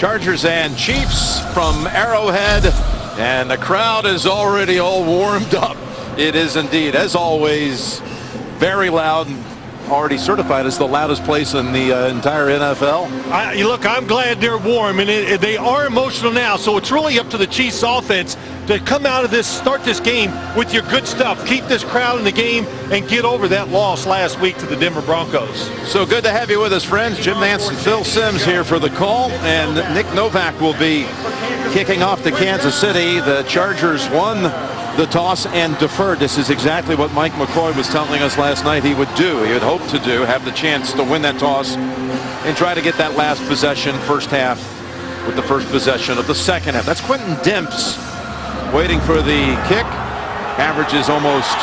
Chargers and Chiefs from Arrowhead, and the crowd is already all warmed up. It is indeed, as always, very loud. Already certified as the loudest place in the entire NFL. Look, I'm glad they're warm, and they are emotional now, so it's really up to the Chiefs offense to come out of this, start this game with your good stuff. Keep this crowd in the game and get over that loss last week to the Denver Broncos. So good to have you with us, friends. Jim Nantz and Phil Simms here for the call, and Nick Novak will be kicking off to Kansas City. The Chargers won the toss and deferred. This is exactly what Mike McCoy was telling us last night he would do. He would hope to do, have the chance to win that toss and try to get that last possession, first half, with the first possession of the second half. That's Quentin Demps waiting for the kick. Averages almost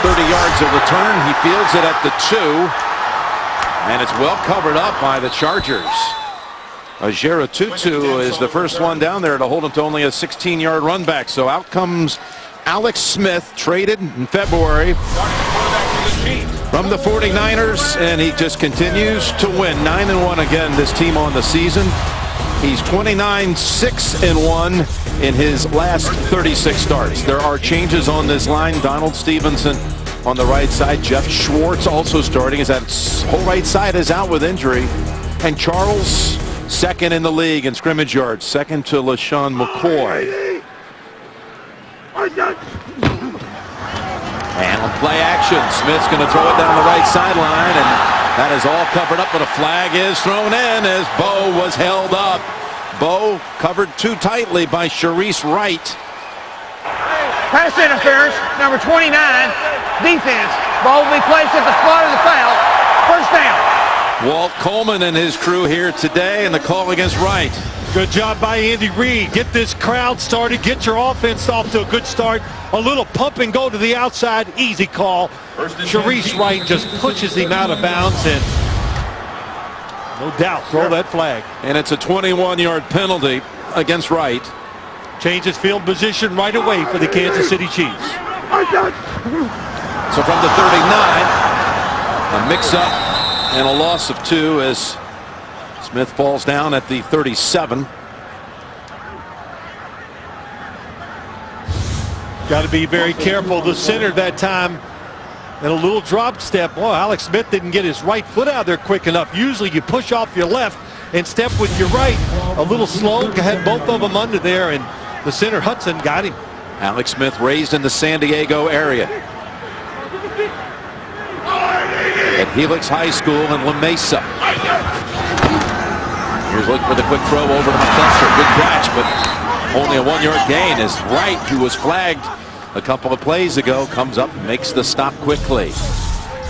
30 yards of return. He fields it at the 2, and it's well covered up by the Chargers. Ajera Tutu is the first one down there to hold him to only a 16-yard run back. So out comes Alex Smith, traded in February from the 49ers, and he just continues to win. 9-1 again, this team on the season. He's 29-6-1 in his last 36 starts. There are changes on this line. Donald Stevenson on the right side. Jeff Schwartz also starting, as that whole right side is out with injury. And Charles, second in the league in scrimmage yards, second to LaShawn McCoy. And on play action, Smith's going to throw it down the right sideline, and that is all covered up, but a flag is thrown in as Bo was held up. Bo covered too tightly by Sharice Wright. Pass interference, number 29, defense. Bo will be placed at the spot of the foul. First down. Walt Coleman and his crew here today, and the call against Wright. Good job by Andy Reid. Get this crowd started. Get your offense off to a good start. A little pump and go to the outside. Easy call. Sharice Wright just pushes him out of bounds, and no doubt throw that flag. And it's a 21-yard penalty against Wright. Changes field position right away for the Kansas City Chiefs. So from the 39, a mix-up and a loss of 2 as Smith falls down at the 37. Got to be very careful. The center that time, and a little drop step. Well, Alex Smith didn't get his right foot out there quick enough. Usually you push off your left and step with your right. A little slow, had both of them under there, and the center Hudson got him. Alex Smith raised in the San Diego area at Helix High School in La Mesa. Here's looking for the quick throw over to McCluster. Good catch, but only a 1-yard gain as Wright, who was flagged a couple of plays ago, comes up and makes the stop quickly.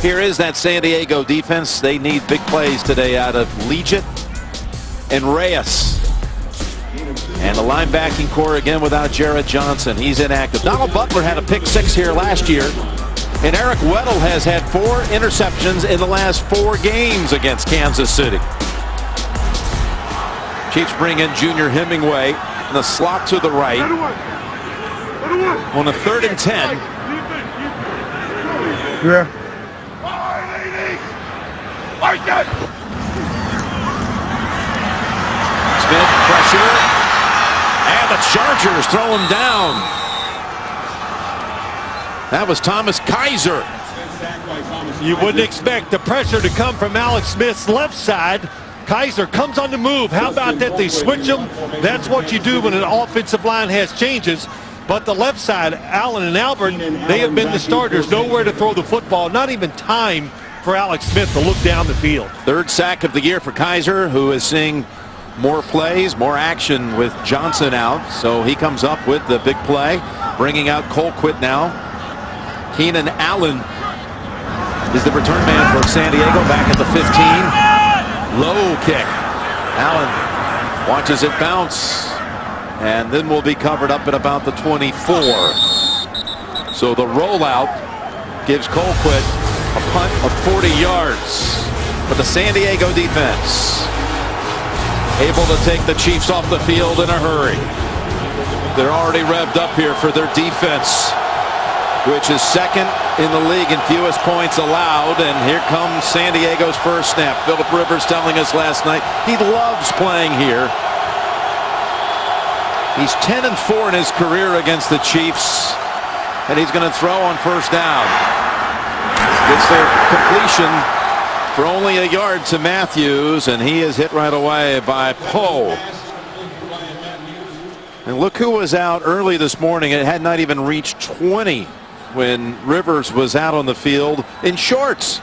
Here is that San Diego defense. They need big plays today out of Leggett and Reyes. And the linebacking core again without Jared Johnson. He's inactive. Donald Butler had a pick 6 here last year. And Eric Weddle has had 4 interceptions in the last 4 games against Kansas City. Chiefs bring in Junior Hemingway in the slot to the right on a 3rd and 10. Yeah. Smith pressure, and the Chargers throw him down. That was Thomas Kaiser. You wouldn't expect the pressure to come from Alex Smith's left side. Kaiser comes on the move. How about that? They switch them. That's what you do when an offensive line has changes. But the left side, Allen and Albert, they have been the starters. Nowhere to throw the football. Not even time for Alex Smith to look down the field. 3rd sack of the year for Kaiser, who is seeing more plays, more action with Johnson out. So he comes up with the big play, bringing out Colquitt now. Keenan Allen is the return man for San Diego, back at the 15. Low kick. Allen watches it bounce, and then will be covered up at about the 24. So the rollout gives Colquitt a punt of 40 yards. But the San Diego defense able to take the Chiefs off the field in a hurry. They're already revved up here for their defense, which is 2nd in the league in fewest points allowed. And here comes San Diego's first snap. Philip Rivers telling us last night he loves playing here He's 10-4 in his career against the Chiefs, and he's going to throw on first down. Gets their completion for only a yard to Matthews, and he is hit right away by Poe. And look who was out early this morning. It had not even reached 20 when Rivers was out on the field in shorts.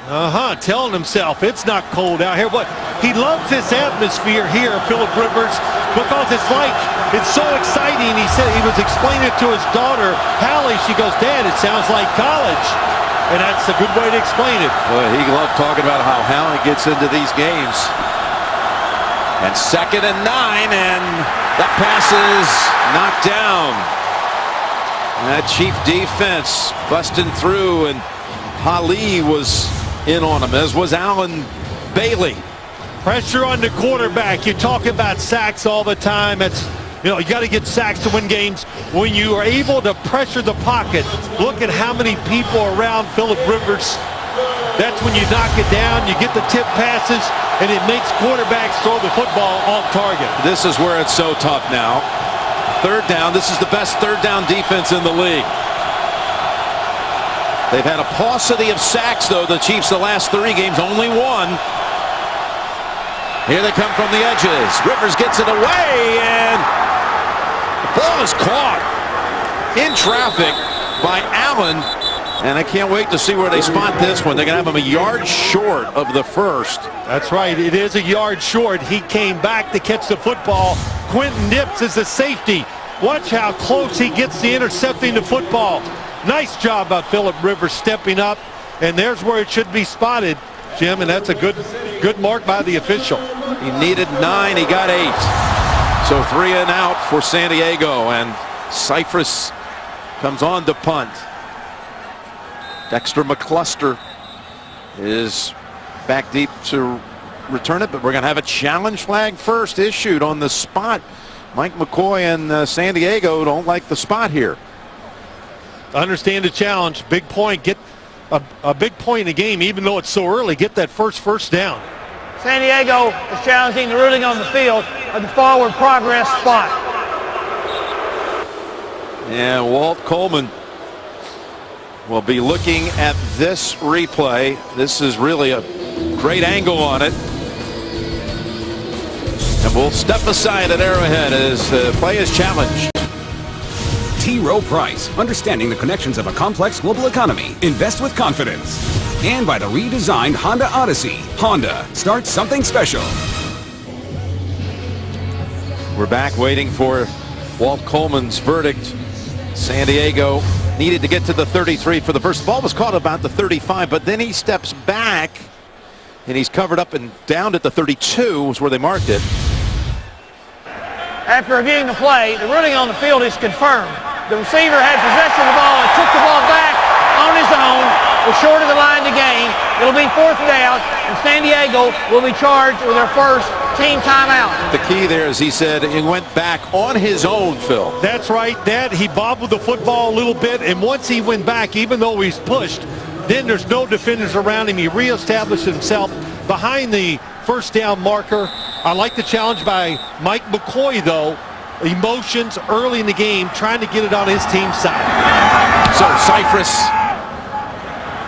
Telling himself it's not cold out here. But he loves this atmosphere here, Philip Rivers, because it's so exciting. He said he was explaining it to his daughter, Hallie. She goes, "Dad, it sounds like college." And that's a good way to explain it. Well, he loved talking about how Hallie gets into these games. And 2nd and 9, and that pass is knocked down. That Chief defense busting through, and Hallie was in on him, as was Allen Bailey. Pressure on the quarterback. You talk about sacks all the time. You got to get sacks to win games. When you are able to pressure the pocket, look at how many people around Philip Rivers. That's when you knock it down, you get the tip passes, and it makes quarterbacks throw the football off target. This is where it's so tough now. 3rd down. This is the best 3rd down defense in the league. They've had a paucity of sacks, though, the Chiefs, the last 3 games, only 1. Here they come from the edges. Rivers gets it away, and the ball is caught in traffic by Allen. And I can't wait to see where they spot this one. They're going to have him a yard short of the first. That's right. It is a yard short. He came back to catch the football. Quentin Nips is the safety. Watch how close he gets to intercepting the football. Nice job by Philip Rivers stepping up. And there's where it should be spotted, Jim. And that's a good mark by the official. He needed 9. He got 8. So 3 and out for San Diego. And Cypress comes on to punt. Dexter McCluster is back deep to return it, but we're going to have a challenge flag first issued on the spot. Mike McCoy and San Diego don't like the spot here. Understand the challenge. Big point. Get a big point in the game, even though it's so early. Get that first down. San Diego is challenging the ruling on the field of the forward progress spot. And Walt Coleman will be looking at this replay. This is really a great angle on it. And we'll step aside at Arrowhead as the play is challenged. T. Rowe Price, understanding the connections of a complex global economy. Invest with confidence. And by the redesigned Honda Odyssey. Honda, start something special. We're back waiting for Walt Coleman's verdict. San Diego needed to get to the 33 for the first. The ball was caught about the 35, but then he steps back and he's covered up and down at the 32 was where they marked it. After reviewing the play, the ruling on the field is confirmed. The receiver had possession of the ball and took the ball back on his own, was short of the line to gain. It'll be 4th down, and San Diego will be charged with their first team timeout. The key there is he said he went back on his own, Phil. That's right, Dad. He bobbled the football a little bit, and once he went back, even though he's pushed, then there's no defenders around him. He reestablished himself behind the first down marker. I like the challenge by Mike McCoy, though. Emotions early in the game, trying to get it on his team's side. So Cypress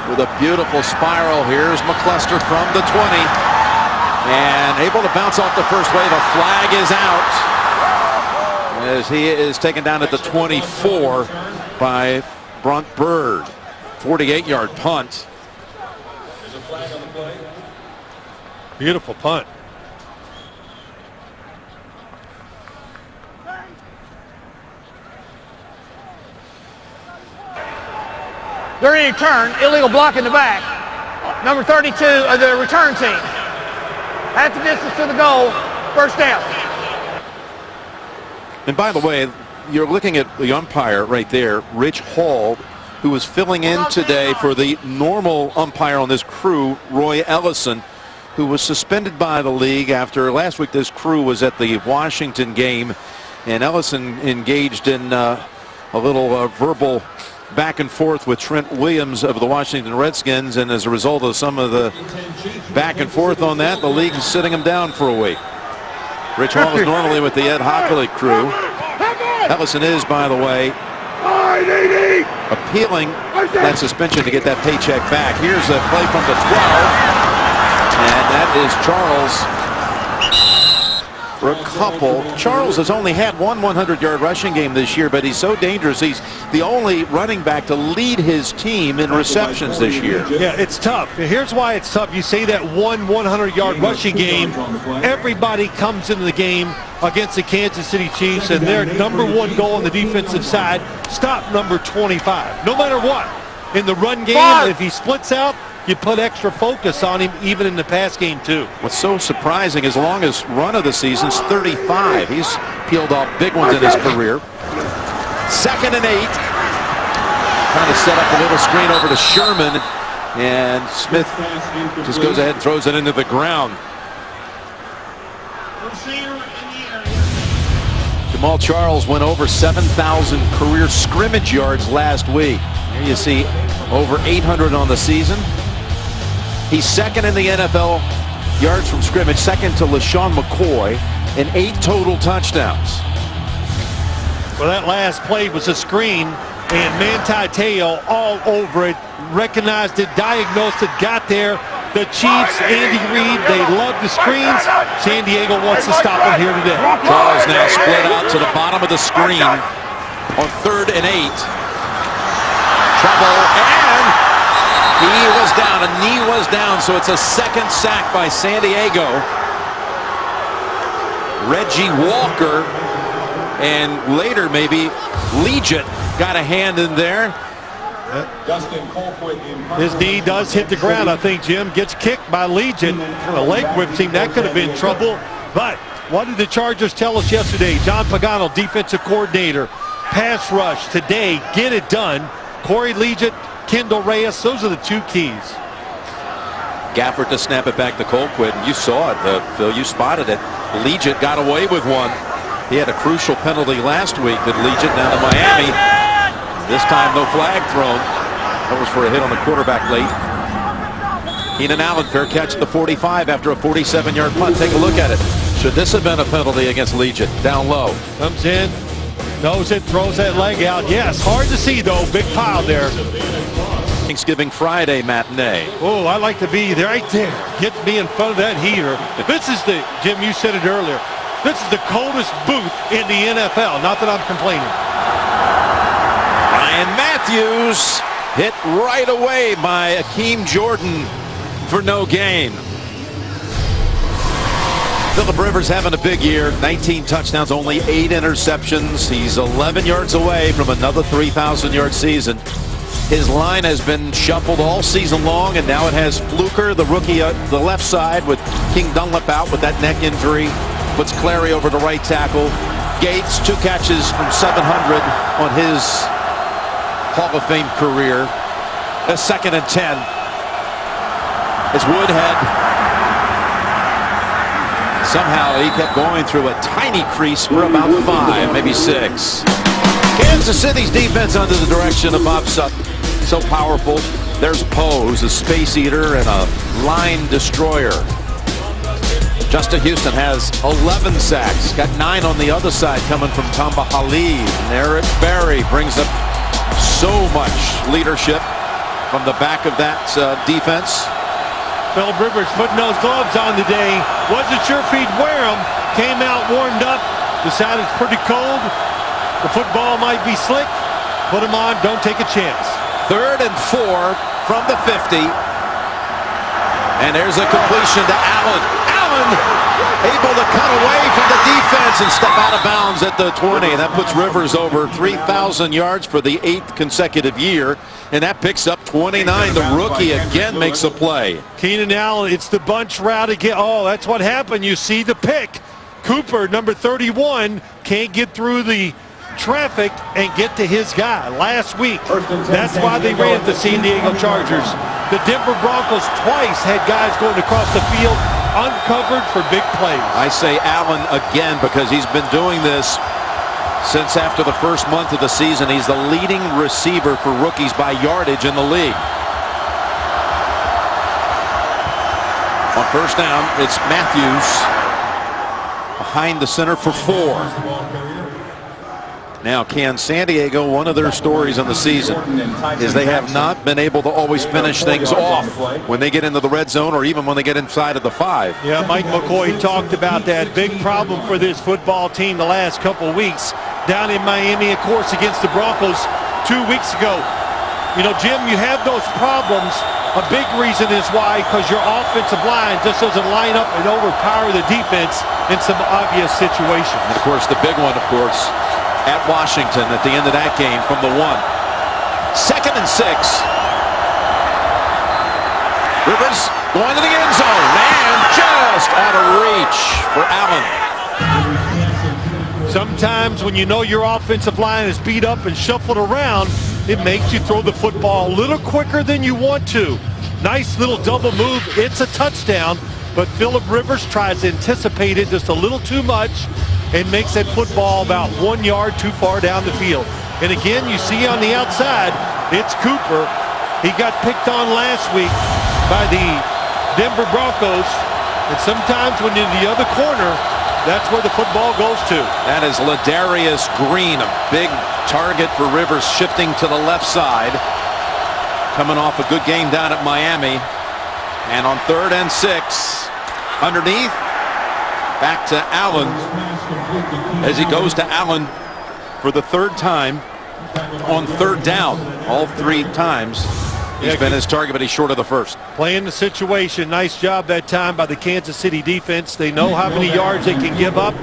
with a beautiful spiral. Here's McCluster from the 20. And able to bounce off the first wave. A flag is out as he is taken down at the 24 by Brunt Bird. 48-yard punt. Beautiful punt. During the return, illegal block in the back. Number 32 of the return team. At the distance to the goal, first down. And by the way, you're looking at the umpire right there, Rich Hall, who was filling in today for the normal umpire on this crew, Roy Ellison, who was suspended by the league after last week. This crew was at the Washington game, and Ellison engaged in a little verbal back and forth with Trent Williams of the Washington Redskins, and as a result of some of the back and forth on that, the league is sitting him down for a week. Rich Hall is normally with the Ed Hockley crew. Ellison is, by the way, appealing that suspension to get that paycheck back. Here's a play from the 12, and that is Charles for a couple. Charles has only had one 100-yard rushing game this year, but he's so dangerous. He's the only running back to lead his team in receptions this year. Yeah, it's tough. Here's why it's tough. You say that one 100-yard rushing game, everybody comes into the game against the Kansas City Chiefs, and their number one goal on the defensive side, stop number 25. No matter what. In the run game, if he splits out, you put extra focus on him, even in the pass game, too. What's so surprising, his longest run of the season is 35. He's peeled off big ones in his career. 2nd and 8. Trying to set up a little screen over to Sherman, and Smith just goes ahead and throws it into the ground. Jamal Charles went over 7,000 career scrimmage yards last week. Here you see over 800 on the season. He's 2nd in the NFL yards from scrimmage, 2nd to LaShawn McCoy, and 8 total touchdowns. Well, that last play was a screen, and Manti Te'o all over it, recognized it, diagnosed it, got there. The Chiefs, Andy Reid, they love the screens. San Diego wants to stop him here today. Charles now split out to the bottom of the screen on 3rd and 8. Trouble, and he was down, a knee was down, so it's a 2nd sack by San Diego. Reggie Walker, and later maybe Legion got a hand in there. His knee does hit the ground, I think, Jim. Gets kicked by Legion. Kind of leg whips him. That could have been trouble. But what did the Chargers tell us yesterday? John Pagano, defensive coordinator. Pass rush today. Get it done. Corey Legion, Kendall Reyes. Those are the 2 keys. Gafford to snap it back to Colquitt. You saw it, Phil. You spotted it. Legion got away with one. He had a crucial penalty last week that Legion down to Miami. This time no flag thrown. That was for a hit on the quarterback late. Keenan Allen, fair catch at the 45 after a 47-yard punt. Take a look at it. Should this have been a penalty against Legion? Down low. Comes in, knows it, throws that leg out. Yes, hard to see though. Big pile there. Thanksgiving Friday matinee. Oh, I like to be there, right there. Get me in front of that heater. This is the, Jim, you said it earlier. This is the coldest booth in the NFL. Not that I'm complaining. Ryan Matthews hit right away by Akeem Jordan for no gain. Phillip Rivers having a big year. 19 touchdowns, only 8 interceptions. He's 11 yards away from another 3,000-yard season. His line has been shuffled all season long, and now it has Fluker, the rookie, the left side, with King Dunlap out with that neck injury. Puts Clary over to right tackle. Gates, 2 catches from 700 on his Hall of Fame career. A 2nd and 10. As Woodhead, somehow he kept going through a tiny crease for about 5, maybe 6. Kansas City's defense under the direction of Bob Sutton. So powerful. There's Poe, who's a space eater and a line destroyer. Justin Houston has 11 sacks. Got 9 on the other side coming from Tamba Hali. And Eric Berry brings up so much leadership from the back of that defense. Phillip Rivers putting those gloves on today. Wasn't sure if he'd wear them. Came out warmed up. Decided it's pretty cold. The football might be slick. Put them on. Don't take a chance. 3rd and 4 from the 50. And there's a completion to Allen. Allen able to cut away from the defense and step out of bounds at the 20. And that puts Rivers over 3,000 yards for the 8th consecutive year. And that picks up 29. The rookie again makes a play. Keenan Allen, it's the bunch route again. Oh, that's what happened. You see the pick. Cooper, number 31, can't get through the traffic and get to his guy last week. That's why they ran the San Diego Chargers. The Denver Broncos twice had guys going across the field uncovered for big plays. I say Allen again because he's been doing this since after the first month of the season. He's the leading receiver for rookies by yardage in the league. On 1st down, it's Matthews behind the center for 4. Now, can San Diego, one of their stories in the season is they have not been able to always finish things off when they get into the red zone or even when they get inside of the 5. Yeah, Mike McCoy talked about that big problem for this football team the last couple of weeks down in Miami, of course, against the Broncos 2 weeks ago. You know, Jim, you have those problems. A big reason is why, because your offensive line just doesn't line up and overpower the defense in some obvious situations. And, of course, the big one, of course, at Washington at the end of that game from the 1. 2nd and 6. Rivers going to the end zone, and just out of reach for Allen. Sometimes when you know your offensive line is beat up and shuffled around, it makes you throw the football a little quicker than you want to. Nice little double move. It's a touchdown, but Philip Rivers tries to anticipate it just a little too much and makes that football about 1 yard too far down the field. And again, you see on the outside, it's Cooper. He got picked on last week by the Denver Broncos. And sometimes when you're in the other corner, that's where the football goes to. That is Ladarius Green, a big target for Rivers, shifting to the left side. Coming off a good game down at Miami. And on 3rd and 6, underneath, back to Allen, as he goes to Allen for the 3rd time on 3rd down. All 3 times he's been his target, but he's short of the 1st. Playing the situation. Nice job that time by the Kansas City defense. They know how many yards they can give up.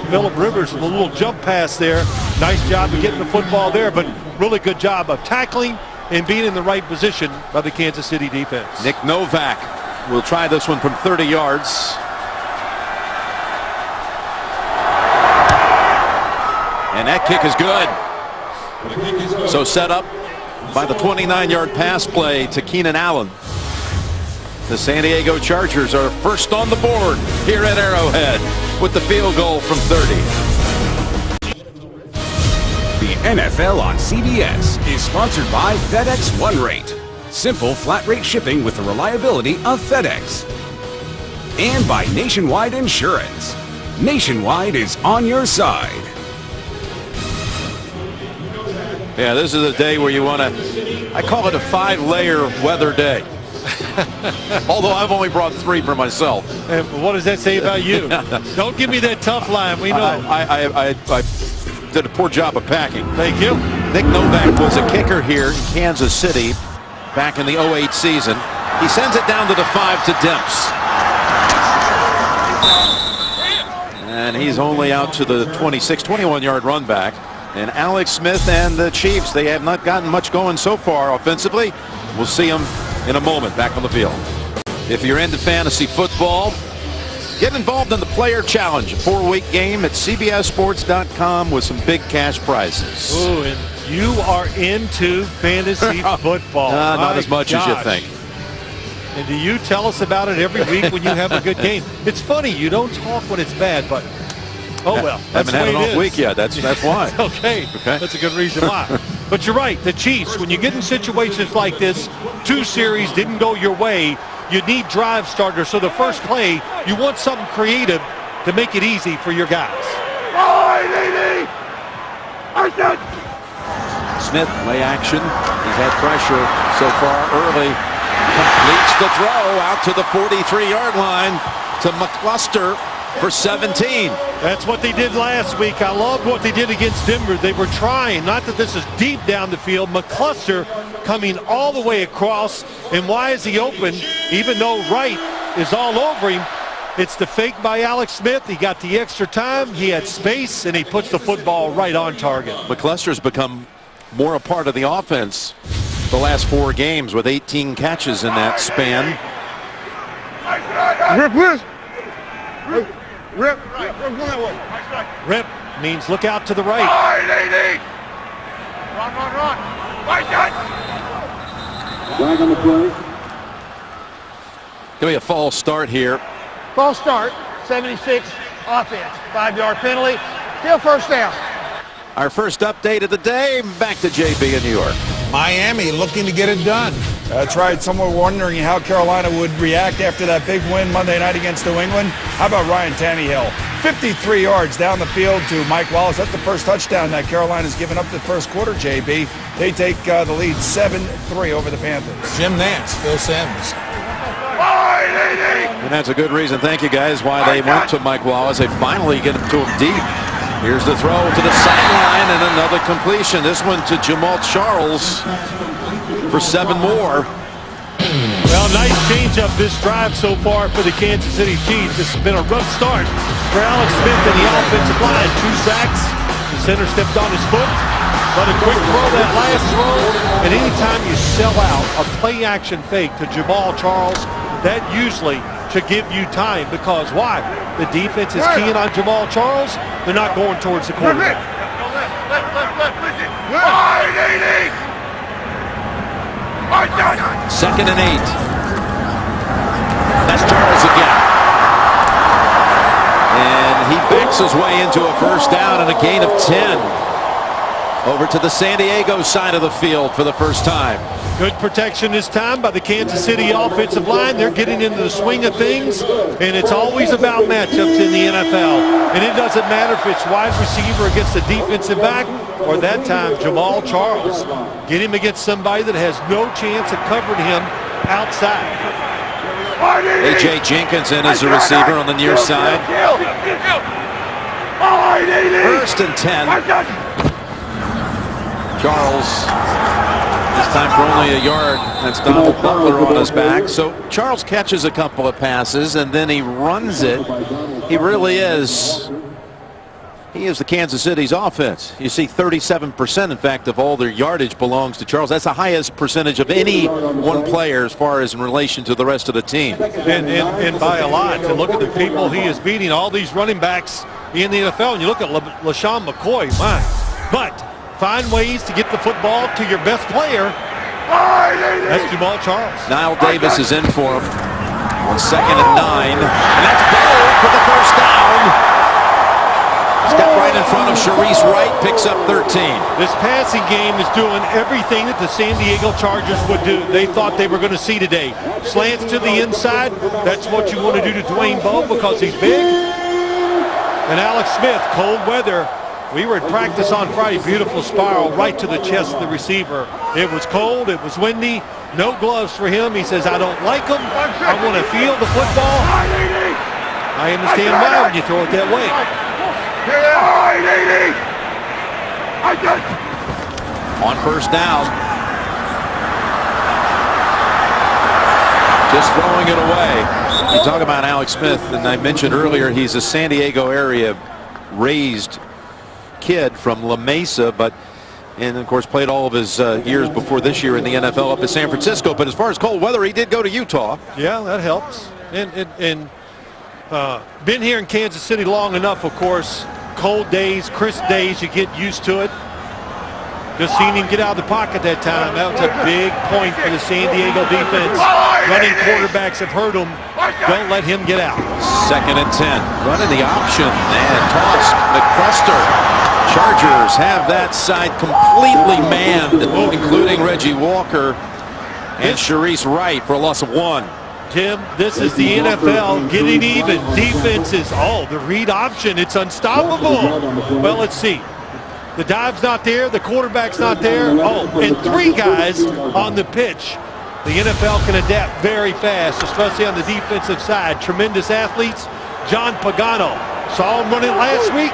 Philip Rivers with a little jump pass there. Nice job of getting the football there, but really good job of tackling and being in the right position by the Kansas City defense. Nick Novak will try this one from 30 yards. And that kick is good. So set up by the 29-yard pass play to Keenan Allen. The San Diego Chargers are first on the board here at Arrowhead with the field goal from 30. The NFL on CBS is sponsored by FedEx One Rate. Simple flat rate shipping with the reliability of FedEx. And by Nationwide Insurance. Nationwide is on your side. Yeah, this is a day where you want to, I call it a 5-layer weather day. Although I've only brought 3 for myself. And what does that say about you? Don't give me that tough line. We know. I did a poor job of packing. Thank you. Nick Novak was a kicker here in Kansas City back in the 08 season. He sends it down to the 5 to Demps. And he's only out to the 21-yard run back. And Alex Smith and the Chiefs, they have not gotten much going so far offensively. We'll see them in a moment back on the field. If you're into fantasy football, get involved in the Player Challenge, a 4-week game at CBSSports.com with some big cash prizes. Ooh, and you are into fantasy football. Not as much as you think. And do you tell us about it every week when you have a good game? It's funny, you don't talk when it's bad, but oh well. Haven't had an off week yet. That's why. Okay. That's a good reason why. But you're right. The Chiefs, when you get in situations like this, 2 series didn't go your way, you need drive starters. So the first play, you want something creative to make it easy for your guys. Smith, play action. He's had pressure so far early. Completes the throw out to the 43-yard line to McCluster for 17. That's what they did last week. I loved what they did against Denver. They were trying, not that this is deep down the field. McCluster coming all the way across. And why is he open? Even though Wright is all over him, it's the fake by Alex Smith. He got the extra time. He had space, and he puts the football right on target. McCluster's become more a part of the offense the last 4 games with 18 catches in that span. Rip means look out to the right. Flag on the play. Gonna be a false start here. False start, 76 offense. 5-yard penalty, still first down. Our first update of the day, back to JB in New York. Miami looking to get it done. That's right. Some were wondering how Carolina would react after that big win Monday night against New England. How about Ryan Tannehill? 53 yards down the field to Mike Wallace. That's the first touchdown that Carolina's given up the first quarter, JB. They take the lead 7-3 over the Panthers. Jim Nance, Phil Simms. And that's a good reason, thank you guys, why they went to Mike Wallace. They finally get to him deep. Here's the throw to the sideline and another completion. This one to Jamal Charles for 7 more. Well, nice change up this drive so far for the Kansas City Chiefs. This has been a rough start for Alex Smith and the offensive line. 2 sacks. The center stepped on his foot. But a quick throw, that last throw. And anytime you sell out a play action fake to Jamal Charles, that usually should give you time, because why? The defense is keying on Jamal Charles. They're not going towards the quarterback. Second and 8. That's Charles again. And he backs his way into a first down and a gain of 10. Over to the San Diego side of the field for the first time. Good protection this time by the Kansas City offensive line. They're getting into the swing of things, and it's always about matchups in the NFL. And it doesn't matter if it's wide receiver against a defensive back, or that time Jamal Charles. Get him against somebody that has no chance of covering him outside. A.J. Jenkinson is a receiver on the near side. First and 10. Charles, this time for only a yard. That's Donald Butler on his back. So Charles catches a couple of passes and then he runs it. He really is. He is the Kansas City's offense. You see 37%, in fact, of all their yardage belongs to Charles. That's the highest percentage of any one player as far as in relation to the rest of the team. And by a lot. And look at the people he is beating, all these running backs in the NFL. And you look at LaShawn McCoy, my. But find ways to get the football to your best player. That's Jamal Charles. Niall Davis is in for him on 2nd and 9. And that's Bo for the first down. Step right in front of Sharice Wright, picks up 13. This passing game is doing everything that the San Diego Chargers would do. They thought they were going to see today. Slants to the inside. That's what you want to do to Dwayne Bowe because he's big. And Alex Smith, cold weather. We were at practice on Friday. Beautiful spiral right to the chest of the receiver. It was cold. It was windy. No gloves for him. He says, I don't like them. I want to feel the football. I understand why when you throw it that way. On first down. Just throwing it away. You talk about Alex Smith, and I mentioned earlier he's a San Diego area raised kid from La Mesa, and of course played all of his years before this year in the NFL up in San Francisco. But as far as cold weather, he did go to Utah. Yeah, that helps. And been here in Kansas City long enough, of course. Cold days, crisp days, you get used to it. Just seen him get out of the pocket that time. That was a big point for the San Diego defense. Running quarterbacks have hurt him. Don't let him get out. 2nd and 10. Running the option and toss McCluster. Chargers have that side completely manned, including Reggie Walker and Sharice Wright for a loss of 1. Tim, this is the NFL getting even. Defenses, the read option, it's unstoppable. Well, let's see. The dive's not there, the quarterback's not there. And 3 guys on the pitch. The NFL can adapt very fast, especially on the defensive side. Tremendous athletes. John Pagano, saw him running last week.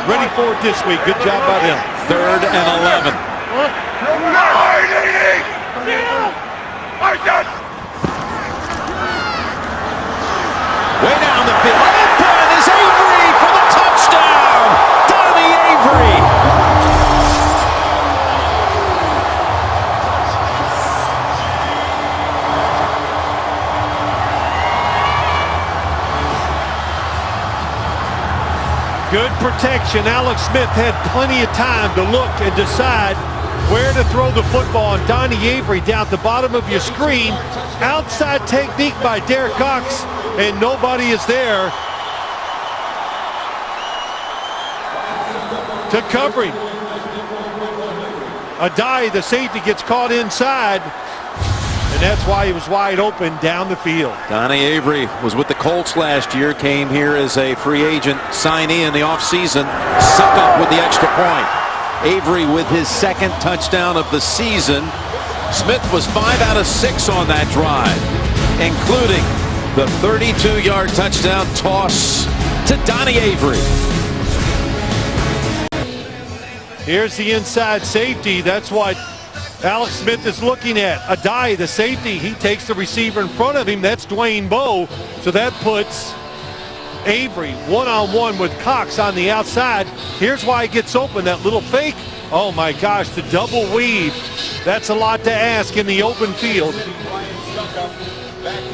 Ready for it this week. Good job by them. 3rd and 11. Way down the field. Open is Avery for the touchdown. Donnie Avery. Good protection. Alex Smith had plenty of time to look and decide where to throw the football. And Donnie Avery down at the bottom of your screen. Outside technique by Derek Cox. And nobody is there to cover him. Adai, the safety, gets caught inside, and that's why he was wide open down the field. Donnie Avery was with the Colts last year, came here as a free agent signee in the offseason. Succop with the extra point. Avery with his second touchdown of the season. Smith was 5 out of 6 on that drive, including the 32-yard touchdown toss to Donnie Avery. Here's the inside safety. That's what Alex Smith is looking at. Adai, the safety, he takes the receiver in front of him. That's Dwayne Bowe. So that puts Avery one-on-one with Cox on the outside. Here's why he gets open. That little fake. Oh my gosh, the double weave. That's a lot to ask in the open field.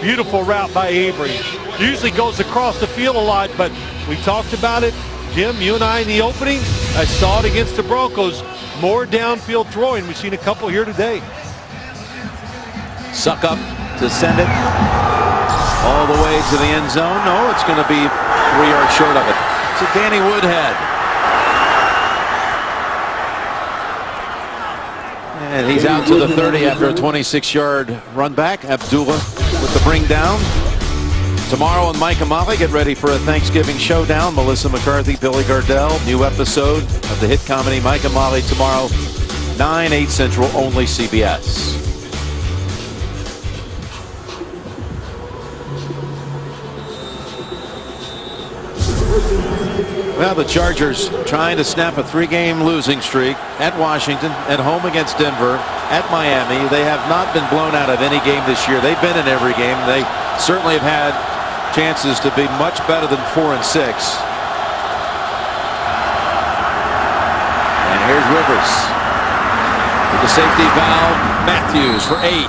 Beautiful route by Avery. Usually goes across the field a lot, but we talked about it. Jim, you and I in the opening, I saw it against the Broncos. More downfield throwing. We've seen a couple here today. Succop to send it all the way to the end zone. No, it's going to be 3 yards short of it. So Danny Woodhead. And he's out to the 30 after a 26-yard run back. Abdullah with the bring down. Tomorrow on Mike and Molly, get ready for a Thanksgiving showdown. Melissa McCarthy, Billy Gardell. New episode of the hit comedy Mike and Molly tomorrow, 9, 8 Central, only CBS. Well, the Chargers trying to snap a 3-game losing streak at Washington, at home against Denver, at Miami. They have not been blown out of any game this year. They've been in every game. They certainly have had chances to be much better than 4 and 6. And here's Rivers with the safety valve. Matthews for 8.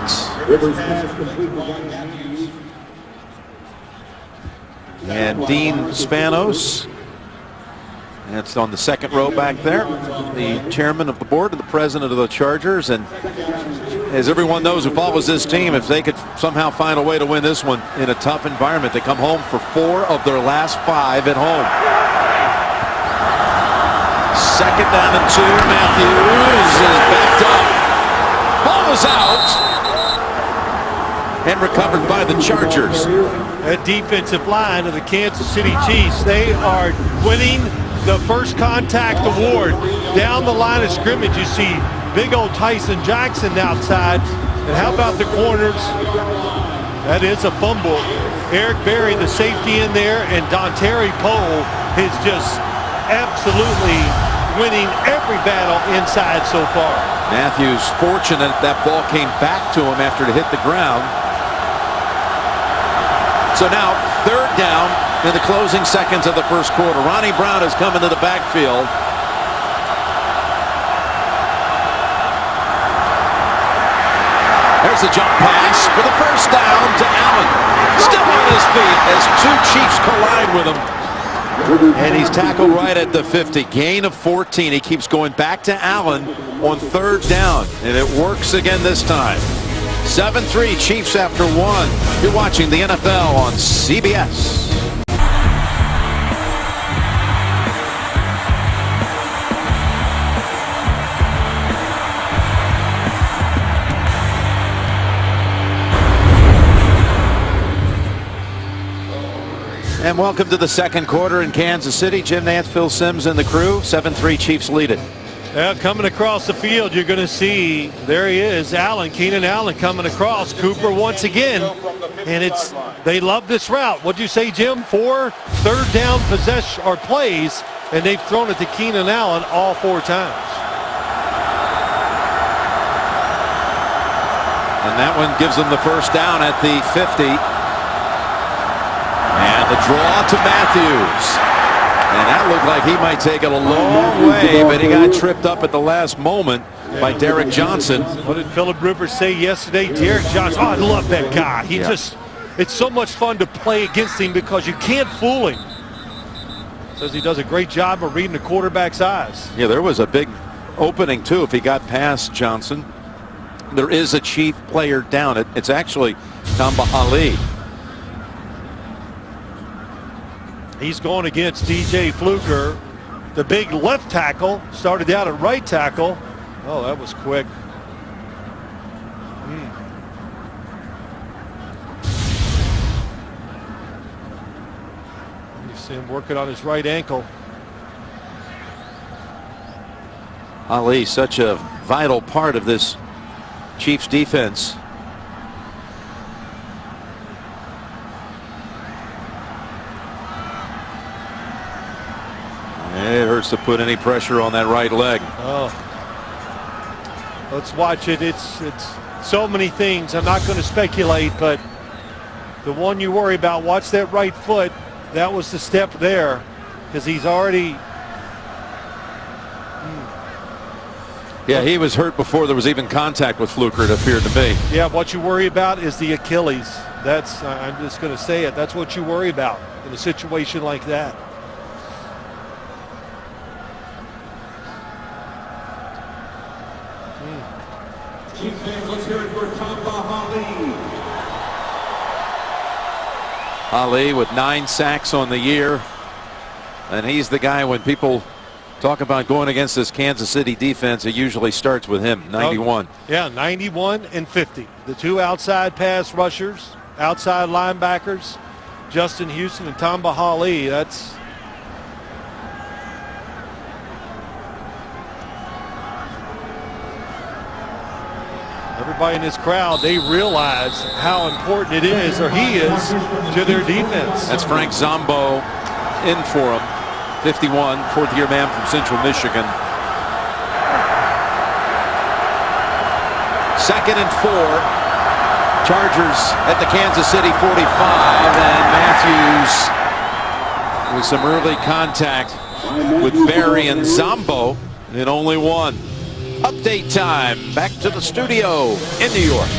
And Dean Spanos. That's on the second row back there. The chairman of the board and the president of the Chargers. And as everyone knows who follows this team, if they could somehow find a way to win this one in a tough environment, they come home for 4 of their last 5 at home. Second down and 2. Matthews is backed up. Ball is out. And recovered by the Chargers. That defensive line of the Kansas City Chiefs, they are winning the first contact award. Down the line of scrimmage, you see big old Tyson Jackson outside. And how about the corners? That is a fumble. Eric Berry, the safety in there, and Dontari Poe is just absolutely winning every battle inside so far. Matthews fortunate that ball came back to him after it hit the ground. So now, 3rd down in the closing seconds of the first quarter. Ronnie Brown has come into the backfield. There's the jump pass for the first down to Allen. Still on his feet as 2 Chiefs collide with him. And he's tackled right at the 50. Gain of 14. He keeps going back to Allen on 3rd down. And it works again this time. 7-3 Chiefs after 1. You're watching the NFL on CBS. And welcome to the second quarter in Kansas City. Jim Nantz, Phil Simms, and the crew. 7-3 Chiefs lead it. Coming across the field, you're going to see, there he is, Allen, Keenan Allen coming across. Cooper once again, and they love this route. What'd you say, Jim? 4 third down possession or plays, and they've thrown it to Keenan Allen all 4 times. And that one gives them the first down at the 50. And the draw to Matthews. And that looked like he might take it a long way, but he got tripped up at the last moment by Derek Johnson. What did Philip Rivers say yesterday? Derek Johnson, oh, I love that guy. It's so much fun to play against him because you can't fool him. Says he does a great job of reading the quarterback's eyes. Yeah, there was a big opening, too, if he got past Johnson. There is a Chief player down. It's actually Tamba Ali. He's going against DJ Fluker. The big left tackle started out at right tackle. Oh, that was quick. You see him working on his right ankle. Ali, such a vital part of this Chiefs defense. It hurts to put any pressure on that right leg. Oh, let's watch it. It's so many things. I'm not going to speculate, but the one you worry about, watch that right foot. That was the step there, because he's already. Yeah, he was hurt before there was even contact with Fluker, it appeared to be. Yeah, what you worry about is the Achilles. That's, I'm just going to say it, that's what you worry about in a situation like that. Let's hear it for Tamba Hali. Ali with 9 sacks on the year. And he's the guy, when people talk about going against this Kansas City defense, it usually starts with him. 91. Yeah, 91 and 50. The two outside pass rushers, outside linebackers, Justin Houston and Tamba Hali. That's. Everybody in this crowd, they realize how important it is, or he is, to their defense. That's Frank Zombo in for him. 51, fourth-year man from Central Michigan. 2nd and 4. Chargers at the Kansas City 45, and Matthews with some early contact with Barry and Zombo in only one. Update time. Back to the studio in New York.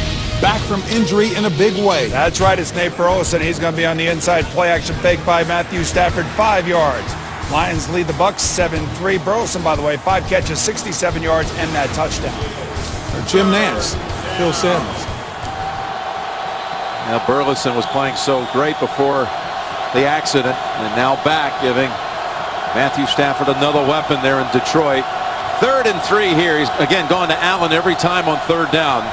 Back from injury in a big way. That's right. It's Nate Burleson. He's going to be on the inside. Play action fake by Matthew Stafford, 5 yards. Lions lead the Bucks 7-3. Burleson, by the way, 5 catches, 67 yards, and that touchdown. Jim Nance, Phil Simms. Now Burleson was playing so great before the accident, and now back, giving Matthew Stafford another weapon there in Detroit. 3rd and 3 here. He's again going to Allen every time on 3rd down.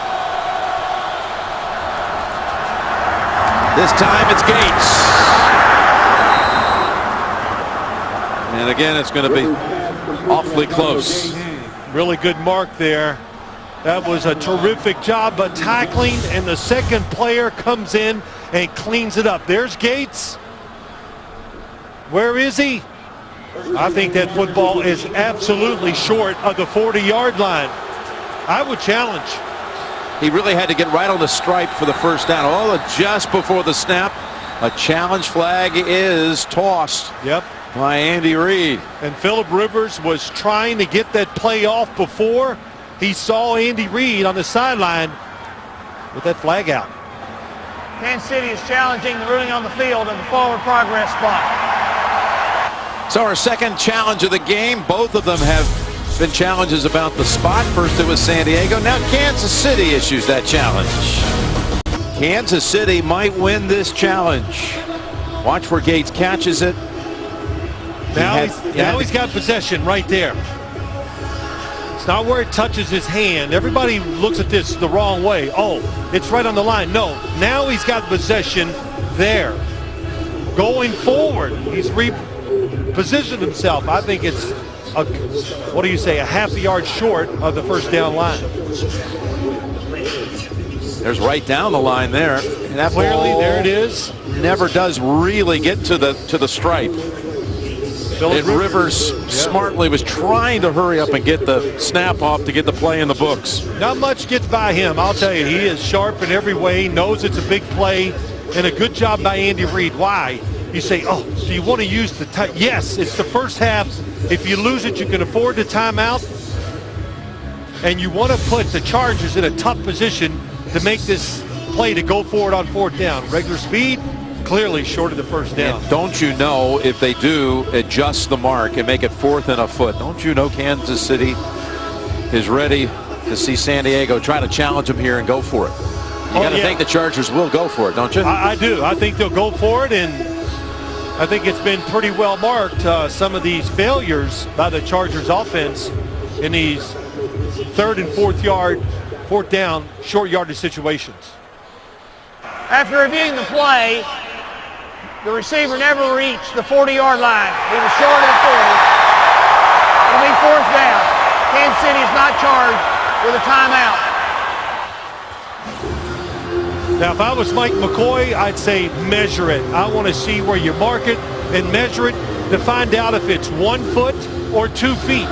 This time it's Gates. And again, it's going to be awfully close. Really good mark there. That was a terrific job of tackling, and the second player comes in and cleans it up. There's Gates. Where is he? I think that football is absolutely short of the 40-yard line. I would challenge. He really had to get right on the stripe for the first down. Oh, just before the snap, a challenge flag is tossed. Yep. By Andy Reid. And Phillip Rivers was trying to get that play off before he saw Andy Reid on the sideline with that flag out. Kansas City is challenging the ruling on the field of the forward progress spot. So our second challenge of the game, both of them have been challenges about the spot. First it was San Diego, now Kansas City issues that challenge. Kansas City might win this challenge. Watch where Gates catches it. Now he's got possession right there. It's not where it touches his hand. Everybody looks at this the wrong way. Oh, it's right on the line. No, now he's got possession there. Going forward, he's repositioned himself. I think it's, a half a yard short of the first down line. There's right down the line there. And that Clearly, ball there it is. never does really get to the stripe. Rivers smartly was trying to hurry up and get the snap off to get the play in the books. Not much gets by him, I'll tell you. He is sharp in every way, knows it's a big play, and a good job by Andy Reid. Why? You say, oh, so you want to use the time? Yes, it's the first half. If you lose it, you can afford the timeout. And you want to put the Chargers in a tough position to make this play to go forward on 4th down. Regular speed, clearly short of the first down. And don't you know, if they do adjust the mark and make it 4th and a foot, don't you know Kansas City is ready to see San Diego try to challenge them here and go for it? You got to think the Chargers will go for it, don't you? I do. I think they'll go for it, and I think it's been pretty well marked, some of these failures by the Chargers offense in these third and fourth down, short yardage situations. After reviewing the play, the receiver never reached the 40-yard line. He was short of the 40. It'll be fourth down. Kansas City is not charged with a timeout. Now, if I was Mike McCoy, I'd say measure it. I want to see where you mark it and measure it to find out if it's 1 foot or 2 feet.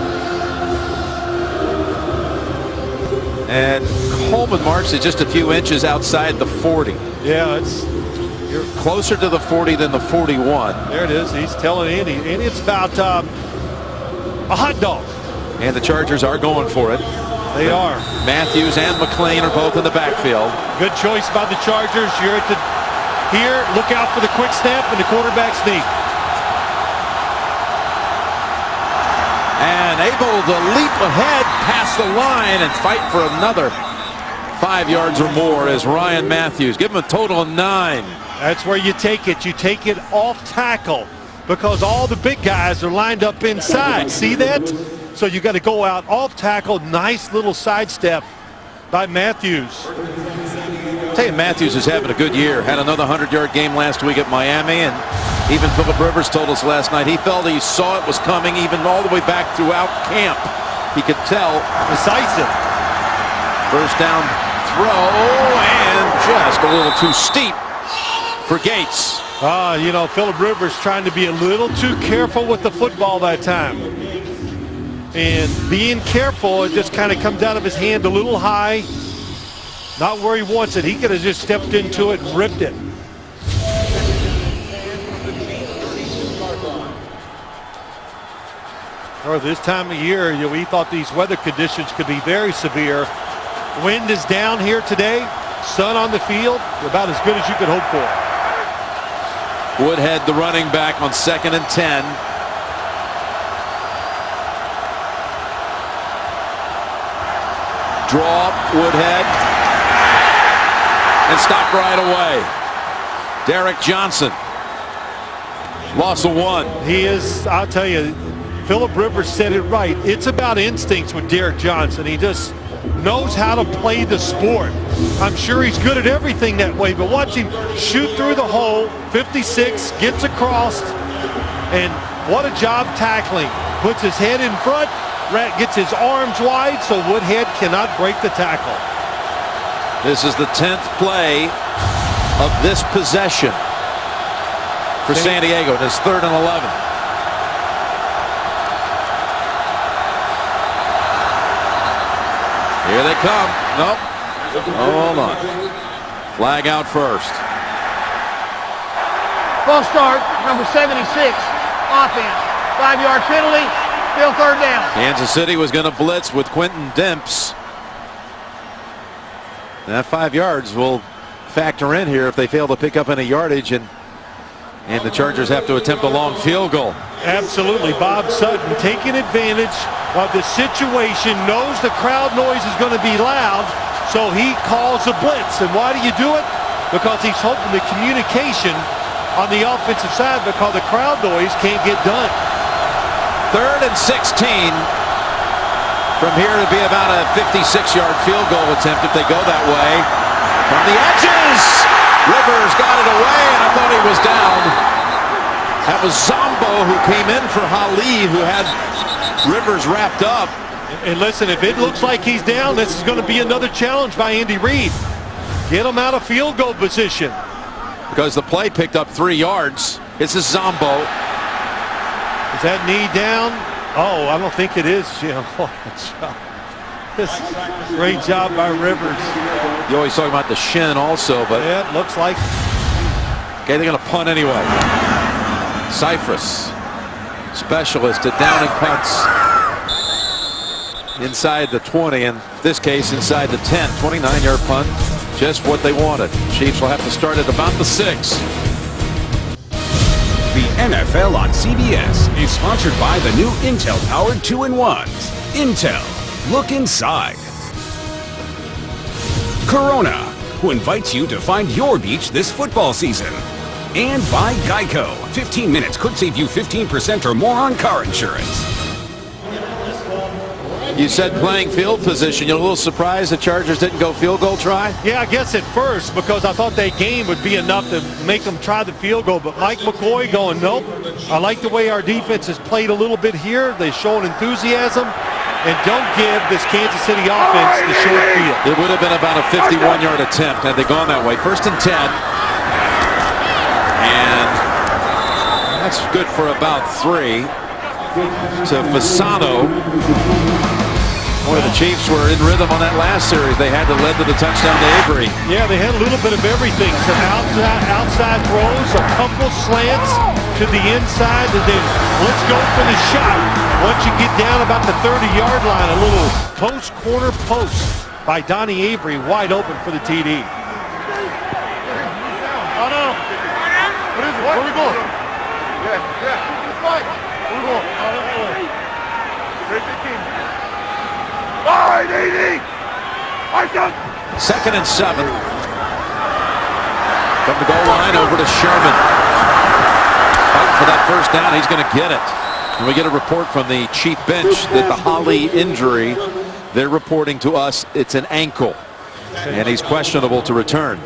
And Coleman marks it just a few inches outside the 40. Yeah, You're closer to the 40 than the 41. there it is. He's telling Andy, and it's about a hot dog. And the Chargers are going for it. They are. Matthews and McLean are both in the backfield. Good choice by the Chargers. You're at here. Look out for the quick snap and the quarterback sneak. And able to leap ahead past the line and fight for another 5 yards or more as Ryan Matthews. Give him a total of 9. That's where you take it. You take it off tackle because all the big guys are lined up inside. See that? So you got to go out off tackle. Nice little sidestep by Matthews. I'll tell you, Matthews is having a good year. Had another 100-yard game last week at Miami, and even Phillip Rivers told us last night he felt he saw it was coming even all the way back throughout camp. He could tell. Decisive. First down throw, and just a little too steep for Gates. You know, Phillip Rivers trying to be a little too careful with the football that time. And being careful, it just kind of comes out of his hand a little high. Not where he wants it. He could have just stepped into it and ripped it. Or this time of year, you know, we thought these weather conditions could be very severe. Wind is down here today. Sun on the field. About as good as you could hope for. Woodhead, the running back, on 2nd and 10. Draw, Woodhead, and stopped right away. Derek Johnson, loss of 1. He is, I'll tell you, Phillip Rivers said it right. It's about instincts with Derek Johnson. He just knows how to play the sport. I'm sure he's good at everything that way, but watch him shoot through the hole. 56, gets across, and what a job tackling. Puts his head in front, gets his arms wide so Woodhead cannot break the tackle. This is the 10th play of this possession for San Diego. It is 3rd and 11. Here they come. Nope. Hold on. Flag out first. False start, number 76, offense. 5-yard penalty, still 3rd down. Kansas City was going to blitz with Quentin Demps. That 5 yards will factor in here if they fail to pick up any yardage, and the Chargers have to attempt a long field goal. Absolutely. Bob Sutton taking advantage of the situation, knows the crowd noise is going to be loud, so he calls a blitz. And why do you do it? Because he's hoping the communication on the offensive side, because the crowd noise can't get done. 3rd and 16. From here to be about a 56-yard field goal attempt if they go that way. From the edges, Rivers got it away, and I thought he was down. That was Zombo who came in for Halil, who had Rivers wrapped up. And listen, if it looks like he's down, this is going to be another challenge by Andy Reid. Get him out of field goal position. Because the play picked up 3 yards. This is Zombo. Is that knee down? Oh, I don't think it is, Jim. Great job by Rivers. You always talk about the shin also, but yeah, it looks like. Okay, they're going to punt anyway. Cypress, specialist at downing punts. Inside the 20, in this case inside the 10. 29-yard punt, just what they wanted. Chiefs will have to start at about the 6. The NFL on CBS is sponsored by the new Intel-powered 2-in-1s. Intel, look inside. Corona, who invites you to find your beach this football season. And by Geico, 15 minutes could save you 15% or more on car insurance. You said playing field position. You're a little surprised the Chargers didn't go field goal try? Yeah, I guess at first, because I thought that game would be enough to make them try the field goal. But Mike McCoy going, nope. I like the way our defense has played a little bit here. They're showing enthusiasm. And don't give this Kansas City offense the short field. It would have been about a 51-yard attempt had they gone that way. 1st and 10. And that's good for about 3 to Fasano. Boy, the Chiefs were in rhythm on that last series. They had to lead to the touchdown to Avery. Yeah, they had a little bit of everything. Some outside throws, a couple slants to the inside, and then let's go for the shot. Once you get down about the 30-yard line, a little close corner post by Donnie Avery, wide open for the TD. Oh, no. What is it? Where are we going? Yeah. Where are we going? All right, 80. 2nd and 7. From the goal line over to Sherman. Fighting for that first down. He's going to get it. And we get a report from the Chief bench that the Holly injury, they're reporting to us it's an ankle. And he's questionable to return.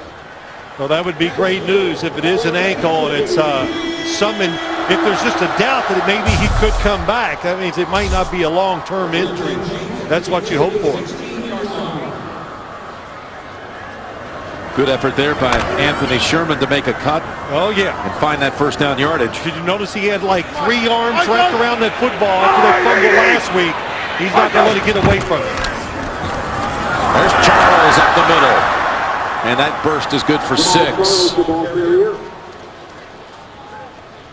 Well, that would be great news if it is an ankle and it's if there's just a doubt that maybe he could come back. That means it might not be a long-term injury. That's what you hope for. Good effort there by Anthony Sherman to make a cut. Oh, yeah. And find that first down yardage. Did you notice he had like 3 arms wrapped around that football after that fumble last week? He's not going to let it get away from him. There's Charles up the middle. And that burst is good for 6.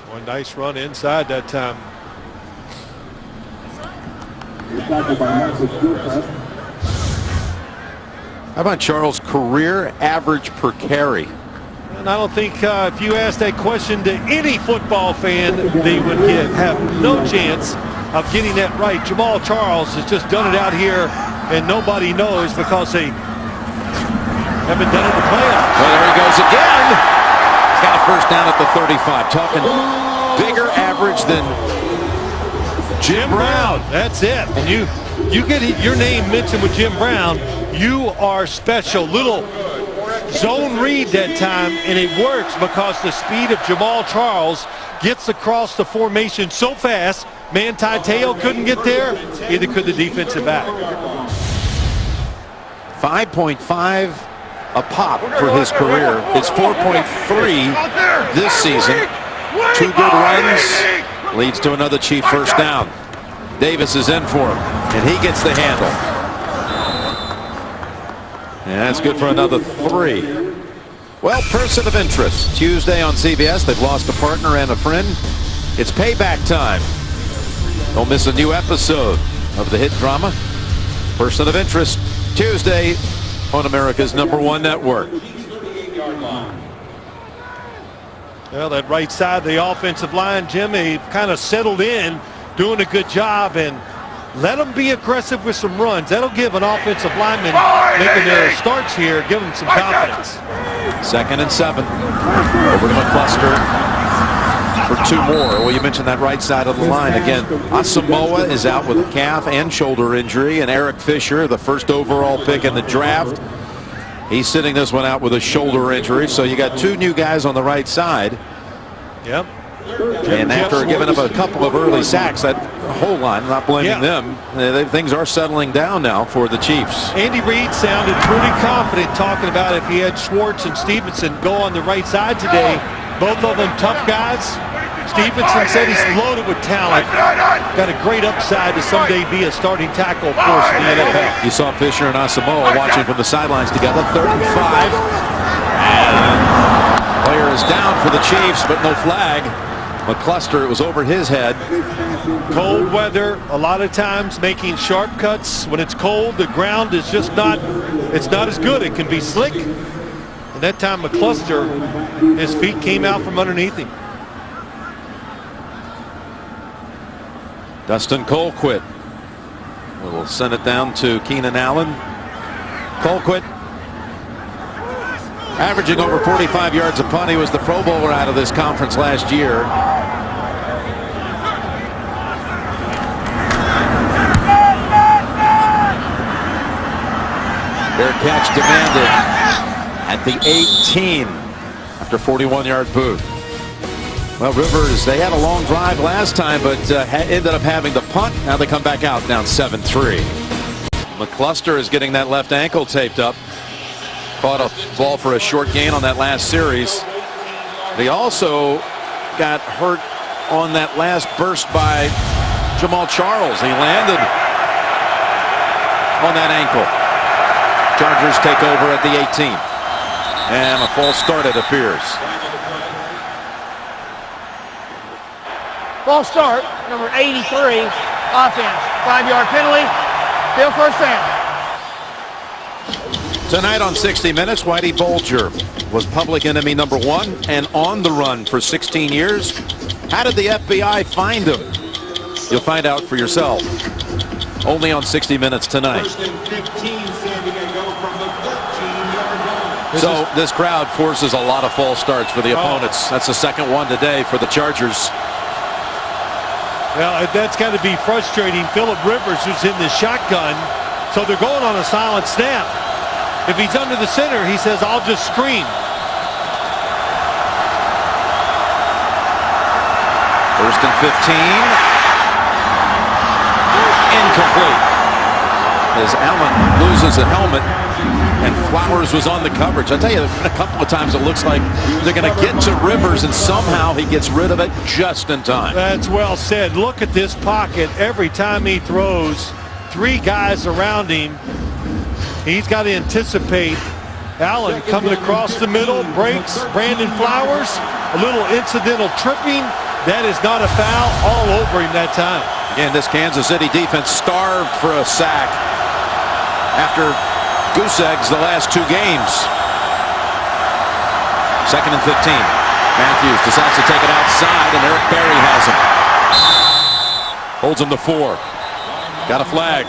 One nice run inside that time. How about Charles' career average per carry? And I don't think if you ask that question to any football fan, they would have no chance of getting that right. Jamal Charles has just done it out here, and nobody knows because they haven't done it in the playoffs. Well, there he goes again. He's got a first down at the 35. Talking bigger average than Jim Brown. That's it. And you get your name mentioned with Jim Brown, you are special. Little zone read that time, and it works because the speed of Jamal Charles gets across the formation so fast. Manti Te'o couldn't get there. Either could the defensive back. 5.5 a pop for his career. It's 4.3 this season. 2 good runs leads to another Chief first down. Davis is in for him, and he gets the handle. And that's good for another 3. Well, person of interest. Tuesday on CBS, they've lost a partner and a friend. It's payback time. Don't miss a new episode of the hit drama, Person of Interest, Tuesday on America's #1 network. Well, that right side of the offensive line, Jimmy, kind of settled in, doing a good job, and let them be aggressive with some runs. That'll give an offensive lineman making their starts here, give them some confidence. 2nd and 7. Over to McCluster for 2 more. Well, you mentioned that right side of the line. Again, Asamoah is out with a calf and shoulder injury, and Eric Fisher, the first overall pick in the draft, he's sitting this one out with a shoulder injury. So you got 2 new guys on the right side. Yep. And after giving up a couple of early sacks, that whole line, I'm not blaming them, things are settling down now for the Chiefs. Andy Reid sounded pretty confident talking about if he had Schwartz and Stevenson go on the right side today. Both of them tough guys. Stevenson said he's loaded with talent. Got a great upside to someday be a starting tackle, of course, in the NFL. You saw Fisher and Asamoah watching from the sidelines together. 3rd and 5. And player is down for the Chiefs, but no flag. McCluster, it was over his head. Cold weather, a lot of times making sharp cuts. When it's cold, the ground is just not, it's not as good. It can be slick. And that time McCluster, his feet came out from underneath him. Dustin Colquitt will send it down to Keenan Allen. Colquitt averaging over 45 yards a punt. He was the Pro Bowler out of this conference last year. Their catch demanded at the 18 after 41-yard boot. Well, Rivers, they had a long drive last time, but ended up having to punt. Now they come back out down 7-3. McCluster is getting that left ankle taped up. Caught a ball for a short gain on that last series. They also got hurt on that last burst by Jamal Charles. He landed on that ankle. Chargers take over at the 18. And a false start, it appears. False start, number 83, offense. 5-yard penalty, still first down. Tonight on 60 Minutes, Whitey Bulger was public enemy number 1 and on the run for 16 years. How did the FBI find him? You'll find out for yourself. Only on 60 Minutes tonight. So this crowd forces a lot of false starts for the opponents. That's the second one today for the Chargers. Well, that's got to be frustrating. Phillip Rivers, who's in the shotgun, so they're going on a silent snap. If he's under the center, he says, I'll just screen. First and 15. Incomplete. As Allen loses a helmet and Flowers was on the coverage. I tell you, a couple of times it looks like they're going to get to Rivers and somehow he gets rid of it just in time. That's well said. Look at this pocket. Every time he throws, 3 guys around him. He's got to anticipate Allen coming across the middle, breaks Brandon Flowers, a little incidental tripping. That is not a foul, all over him that time. Again, this Kansas City defense starved for a sack after goose eggs the last 2 games. Second and 15. Matthews decides to take it outside, and Eric Berry has him. Holds him to 4. Got a flag.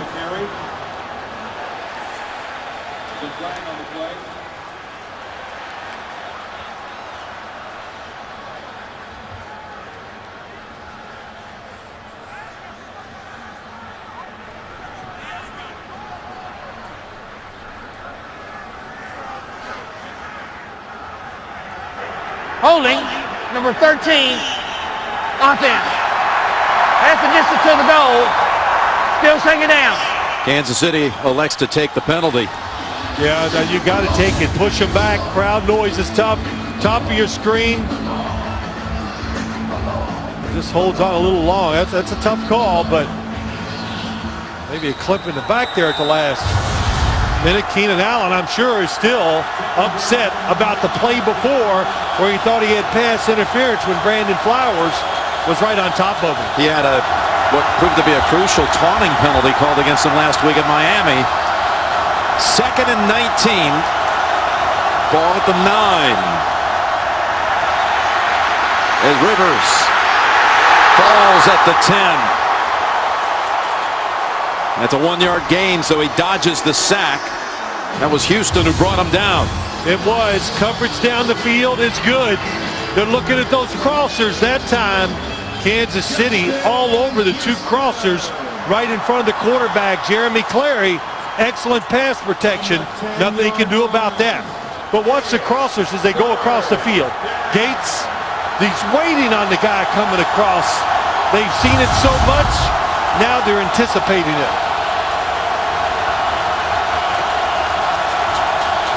Holding, number 13, offense. Half the distance to the goal, still second down. Kansas City elects to take the penalty. Yeah, you got to take it. Push them back. Crowd noise is tough. Top of your screen. Just holds on a little long. That's a tough call, but maybe a clip in the back there at the last minute. Keenan Allen, I'm sure, is still upset about the play before where he thought he had pass interference when Brandon Flowers was right on top of him. He had what proved to be a crucial taunting penalty called against him last week at Miami. Second and 19. Ball at the 9. As Rivers falls at the 10. That's a 1-yard gain, so he dodges the sack. That was Houston who brought him down. It was. Coverage down the field is good. They're looking at those crossers that time. Kansas City all over the 2 crossers right in front of the quarterback, Jeremy Clary. Excellent pass protection. Nothing he can do about that. But watch the crossers as they go across the field. Gates, he's waiting on the guy coming across. They've seen it so much, now they're anticipating it.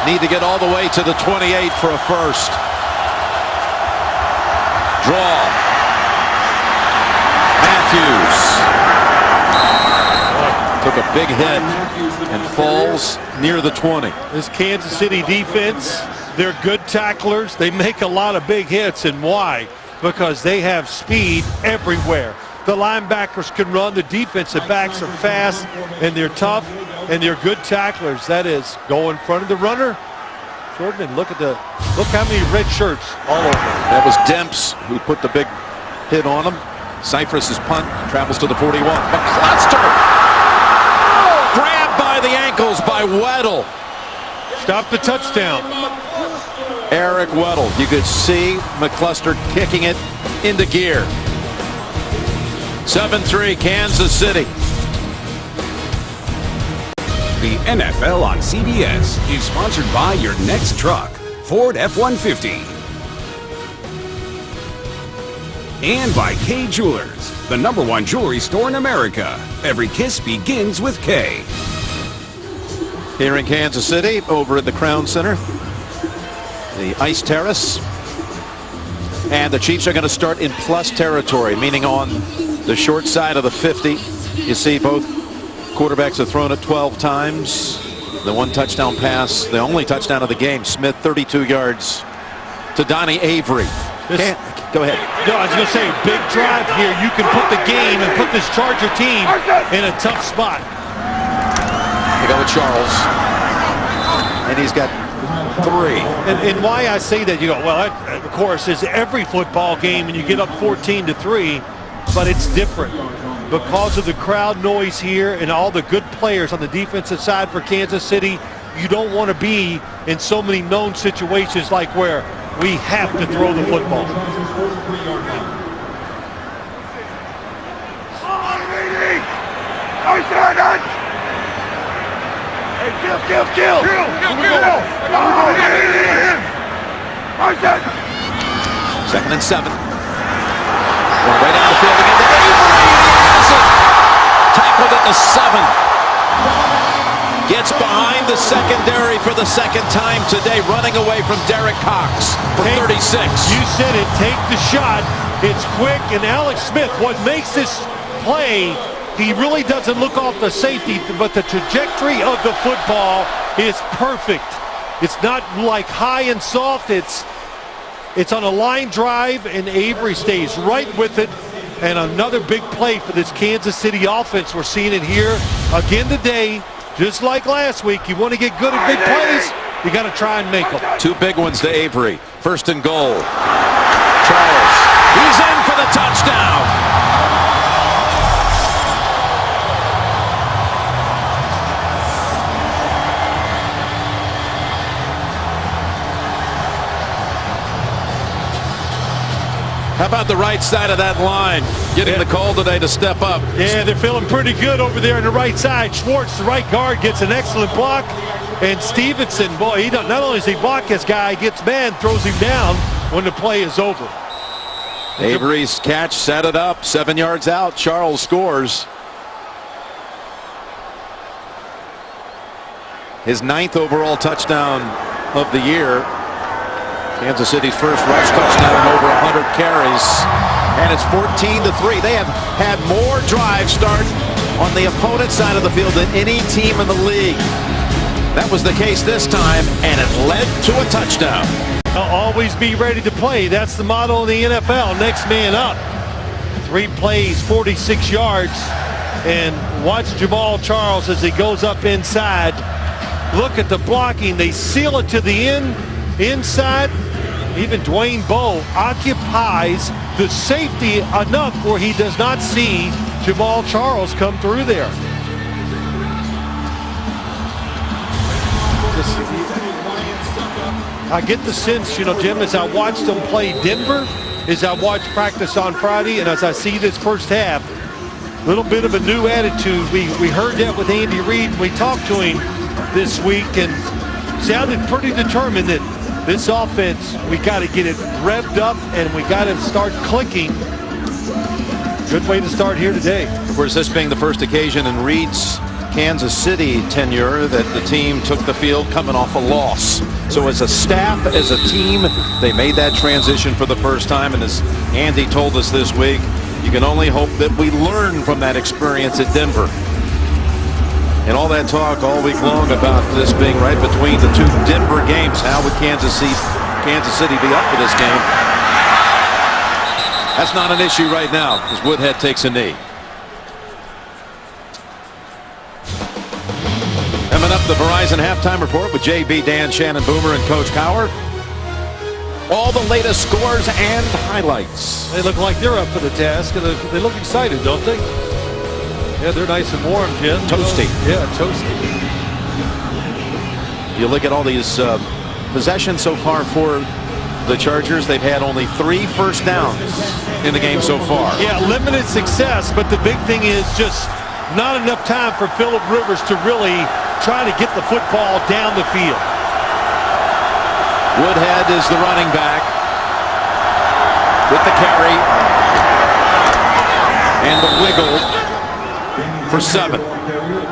Need to get all the way to the 28 for a first. Draw. Matthews took a big hit and falls near the 20. This Kansas City defense, they're good tacklers. They make a lot of big hits, and why? Because they have speed everywhere. The linebackers can run. The defensive backs are fast, and they're tough, and they're good tacklers. That is, go in front of the runner. Jordan, look how many red shirts all over. That was Demps who put the big hit on him. Cypress's punt travels to the 41. McCluster grabbed by the ankles by Weddle. Stop the touchdown. Eric Weddle. You could see McCluster kicking it into gear. 7-3 Kansas City. The NFL on CBS is sponsored by your next truck, Ford F-150. And by Kay Jewelers, the #1 jewelry store in America. Every kiss begins with Kay. Here in Kansas City, over at the Crown Center, the Ice Terrace. And the Chiefs are going to start in plus territory, meaning on the short side of the 50. You see both quarterbacks have thrown it 12 times. The one touchdown pass, the only touchdown of the game. Smith 32 yards to Donnie Avery. Go ahead. No, I was going to say, big drive here. You can put the game and put this Charger team in a tough spot. They go with Charles. And he's got 3. And why I say that, you go, well, that, of course, is every football game and you get up 14-3, but it's different. Because of the crowd noise here and all the good players on the defensive side for Kansas City, you don't want to be in so many known situations like where we have to throw the football. Kill! Second and 7. Going way down the field again to Avery. Tackled at the 7. Gets behind the secondary for the second time today, running away from Derek Cox for 36. You said it, take the shot. It's quick, and Alex Smith, what makes this play, he really doesn't look off the safety, but the trajectory of the football is perfect. It's not like high and soft. It's on a line drive, and Avery stays right with it. And another big play for this Kansas City offense. We're seeing it here again today. Just like last week, you want to get good at big plays, you got to try and make them. 2 big ones to Avery. First and goal. Charles. He's in for the touchdown. How about the right side of that line? Getting the call today to step up. Yeah, they're feeling pretty good over there on the right side. Schwartz, the right guard, gets an excellent block. And Stevenson, boy, he not only does he block his guy, gets man, throws him down when the play is over. Avery's catch set it up. 7 yards out. Charles scores. His 9th overall touchdown of the year. Kansas City's first rush touchdown in over 100 carries. And it's 14-3. They have had more drives start on the opponent's side of the field than any team in the league. That was the case this time, and it led to a touchdown. Always be ready to play. That's the motto in the NFL. Next man up. 3 plays, 46 yards. And watch Jamaal Charles as he goes up inside. Look at the blocking. They seal it to the inside. Even Dwayne Bowe occupies the safety enough where he does not see Jamaal Charles come through there. I get the sense, you know, Jim, as I watched them play Denver, as I watched practice on Friday, and as I see this first half, a little bit of a new attitude. We heard that with Andy Reid. We talked to him this week and sounded pretty determined that this offense, we got to get it revved up and we got to start clicking. Good way to start here today. Of course, this being the first occasion in Reid's Kansas City tenure that the team took the field coming off a loss. So as a staff, as a team, they made that transition for the first time. And as Andy told us this week, you can only hope that we learn from that experience at Denver. And all that talk all week long about this being right between the 2 Denver games. How would Kansas City be up for this game? That's not an issue right now as Woodhead takes a knee. Coming up, the Verizon Halftime Report with JB, Dan, Shannon, Boomer, and Coach Cowher. All the latest scores and highlights. They look like they're up for the task, and they look excited, don't they? Yeah, they're nice and warm, Jim. Toasty. Yeah, toasty. You look at all these possessions so far for the Chargers. They've had only 3 first downs in the game so far. Yeah, limited success, but the big thing is just not enough time for Phillip Rivers to really trying to get the football down the field. Woodhead is the running back with the carry and the wiggle for 7.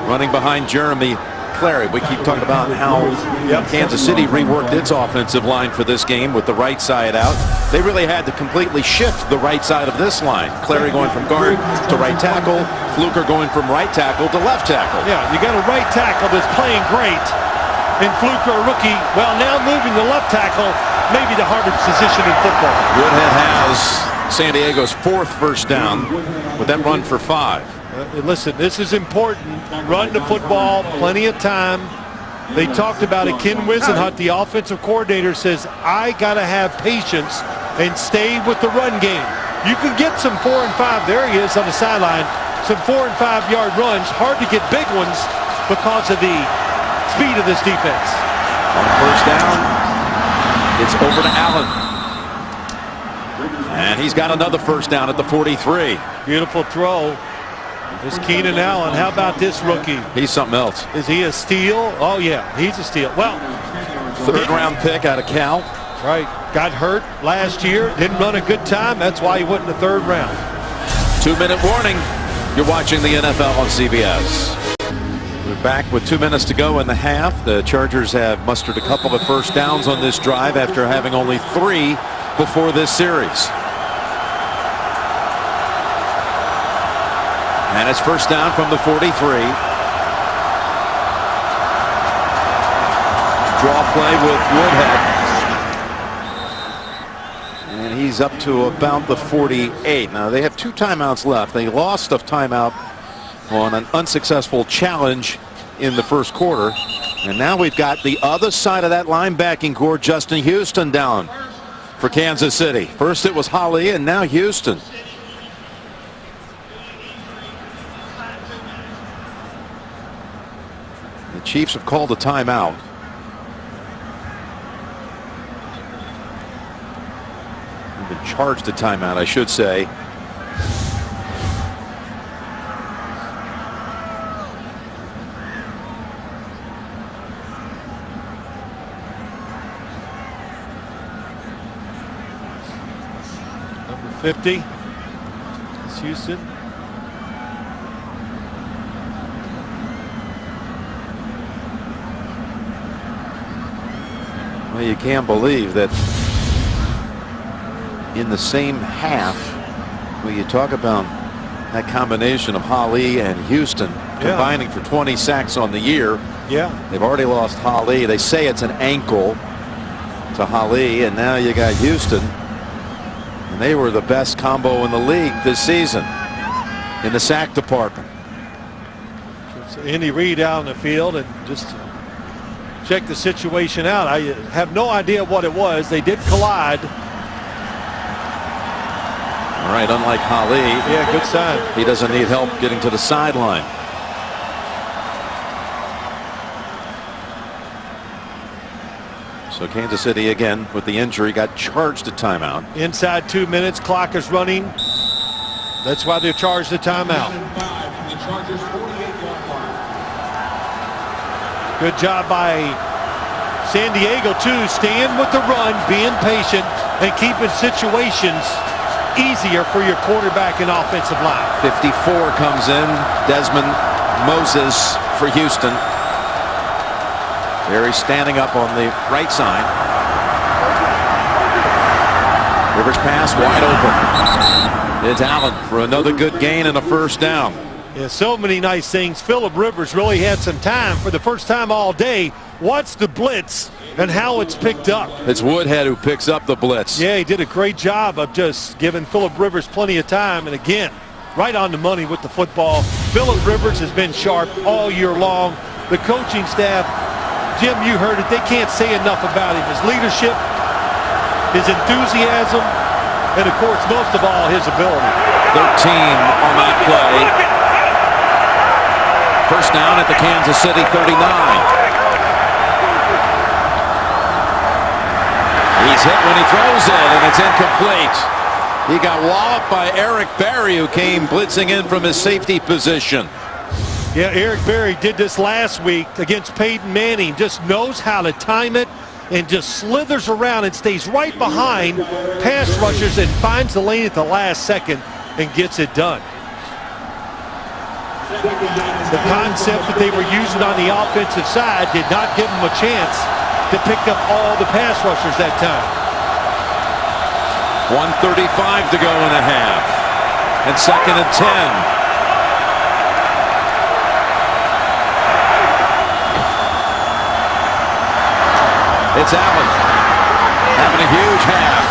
Running behind Jeremy Clary. We keep talking about how Kansas City reworked its offensive line for this game with the right side out. They really had to completely shift the right side of this line. Clary going from guard to right tackle. Fluker going from right tackle to left tackle. Yeah, you got a right tackle that's playing great. And Fluker, a rookie, well, now moving to left tackle, maybe the hardest position in football. Woodhead has San Diego's 4th first down with that run for 5. Listen, this is important. Run the football, plenty of time. They talked about it. Ken Whisenhunt, the offensive coordinator, says, I got to have patience and stay with the run game. You can get some 4 and 5. There he is on the sideline. Some 4 and 5 yard runs. Hard to get big ones because of the speed of this defense. On first down, it's over to Allen. And he's got another first down at the 43. Beautiful throw. This Keenan Allen. How about this rookie? He's something else. Is he a steal? Oh, yeah, he's a steal. Well, 3rd round pick out of Cal. Right. Got hurt last year. Didn't run a good time. That's why he went in the 3rd round. 2-minute warning. You're watching the NFL on CBS. We're back with 2 minutes to go in the half. The Chargers have mustered a couple of first downs on this drive after having only 3 before this series. And it's first down from the 43. Draw play with Woodhead. And he's up to about the 48. Now they have 2 timeouts left. They lost a timeout on an unsuccessful challenge in the first quarter. And now we've got the other side of that linebacking core, Justin Houston, down for Kansas City. First it was Holly and now Houston. The Chiefs have called a timeout. They've been charged a timeout, I should say. Number 50. It's Houston. Well, you can't believe that in the same half, when you talk about that combination of Holly and Houston combining for 20 sacks on the year. Yeah. They've already lost Holly. They say it's an ankle to Holly, and now you got Houston. And they were the best combo in the league this season in the sack department. So Andy Reid out in the field and just check the situation out. I have no idea what it was. They did collide. All right, unlike Holly. Yeah, good sign. He doesn't need help getting to the sideline. So Kansas City again with the injury got charged a timeout. Inside 2 minutes, clock is running. That's why they're charged a timeout. Good job by San Diego too, staying with the run, being patient, and keeping situations easier for your quarterback and offensive line. 54 comes in. Desmond Moses for Houston. There he's standing up on the right side. Rivers pass wide open. It's Allen for another good gain and a first down. Yeah, so many nice things. Phillip Rivers really had some time for the first time all day. Watch the blitz and how it's picked up. It's Woodhead who picks up the blitz. Yeah, he did a great job of just giving Phillip Rivers plenty of time. And again, right on the money with the football. Phillip Rivers has been sharp all year long. The coaching staff, Jim, you heard it. They can't say enough about him. His leadership, his enthusiasm, and of course, most of all, his ability. 13 on that play. First down at the Kansas City 39. He's hit when he throws it, and it's incomplete. He got walloped by Eric Berry, who came blitzing in from his safety position. Yeah, Eric Berry did this last week against Peyton Manning. Just knows how to time it and just slithers around and stays right behind pass rushers and finds the lane at the last second and gets it done. The concept that they were using on the offensive side did not give them a chance to pick up all the pass rushers that time. 1:35 to go in a half. And 2nd and 10. It's Allen having a huge half.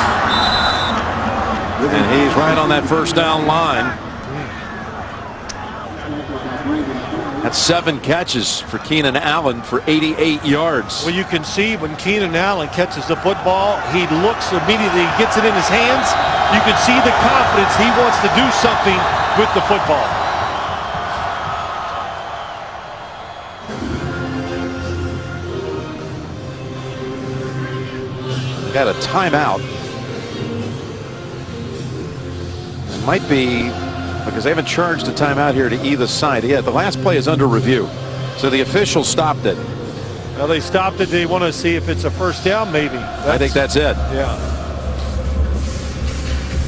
And he's right on that first down line. That's 7 catches for Keenan Allen for 88 yards. Well, you can see when Keenan Allen catches the football, he looks immediately, he gets it in his hands. You can see the confidence. He wants to do something with the football. Got a timeout. It might be because they haven't charged a timeout here to either side. Yeah, the last play is under review. So the officials stopped it. Well, they stopped it. They want to see if it's a first down, maybe. I think that's it. Yeah.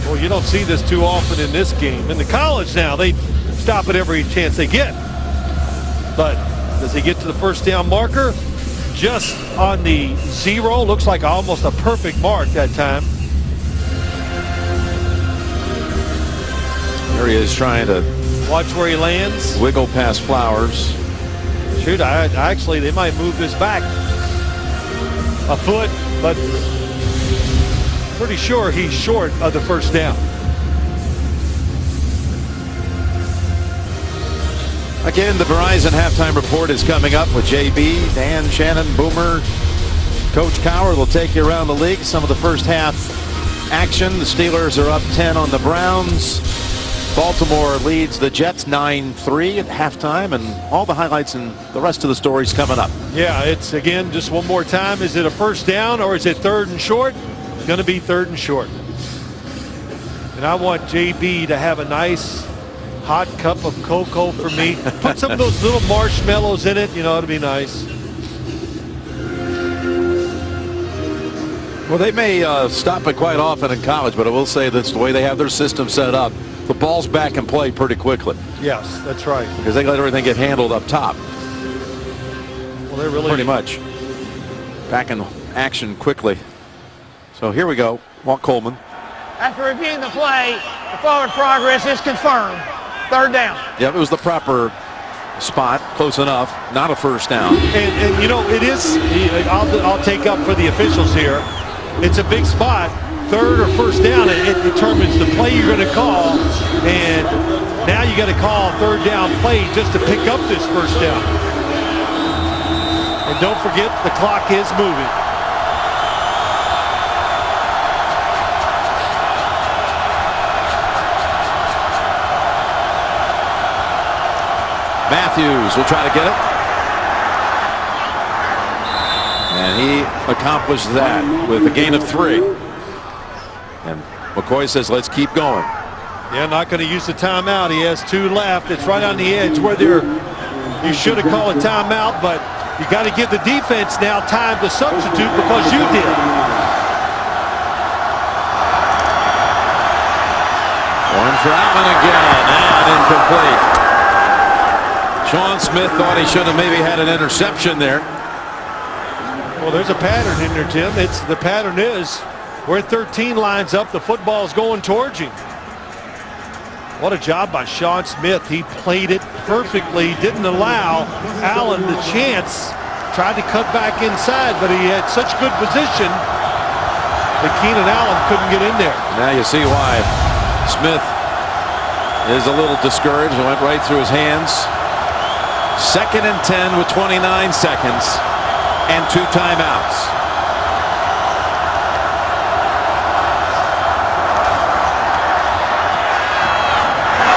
Well, you don't see this too often in this game. In the college now, they stop it every chance they get. But does he get to the first down marker? Just on the 0. Looks like almost a perfect mark that time. There he is trying to watch where he lands. Wiggle past Flowers. Shoot, actually they might move this back a foot, but pretty sure he's short of the first down. Again, the Verizon halftime report is coming up with JB, Dan, Shannon, Boomer, Coach Cowher will take you around the league. Some of the first half action. The Steelers are up 10 on the Browns. Baltimore leads the Jets 9-3 at halftime, and all the highlights and the rest of the stories coming up. Yeah, it's again just one more time. Is it a first down or is it 3rd and short? It's going to be 3rd and short. And I want JB to have a nice hot cup of cocoa for me. Put some of those little marshmallows in it. You know, it'll be nice. Well, they may stop it quite often in college, but I will say that's the way they have their system set up. The ball's back in play pretty quickly. Yes, that's right. Because they let everything get handled up top. Well, they're really pretty much back in action quickly. So here we go. Walt Coleman. After reviewing the play, the forward progress is confirmed. 3rd down. Yep, it was the proper spot, close enough, not a first down. And you know, it is, I'll take up for the officials here. It's a big spot. 3rd or first down, it determines the play you're going to call, and now you got to call 3rd down play just to pick up this first down. And don't forget, the clock is moving. Matthews will try to get it. And he accomplished that with a gain of 3. And McCoy says, let's keep going. Yeah, not going to use the timeout. He has 2 left. It's right on the edge where you should have called a timeout, but you got to give the defense now time to substitute because you did. One for Allen again, and incomplete. Sean Smith thought he should have maybe had an interception there. Well, there's a pattern in there, Tim. The pattern is where 13 lines up, the football's going towards him. What a job by Sean Smith. He played it perfectly, didn't allow Allen the chance. Tried to cut back inside, but he had such good position that Keenan Allen couldn't get in there. Now you see why Smith is a little discouraged. It went right through his hands. 2nd and 10 with 29 seconds and 2 timeouts.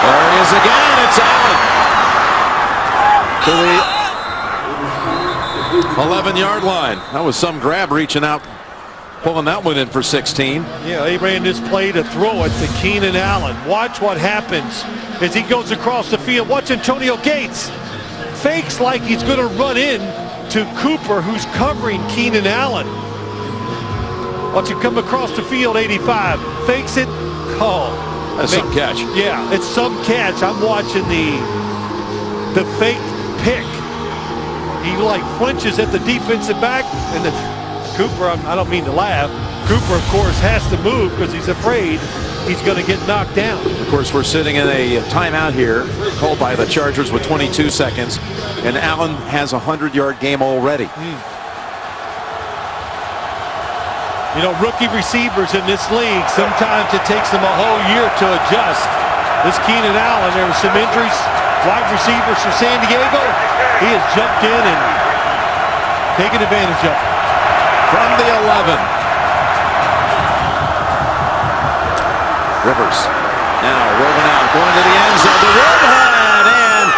There he is again. It's Allen to the 11-yard line. That was some grab reaching out, pulling that one in for 16. Yeah, he ran this play to throw it to Keenan Allen. Watch what happens as he goes across the field. Watch Antonio Gates. fakes like he's going to run in to Cooper, who's covering Keenan Allen. Watch him come across the field, 85. Fakes it, call. That's some catch. Yeah, it's some catch. I'm watching the fake pick. He like flinches at the defensive back, and Cooper, I don't mean to laugh, Cooper, of course, has to move because he's afraid he's going to get knocked down. Of course, we're sitting in a timeout here called by the Chargers with 22 seconds, and Allen has a 100-yard game already. You know, rookie receivers in this league, sometimes it takes them a whole year to adjust. This Keenan Allen, there were some injuries. Wide receivers for San Diego, he has jumped in and taken advantage of it. From the 11. Rivers now rolling out, going to the end zone. The Woodhead, and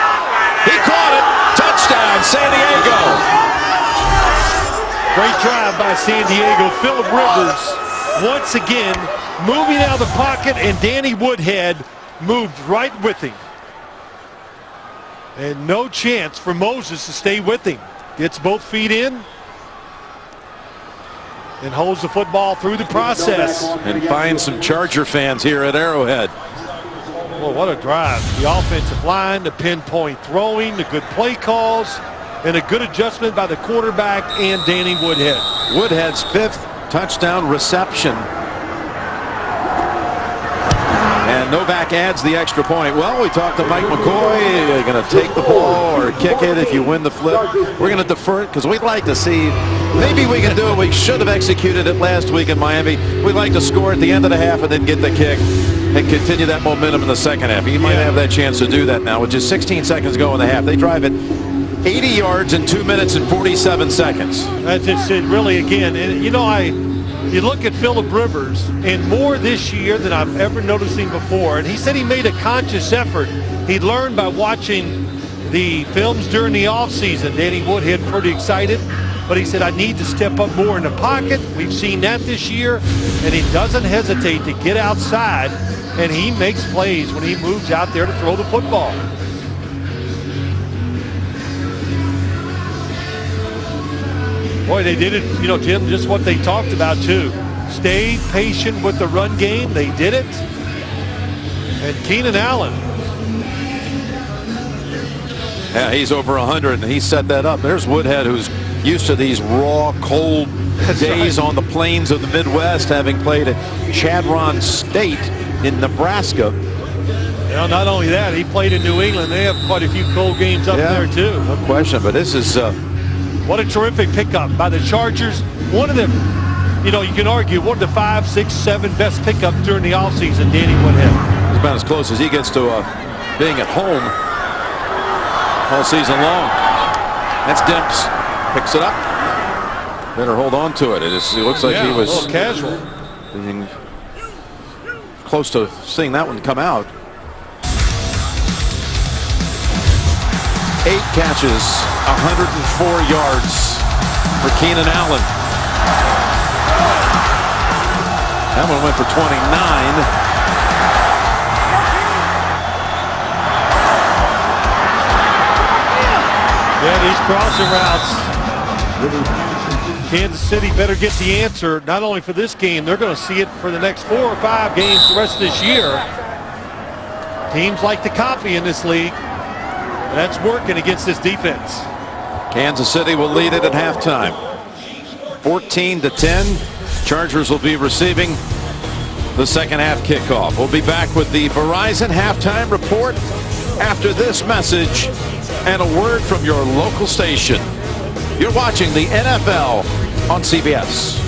he caught it. Touchdown, San Diego. Great drive by San Diego. Phillip Rivers once again moving out of the pocket, and Danny Woodhead moved right with him. And no chance for Moses to stay with him. Gets both feet in and holds the football through the process. And finds some Charger fans here at Arrowhead. Well, what a drive. The offensive line, the pinpoint throwing, the good play calls, and a good adjustment by the quarterback and Danny Woodhead. Woodhead's 5th touchdown reception. And Novak adds the extra point. Well, we talked to Mike McCoy. You're going to take the ball or kick it if you win the flip. We're going to defer it because we'd like to see, maybe we can do it. We should have executed it last week in Miami. We'd like to score at the end of the half and then get the kick and continue that momentum in the second half. He might have that chance to do that now with just 16 seconds to go in the half. They drive it 80 yards in 2 minutes and 47 seconds. That's just it, really, again. And, you know, you look at Phillip Rivers, and more this year than I've ever noticed him before. And he said he made a conscious effort. He learned by watching the films during the offseason. Danny Woodhead pretty excited. But he said, I need to step up more in the pocket. We've seen that this year. And he doesn't hesitate to get outside. And he makes plays when he moves out there to throw the football. Boy, they did it, you know, Jim, just what they talked about, too. Stayed patient with the run game. They did it. And Keenan Allen. Yeah, he's over 100, and he set that up. There's Woodhead, who's used to these raw, cold days on the plains of the Midwest, having played at Chadron State in Nebraska. Well, not only that, he played in New England. They have quite a few cold games up there, too. No question, but this is... what a terrific pickup by the Chargers. One of them, you know, you can argue, one of the 5, 6, 7 best pickups during the offseason, Danny Woodhead. It's about as close as he gets to being at home all season long. That's Demps. Picks it up. Better hold on to it. It looks like he was a little casual. Being close to seeing that one come out. 8 catches, 104 yards for Keenan Allen. That one went for 29. Yeah, these crossing routes. Kansas City better get the answer, not only for this game, they're going to see it for the next 4 or 5 games the rest of this year. Teams like to copy in this league. That's working against this defense. Kansas City will lead it at halftime. 14-10. Chargers will be receiving the second half kickoff. We'll be back with the Verizon halftime report after this message and a word from your local station. You're watching the NFL on CBS.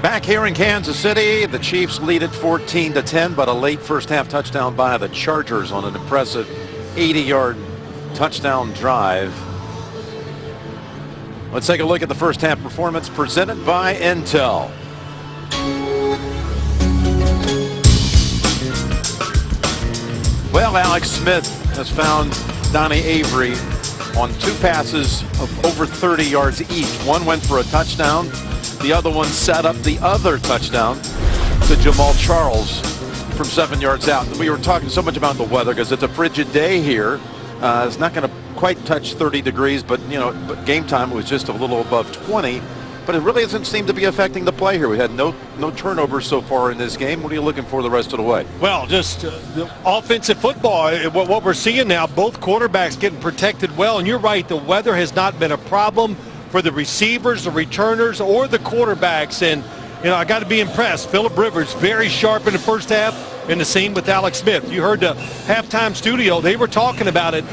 Back here in Kansas City, the Chiefs lead it 14-10, but a late first half touchdown by the Chargers on an impressive 80-yard touchdown drive. Let's take a look at the first half performance presented by Intel. Well, Alex Smith has found Donnie Avery on 2 passes of over 30 yards each. One went for a touchdown. The other one set up the other touchdown to Jamal Charles from 7 yards out. We were talking so much about the weather because it's a frigid day here. It's not going to quite touch 30 degrees, but but game time was just a little above 20. But it really doesn't seem to be affecting the play here. We had no turnovers so far in this game. What are you looking for the rest of the way? Well, just the offensive football. What we're seeing now, both quarterbacks getting protected well. And you're right, the weather has not been a problem for the receivers, the returners, or the quarterbacks. And, I got to be impressed. Philip Rivers, very sharp in the first half, and the same with Alex Smith. You heard the halftime studio. They were talking about it.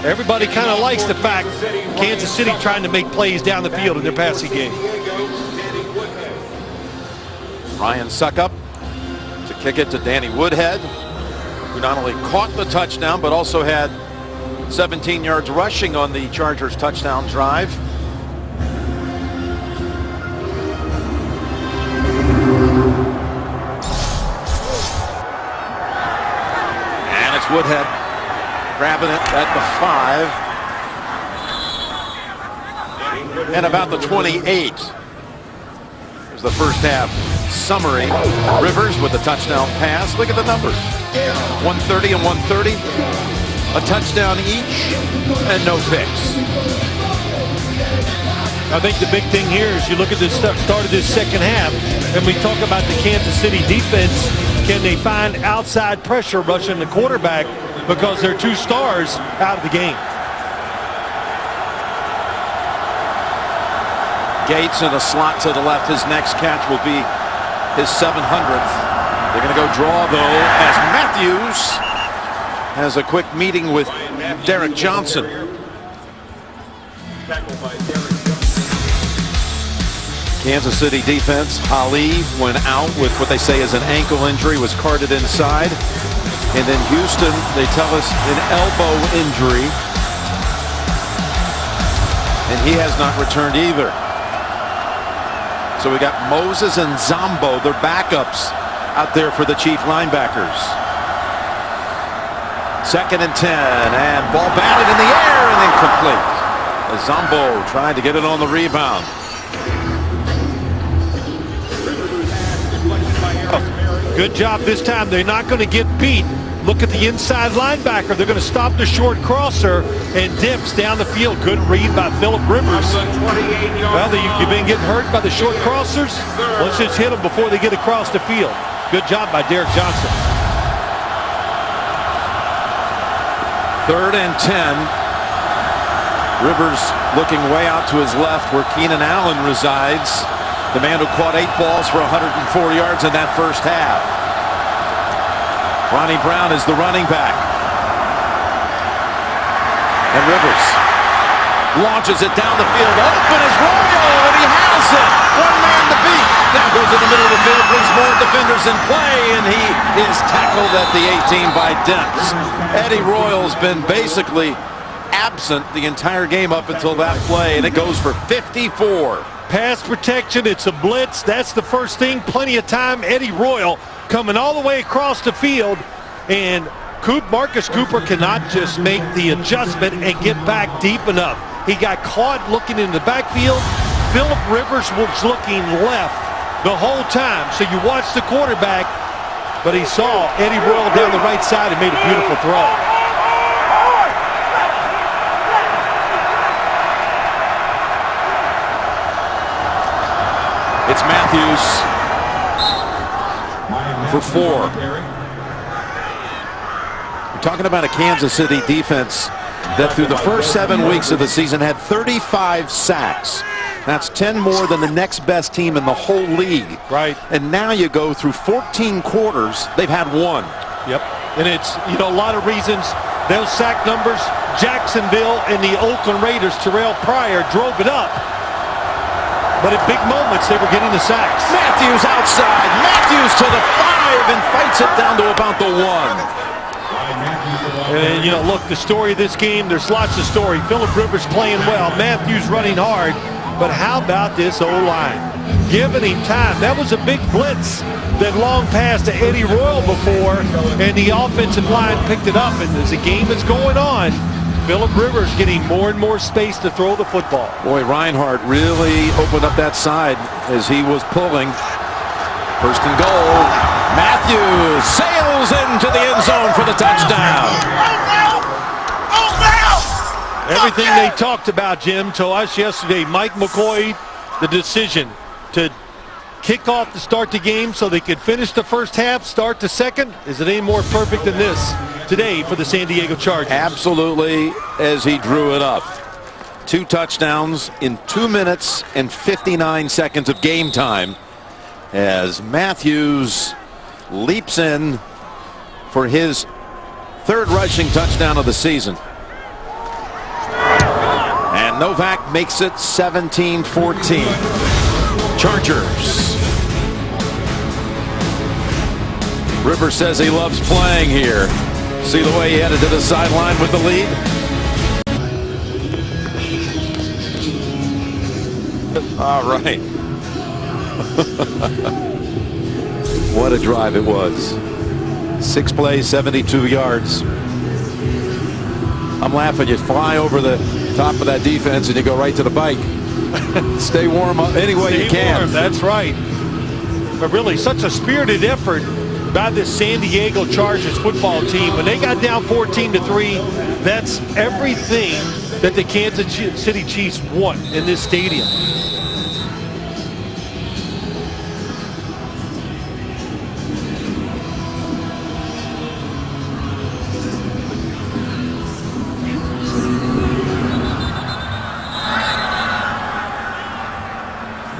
Everybody kind of likes the fact Kansas City trying to make plays down the field in their passing game. Ryan Suckup to kick it to Danny Woodhead, who not only caught the touchdown, but also had 17 yards rushing on the Chargers touchdown drive. And it's Woodhead grabbing it at the 5. And about the 28. There's the first half summary. Rivers with a touchdown pass. Look at the numbers. 130 and 130. A touchdown each and no picks. I think the big thing here is you look at the start of this second half and we talk about the Kansas City defense. Can they find outside pressure rushing the quarterback because they're 2 stars out of the game? Gates in a slot to the left. His next catch will be his 700th. They're going to go draw, though, as Matthews has a quick meeting with Derek Johnson. Kansas City defense. Ali went out with what they say is an ankle injury, was carted inside. And then Houston, they tell us, an elbow injury. And he has not returned either. So we got Moses and Zombo, their backups, out there for the Chief linebackers. 2nd and 10, and ball batted in the air and incomplete. As Zombo tried to get it on the rebound. Good job this time. They're not going to get beat. Look at the inside linebacker. They're going to stop the short crosser and dips down the field. Good read by Philip Rivers. Well, you've been getting hurt by the short crossers. Let's just hit them before they get across the field. Good job by Derek Johnson. 3rd and 10. Rivers looking way out to his left where Keenan Allen resides. The man who caught 8 balls for 104 yards in that first half. Ronnie Brown is the running back. And Rivers launches it down the field. Open is Royal, and he has it. One man to beat. Now goes in the middle of the field, brings more defenders in play, and he is tackled at the 18 by Dents. Eddie Royal's been basically absent the entire game up until that play, and it goes for 54. Pass protection, it's a blitz. That's the first thing. Plenty of time. Eddie Royal coming all the way across the field, and Marcus Cooper cannot just make the adjustment and get back deep enough. He got caught looking in the backfield. Philip Rivers was looking left the whole time. So you watch the quarterback, but he saw Eddie Royal down the right side and made a beautiful throw. It's Matthews for 4. We're talking about a Kansas City defense that through the first 7 weeks of the season had 35 sacks. That's 10 more than the next best team in the whole league. Right. And now you go through 14 quarters, they've had 1. Yep. And it's, a lot of reasons. Those sack numbers, Jacksonville and the Oakland Raiders, Terrell Pryor drove it up. But at big moments, they were getting the sacks. Matthews outside. Matthews to the 5 and fights it down to about the 1. And, look, the story of this game, there's lots of story. Philip Rivers playing well. Matthews running hard. but how about this O-line? Giving him time. That was a big blitz that long passed to Eddie Royal before, and the offensive line picked it up. And as the game is going on, Phillip Rivers getting more and more space to throw the football. Boy, Reinhardt really opened up that side as he was pulling. First and goal. Matthews sails into the end zone for the touchdown. Everything they talked about, Jim, to us yesterday, Mike McCoy, the decision to kick off to start the game so they could finish the first half, start the second. Is it any more perfect than this today for the San Diego Chargers? Absolutely, as he drew it up. 2 touchdowns in 2 minutes and 59 seconds of game time as Matthews leaps in for his 3rd rushing touchdown of the season. And Novak makes it 17-14. Chargers. Rivers says he loves playing here. See the way he headed to the sideline with the lead? All right. What a drive it was. 6 plays, 72 yards. I'm laughing. You fly over the top of that defense and you go right to the bike. Stay warm up any way you can. Warm, that's right. But really, such a spirited effort by this San Diego Chargers football team. When they got down 14-3, that's everything that the Kansas City Chiefs want in this stadium.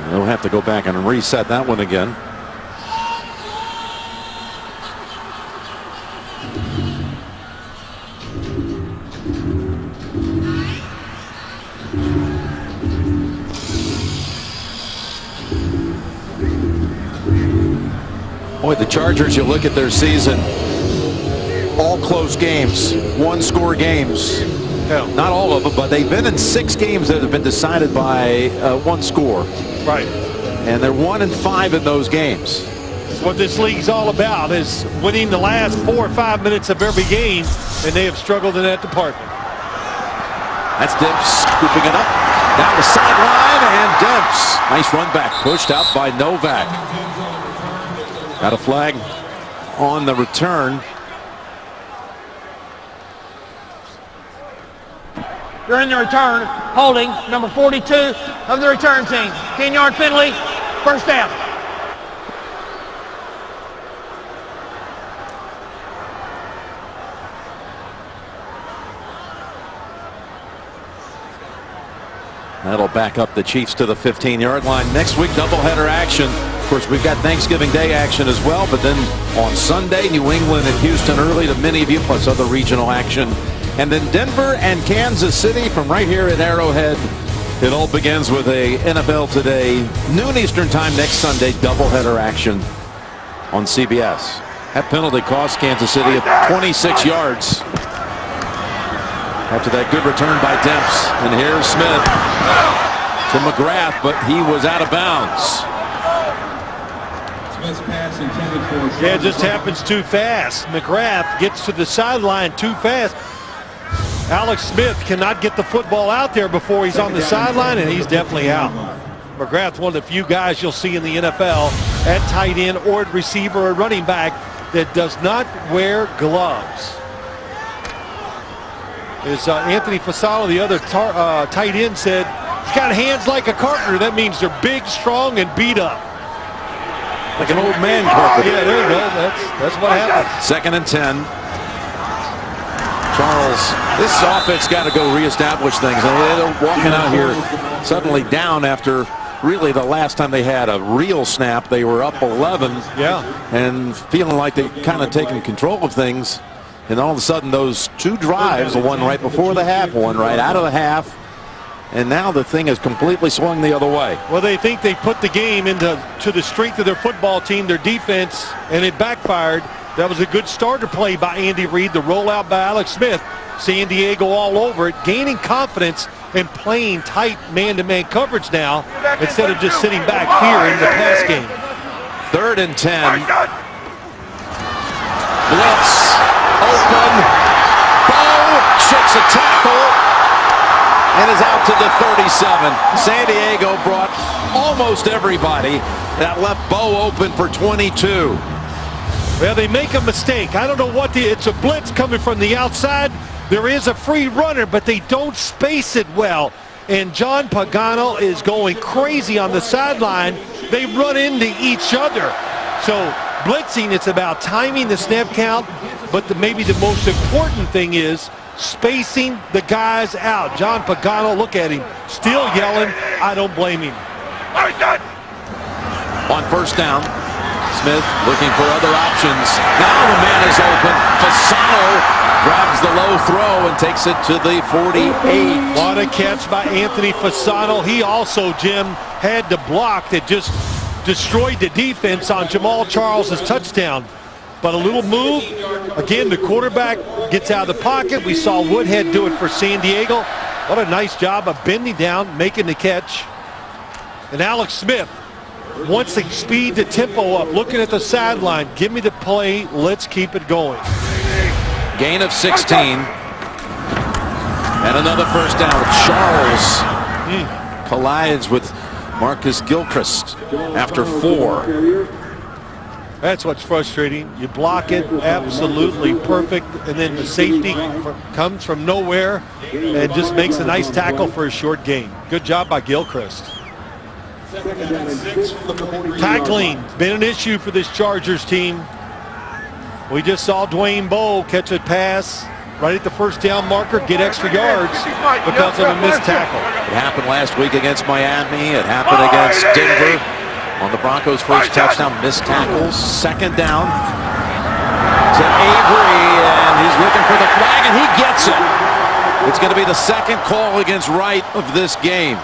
They'll have to go back and reset that one again. Boy, the Chargers, you look at their season, all close games, 1-score games. Not all of them, but they've been in 6 games that have been decided by 1 score. Right. And they're 1-5 in those games. That's what this league's all about, is winning the last 4 or 5 minutes of every game, and they have struggled in that department. That's Demps scooping it up down the sideline, and Demps, nice run back, pushed out by Novak. Got a flag on the return. During the return, holding number 42 of the return team. 10-yard penalty, first down. That'll back up the Chiefs to the 15-yard line. Next week, doubleheader action. Of course, we've got Thanksgiving Day action as well, but then on Sunday, New England and Houston early to many of you, plus other regional action. And then Denver and Kansas City from right here at Arrowhead. It all begins with a NFL Today, noon Eastern time next Sunday, doubleheader action on CBS. That penalty cost Kansas City 26 yards. After that good return by Demps. And here's Smith to McGrath, but he was out of bounds. Yeah, it just happens too fast. McGrath gets to the sideline too fast. Alex Smith cannot get the football out there before he's on the sideline, and he's definitely out. McGrath, one of the few guys you'll see in the NFL at tight end or at receiver or running back that does not wear gloves. As Anthony Fasalo, the other tight end, said, he's got hands like a carpenter. That means they're big, strong, and beat up. Like an old man carpenter. Yeah, there you go. That's what happens. 2nd and 10. Charles, this offense got to go reestablish things. They're walking out here suddenly down after really the last time they had a real snap. They were up 11. Yeah. And feeling like they kind of taken control of things. And all of a sudden those 2 drives, the one right before the half, one right out of the half. And now the thing is completely swung the other way. Well, they think they put the game into the strength of their football team, their defense, and it backfired. That was a good starter play by Andy Reid, the rollout by Alex Smith. San Diego all over it, gaining confidence and playing tight man-to-man coverage now instead of just sitting back here in the pass game. 3rd and 10. Blitz, open, Bow shoots a tackle and is out to the 37. San Diego brought almost everybody. That left Bow open for 22. Well, they make a mistake. I don't know what it's a blitz coming from the outside. There is a free runner, but they don't space it well. And John Pagano is going crazy on the sideline. They run into each other. So blitzing, it's about timing the snap count, but maybe the most important thing is spacing the guys out. John Pagano, look at him, still yelling. I don't blame him. On 1st down, Smith looking for other options. Now the man is open. Fasano grabs the low throw and takes it to the 48. What a catch by Anthony Fasano. He also, Jim, had the block that just destroyed the defense on Jamal Charles' touchdown. But a little move. Again, the quarterback gets out of the pocket. We saw Woodhead do it for San Diego. What a nice job of bending down, making the catch. And Alex Smith wants to speed the tempo up, looking at the sideline. Give me the play. Let's keep it going. Gain of 16. And another 1st down. Charles collides with Marcus Gilchrist after 4. That's what's frustrating. You block it absolutely perfect, and then the safety comes from nowhere and just makes a nice tackle for a short gain. Good job by Gilchrist. Tackling been an issue for this Chargers team. We just saw Dwayne Bowe catch a pass right at the 1st down marker, get extra yards because of a missed tackle. It happened last week against Miami. It happened against Denver on the Broncos' first touchdown. Missed tackles. 2nd down to Avery, and he's looking for the flag, and he gets it. It's going to be the 2nd call against Wright of this game.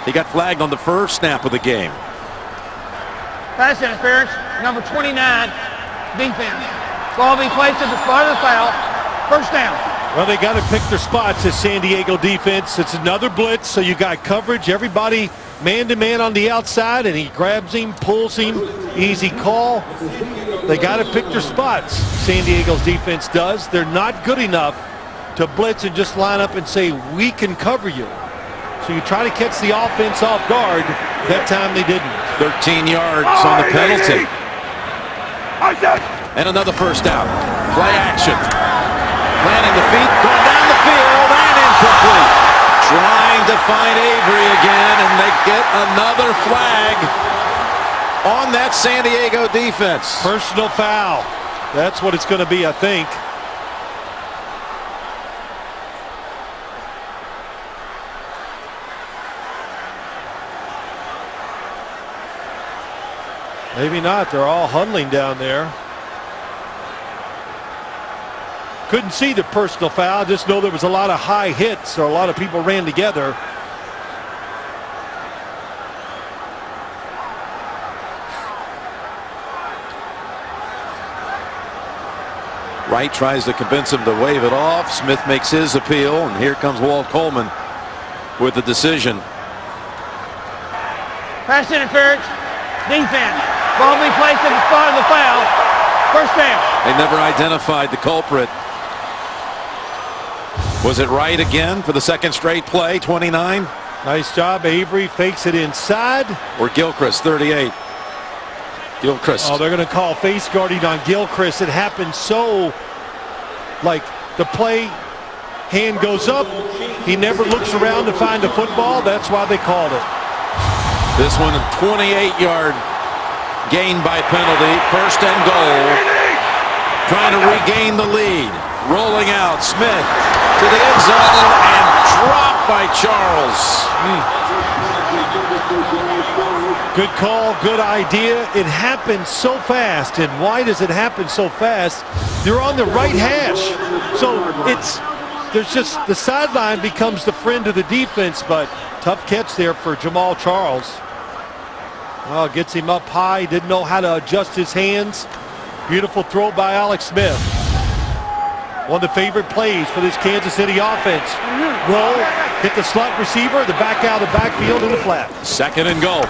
He got flagged on the 1st snap of the game. Pass interference, number 29, defense. Ball be placed at the spot of the foul. 1st down. Well, they got to pick their spots as San Diego defense. It's another blitz, so you got coverage. Everybody man-to-man on the outside, and he grabs him, pulls him. Easy call. They got to pick their spots. San Diego's defense does. They're not good enough to blitz and just line up and say, we can cover you. So you try to catch the offense off guard. That time they didn't. 13 yards on the penalty. And another 1st down. Play action. Planting the feet, going down the field, and incomplete. Trying to find Avery again, and they get another flag on that San Diego defense. Personal foul. That's what it's going to be, I think. Maybe not. They're all huddling down there. Couldn't see the personal foul. Just know there was a lot of high hits, or a lot of people ran together. Wright tries to convince him to wave it off. Smith makes his appeal, and here comes Walt Coleman with the decision. Pass interference, defense. Ball be placed at the spot of the foul. 1st down. They never identified the culprit. Was it Wright again for the 2nd straight play, 29? Nice job. Avery fakes it inside. Or Gilchrist, 38. Gilchrist. Oh, they're going to call face guarding on Gilchrist. It happened so, like, the play, hand goes up. He never looks around to find the football. That's why they called it. This one, a 28-yard gain by penalty. 1st and goal. Trying to regain the lead. Rolling out. Smith to the end zone and dropped by Charles. Good call, good idea. It happened so fast. And why does it happen so fast? They're on the right hash. So there's just, the sideline becomes the friend of the defense, but tough catch there for Jamal Charles. Oh, gets him up high, didn't know how to adjust his hands. Beautiful throw by Alex Smith. One of the favorite plays for this Kansas City offense. Roll, hit the slot receiver, the back out of the backfield in the flat. 2nd and goal.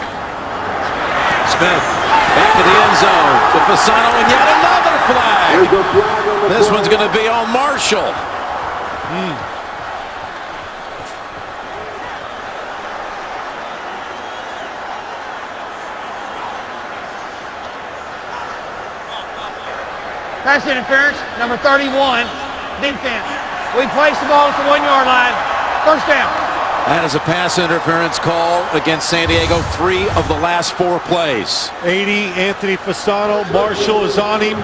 Smith back to the end zone to Fasano, and yet another flag. This one's going to be on Marshall. Pass interference, number 31, defense. We place the ball at the 1-yard line. First down. That is a pass interference call against San Diego. 3 of the last 4 plays. 80, Anthony Fasano. Marshall is on him.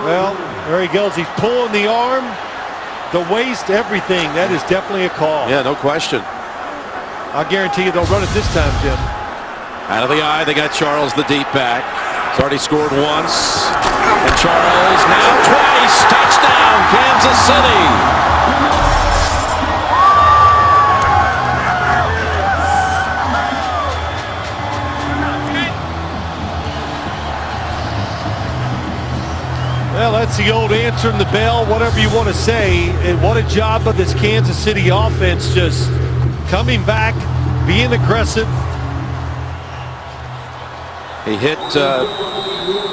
Well, there he goes. He's pulling the arm, the waist, everything. That is definitely a call. Yeah, no question. I guarantee you they'll run it this time, Jim. Out of the eye, they got Charles, the deep back. He's already scored once. And Charles now twice. Touchdown, Kansas City. Well, that's the old answering the bell, whatever you want to say. And what a job of this Kansas City offense, just coming back, being aggressive. He hit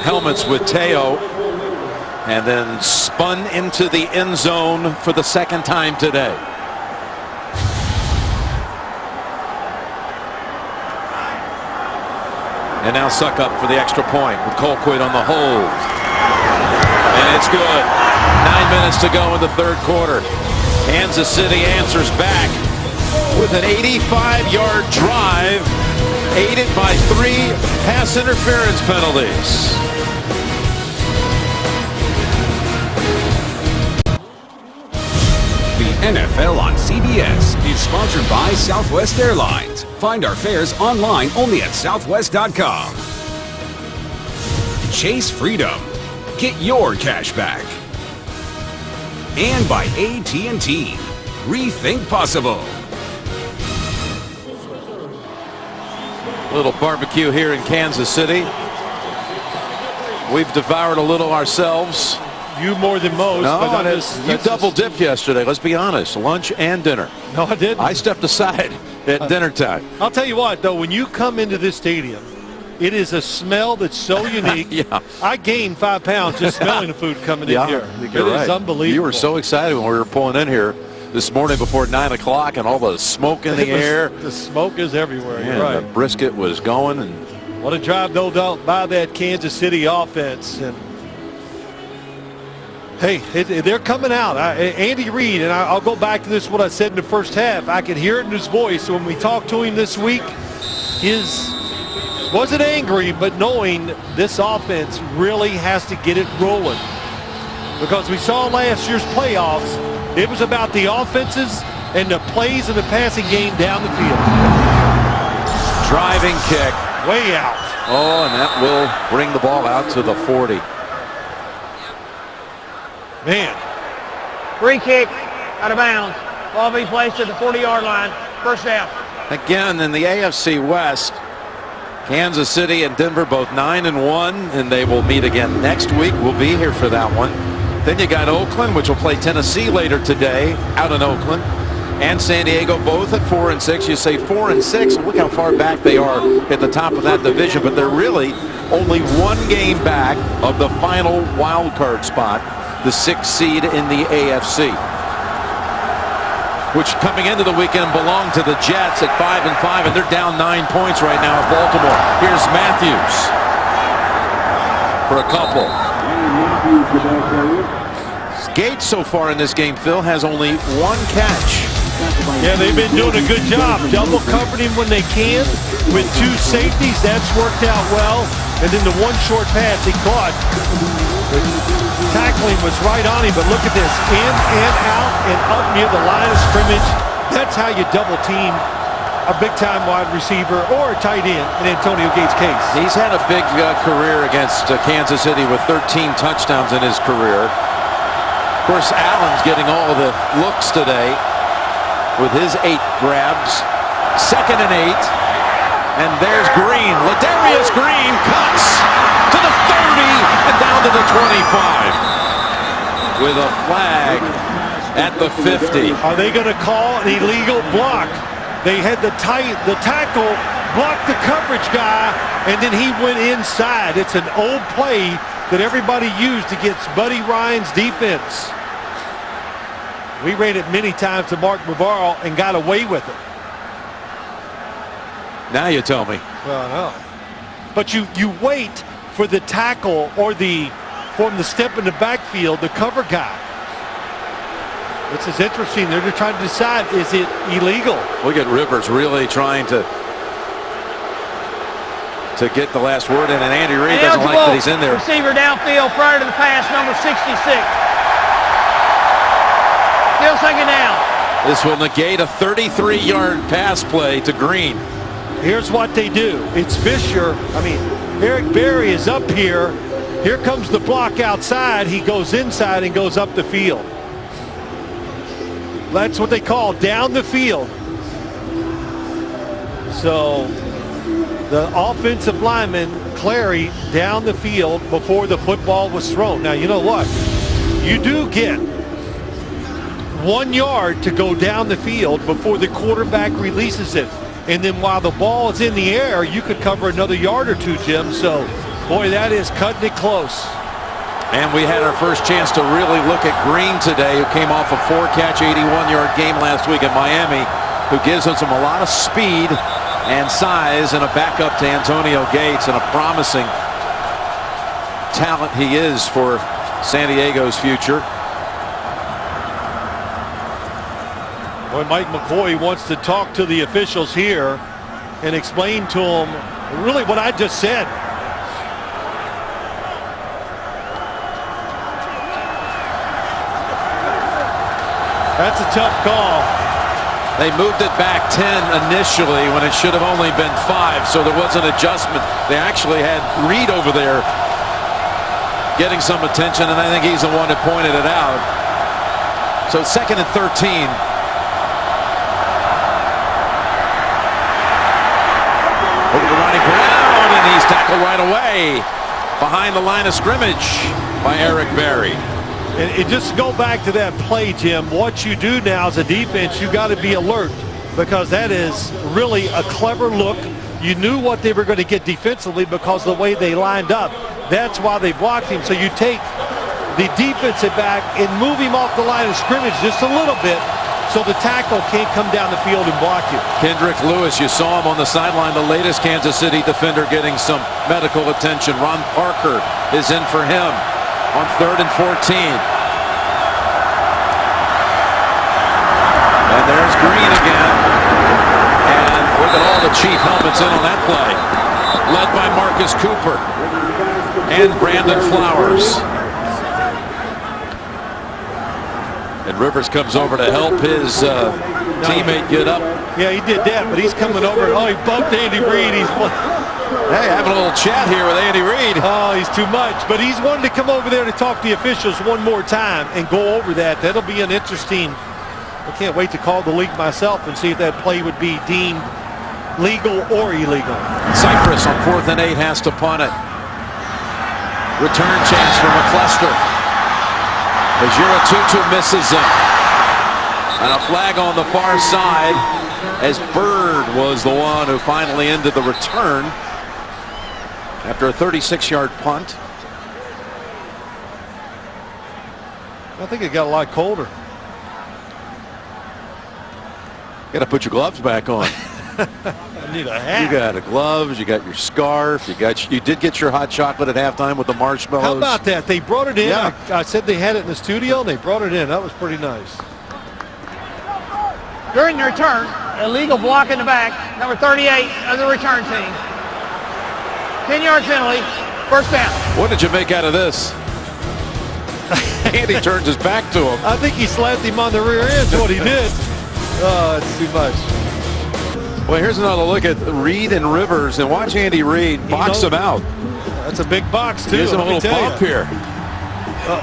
helmets with Teo and then spun into the end zone for the 2nd time today. And now Succop for the extra point with Colquitt on the hold. And it's good. 9 minutes to go in the 3rd quarter. Kansas City answers back with an 85-yard drive, aided by 3 pass interference penalties. The NFL on CBS is sponsored by Southwest Airlines. Find our fares online only at southwest.com. Chase Freedom. Get your cash back. And by AT&T. Rethink possible. Little barbecue here in Kansas City. We've devoured a little ourselves. You more than most. No, but you double dipped yesterday. Let's be honest. Lunch and dinner. No, I didn't. I stepped aside at dinner time. I'll tell you what, though, when you come into this stadium, it is a smell that's so unique. Yeah. I gained 5 pounds just smelling the food coming in here. You're It right. is unbelievable. You were so excited when we were pulling in here this morning before 9 o'clock and all the smoke in the air. The smoke is everywhere. Man, You're right. the brisket was going. And What a drive, no doubt, by that Kansas City offense. And hey, they're coming out. Andy Reid, and I'll go back to this, what I said in the first half. I could hear it in his voice when we talked to him this week. His wasn't angry, but knowing this offense really has to get it rolling. Because we saw last year's playoffs, it was about the offenses and the plays of the passing game down the field. driving kick. Way out. Oh, and that will bring the ball out to the 40. Man. Free kick out of bounds. Ball be placed at the 40-yard line. First down. Again, in the AFC West, Kansas City and Denver both 9-1, and they will meet again next week. We'll be here for that one. Then you got Oakland, which will play Tennessee later today out in Oakland, and San Diego both at 4-6. You say 4-6, look how far back they are at the top of that division, but they're really only one game back of the final wild card spot, the 6th seed in the AFC, which coming into the weekend belonged to the Jets at 5-5, and they're down 9 points right now at Baltimore. Here's Matthews for a couple. Gates so far in this game, Phil, has only 1 catch. Yeah, they've been doing a good job. Double covered him when they can with 2 safeties. That's worked out well. And then the 1 short pass he caught. The tackling was right on him, but look at this. In and out and up near the line of scrimmage. That's how you double team a big-time wide receiver or a tight end in Antonio Gates' case. He's had a big career against Kansas City with 13 touchdowns in his career. Of course, Allen's getting all the looks today with his 8 grabs. 2nd and 8. And there's Green. Ladarius Green cuts to the 30 and down to the 25. with a flag at the 50. Are they going to call an illegal block? They had the tackle block the coverage guy, and then he went inside. It's an old play that everybody used against Buddy Ryan's defense. We ran it many times to Mark Bavaro and got away with it. Now you tell me. Well, no. But you wait for the tackle or from the step in the backfield, the cover guy. This is interesting. They're just trying to decide, is it illegal? Look at Rivers really trying to get the last word in, and Andy Reid doesn't like that he's in there. Receiver downfield prior to the pass, number 66. Still second down. This will negate a 33-yard pass play to Green. Here's what they do. It's Fisher. I mean, Eric Berry is up here. Here comes the block outside. He goes inside and goes up the field. That's what they call down the field. So the offensive lineman, Clary, down the field before the football was thrown. Now, you know what? You do get 1 yard to go down the field before the quarterback releases it. And then while the ball is in the air, you could cover another yard or two, Jim. So, boy, that is cutting it close. And we had our first chance to really look at Green today, who came off a 4-catch, 81-yard game last week in Miami, who gives us a lot of speed and size and a backup to Antonio Gates, and a promising talent he is for San Diego's future. Boy, Mike McCoy wants to talk to the officials here and explain to them really what I just said. That's a tough call. They moved it back 10 initially when it should have only been 5, so there was an adjustment. They actually had Reed over there getting some attention, and I think he's the one that pointed it out. So 2nd and 13. Ronnie Brown, and he's tackled right away behind the line of scrimmage by Eric Berry. And just go back to that play, Jim. What you do now as a defense, you got to be alert, because that is really a clever look. You knew what they were going to get defensively because of the way they lined up. That's why they blocked him. So you take the defensive back and move him off the line of scrimmage just a little bit, so the tackle can't come down the field and block you. Kendrick Lewis, you saw him on the sideline, the latest Kansas City defender getting some medical attention. Ron Parker is in for him on 3rd and 14. And there's Green again. And look at all the Chief helmets in on that play. Led by Marcus Cooper and Brandon Flowers. And Rivers comes over to help his teammate get up. Yeah, he did that, but he's coming over. Oh, he bumped Andy Reid. Hey, having a little chat here with Andy Reid. Oh, he's too much. But he's wanted to come over there to talk to the officials one more time and go over that. That'll be an interesting. I can't wait to call the league myself and see if that play would be deemed legal or illegal. Cypress on 4th and 8 has to punt it. Return chance for McCluster. Ajira Tutu misses him. And a flag on the far side as Bird was the one who finally ended the return after a 36-yard punt. I think it got a lot colder. Got to put your gloves back on. I need a hat. You got the gloves, you got your scarf, you did get your hot chocolate at halftime with the marshmallows. How about that? They brought it in. Yeah. I said they had it in the studio, and they brought it in. That was pretty nice. During the return, illegal block in the back, number 38 of the return team. 10-yard penalty, first down. What did you make out of this? Andy turns his back to him. I think he slapped him on the rear end. That's what he did. Oh, it's too much. Well, here's another look at Reed and Rivers, and watch Andy Reid box him out. That's a big box, too. Gives him a little bump here.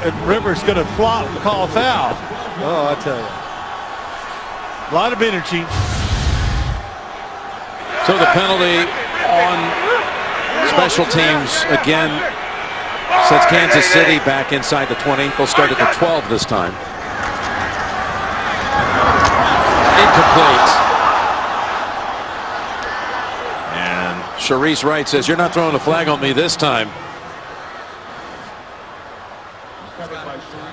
And Rivers going to flop and call a foul. Oh, I tell you. A lot of energy. So the penalty on special teams again Sets Kansas City back inside the 20. They'll start at the 12 this time. Incomplete. And Sharice Wright says, "You're not throwing a flag on me this time."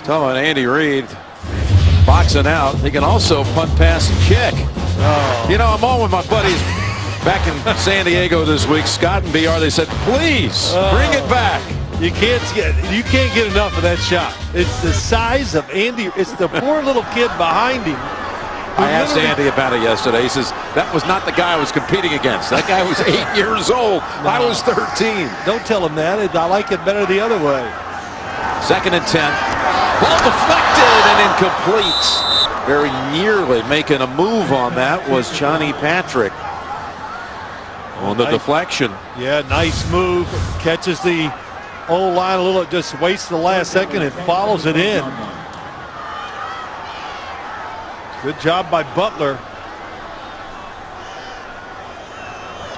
Talking about Andy Reid boxing out. He can also punt, pass, and kick. You know, I'm on with my buddies back in San Diego this week, Scott and BR. They said, please bring it back. You can't get enough of that shot. It's the size of Andy. It's the poor little kid behind him. I asked Andy about it yesterday. He says, that was not the guy I was competing against. That guy was 8 years old. I was 13. Don't tell him that. I like it better the other way. 2nd and 10. Ball deflected and incomplete. Very nearly making a move on that was Johnny Patrick on the deflection. Yeah, nice move. Catches the O-line a little, just wastes the last second and follows it in. Good job by Butler.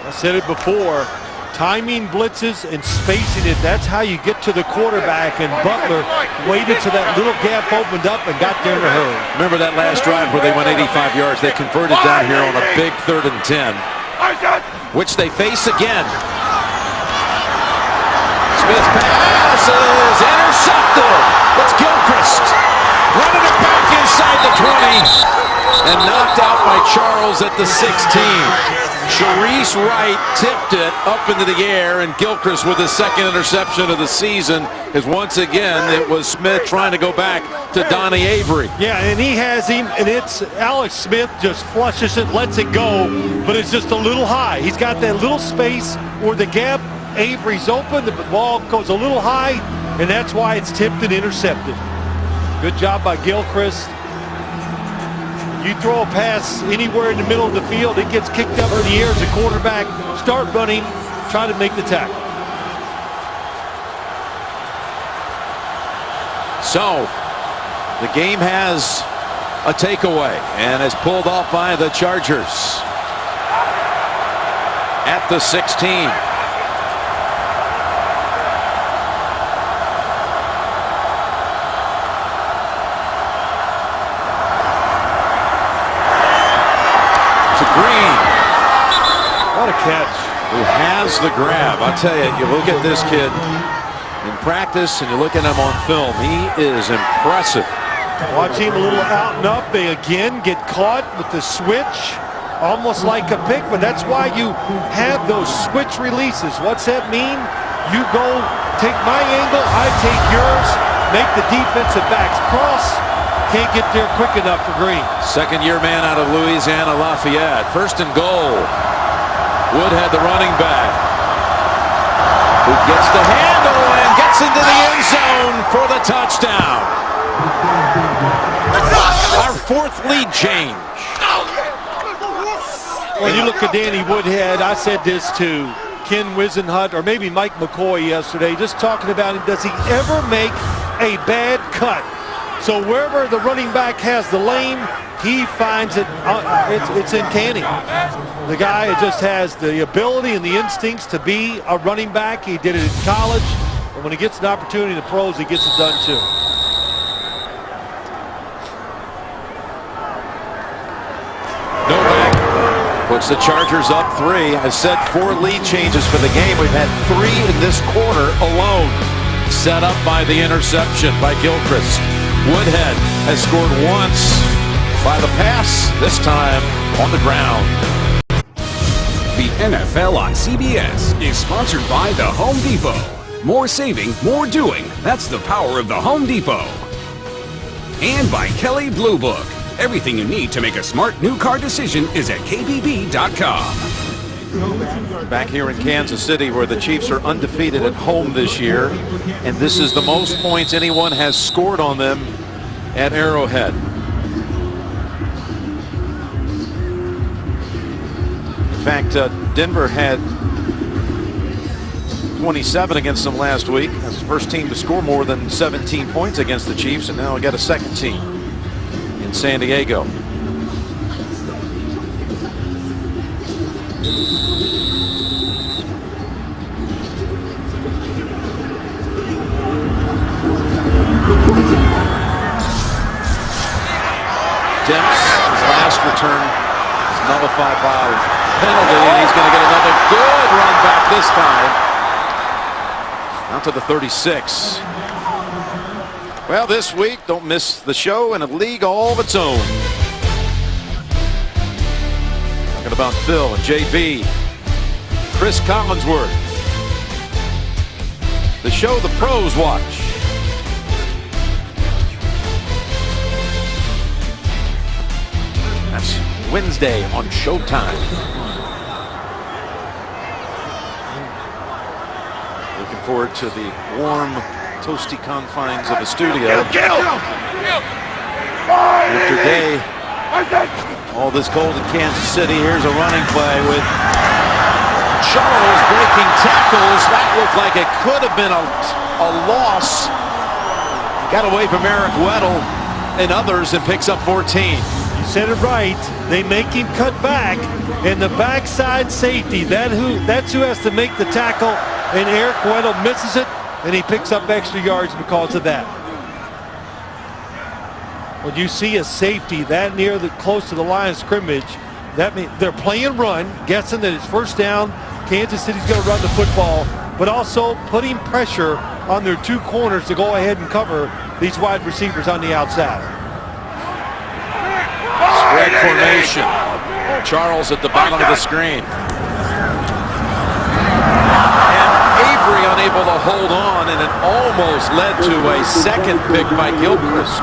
I said it before. Timing blitzes and spacing it, that's how you get to the quarterback, and Butler waited till that little gap opened up and got there in a hurry. Remember that last drive where they went 85 yards? They converted down here on a big 3rd and 10, which they face again. Smith pass is intercepted. It's Gilchrist running it back inside the 20 and knocked out by Charles at the 16. Sharice Wright tipped it up into the air, and Gilchrist with his 2nd interception of the season, is once again it was Smith trying to go back to Donnie Avery. Yeah, and he has him, and it's Alex Smith just flushes it, lets it go, but it's just a little high. He's got that little space where the gap, Avery's open, the ball goes a little high, and that's why it's tipped and intercepted. Good job by Gilchrist. You throw a pass anywhere in the middle of the field, it gets kicked up in the air as a quarterback. Start running, try to make the tackle. So the game has a takeaway and is pulled off by the Chargers at the 16. Green. What a catch. Who has the grab. I'll tell you, you look at this kid in practice and you look at him on film, he is impressive. Watch him a little out and up. They again get caught with the switch, almost like a pick, but that's why you have those switch releases. What's that mean? You go take my angle, I take yours, make the defensive backs cross. Can't get there quick enough for Green. 2nd-year man out of Louisiana Lafayette. 1st and goal. Woodhead, the running back, who gets the handle and gets into the end zone for the touchdown. Our 4th lead change. When you look at Danny Woodhead, I said this to Ken Wisenhunt or maybe Mike McCoy yesterday, just talking about him. Does he ever make a bad cut? So wherever the running back has the lane, he finds it. It's uncanny. The guy just has the ability and the instincts to be a running back. He did it in college, and when he gets an opportunity in the pros, he gets it done too. Novak puts the Chargers up 3. I said 4 lead changes for the game. We've had 3 in this quarter alone. Set up by the interception by Gilchrist. Woodhead has scored once by the pass, this time on the ground. The NFL on CBS is sponsored by the Home Depot. More saving, more doing. That's the power of the Home Depot. And by Kelley Blue Book. Everything you need to make a smart new car decision is at KBB.com. Back here in Kansas City, where the Chiefs are undefeated at home this year, and this is the most points anyone has scored on them at Arrowhead. In fact, Denver had 27 against them last week. That's the first team to score more than 17 points against the Chiefs, and now we got a 2nd team in San Diego. attempts. His last return is nullified by a penalty, and he's going to get another good run back this time. Out to the 36. Well, this week, don't miss the show in a league all of its own. Talking about Phil and JB, Chris Collinsworth. The show the pros watch. That's Wednesday on Showtime. Looking forward to the warm, toasty confines of the studio. After day, all this cold in Kansas City. Here's a running play with Charles breaking tackles. That looked like it could have been a loss. Got away from Eric Weddle and others and picks up 14. You said it right. They make him cut back, and the backside safety, that's who has to make the tackle, and Eric Weddle misses it, and he picks up extra yards because of that. When you see a safety that near close to the line of scrimmage, that means they're playing run, guessing that it's first down. Kansas City's going to run the football, but also putting pressure on their two corners to go ahead and cover these wide receivers on the outside. Spread formation. Charles at the bottom of the screen. And Avery unable to hold on, and it almost led to a second pick by Gilchrist,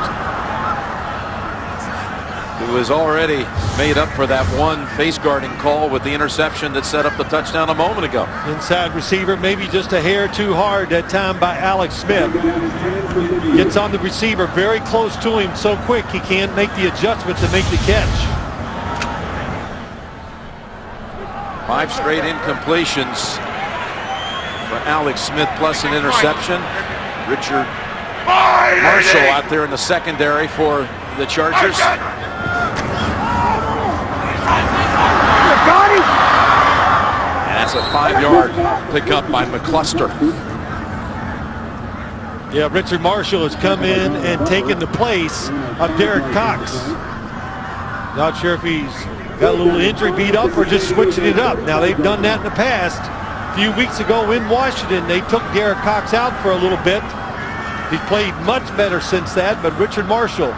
who has already made up for that one face guarding call with the interception that set up the touchdown a moment ago. Inside receiver, maybe just a hair too hard that time by Alex Smith. Gets on the receiver very close to him so quick he can't make the adjustment to make the catch. 5 straight incompletions for Alex Smith plus an interception. Richard Marshall out there in the secondary for the Chargers. And that's a 5-yard pickup by McCluster. Yeah, Richard Marshall has come in and taken the place of Derek Cox. Not sure if he's got a little injury beat up or just switching it up. Now, they've done that in the past. A few weeks ago in Washington, they took Derek Cox out for a little bit. He's played much better since that, but Richard Marshall,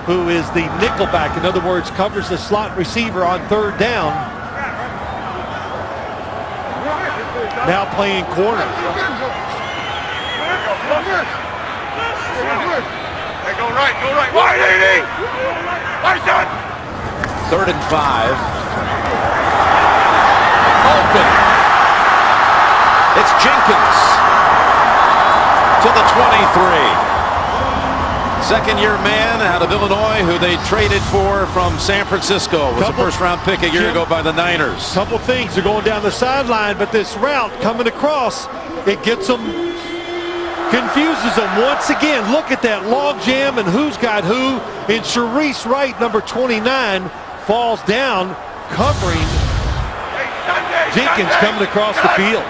who is the nickelback, in other words, covers the slot receiver on third down, now playing corner. Hey, go right. Wide 80! Wide shot! 3rd and 5. Open. It's Jenkins to the 23. Second-year man out of Illinois who they traded for from San Francisco. Was a first-round pick a year ago by the Niners. Couple things. They're going down the sideline, but this route coming across, it gets them, confuses them once again. Look at that log jam and who's got who. And Sharice Wright, number 29, falls down, covering Jenkins coming across the field.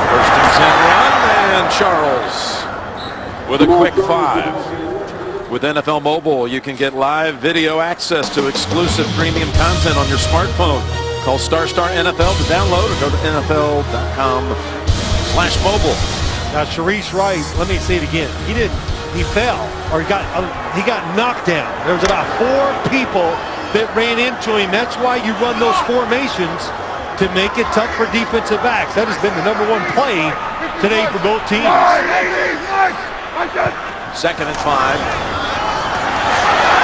First and 10 run, and Charles with a quick 5. With NFL Mobile, you can get live video access to exclusive premium content on your smartphone. Call *NFL to download or go to NFL.com/mobile. Now Sharice Wright, let me say it again. He fell, or he got knocked down. There was about 4 people that ran into him. That's why you run those formations, to make it tough for defensive backs. That has been the #1 play today for both teams. 2nd and 5.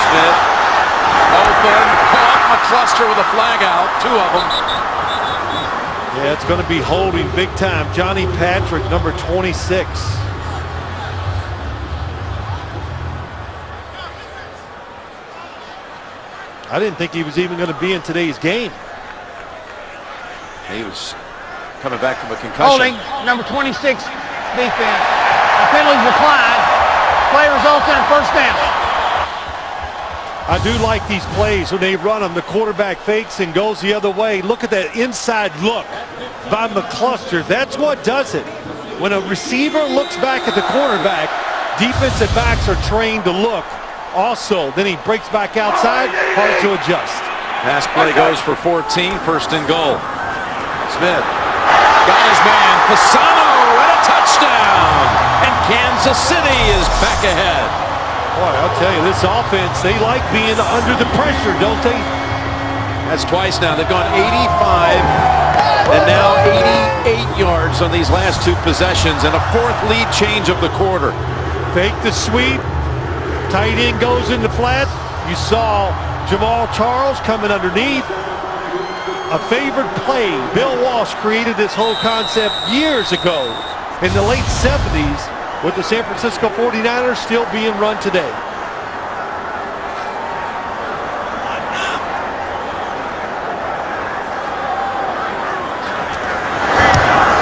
Smith open, caught. McCluster with a flag out. 2 of them. Yeah, it's going to be holding big time. Johnny Patrick, number 26. I didn't think he was even going to be in today's game. He was coming back from a concussion. Holding, number 26, defense. The penalty's applied. Play results in a first down. I do like these plays when they run them. The quarterback fakes and goes the other way. Look at that inside look by McCluster. That's what does it. When a receiver looks back at the quarterback, defensive backs are trained to look also. Then he breaks back outside, hard to adjust. Pass play goes for 14, first and goal. Smith got his man, Fasano, and a touchdown! And Kansas City is back ahead. Boy, I'll tell you, this offense, they like being under the pressure, don't they? That's twice now. They've gone 85 and now 88 yards on these last two possessions, and a fourth lead change of the quarter. Fake the sweep. Tight end goes in the flat. You saw Jamal Charles coming underneath. A favorite play. Bill Walsh created this whole concept years ago in the late 70s with the San Francisco 49ers still being run today.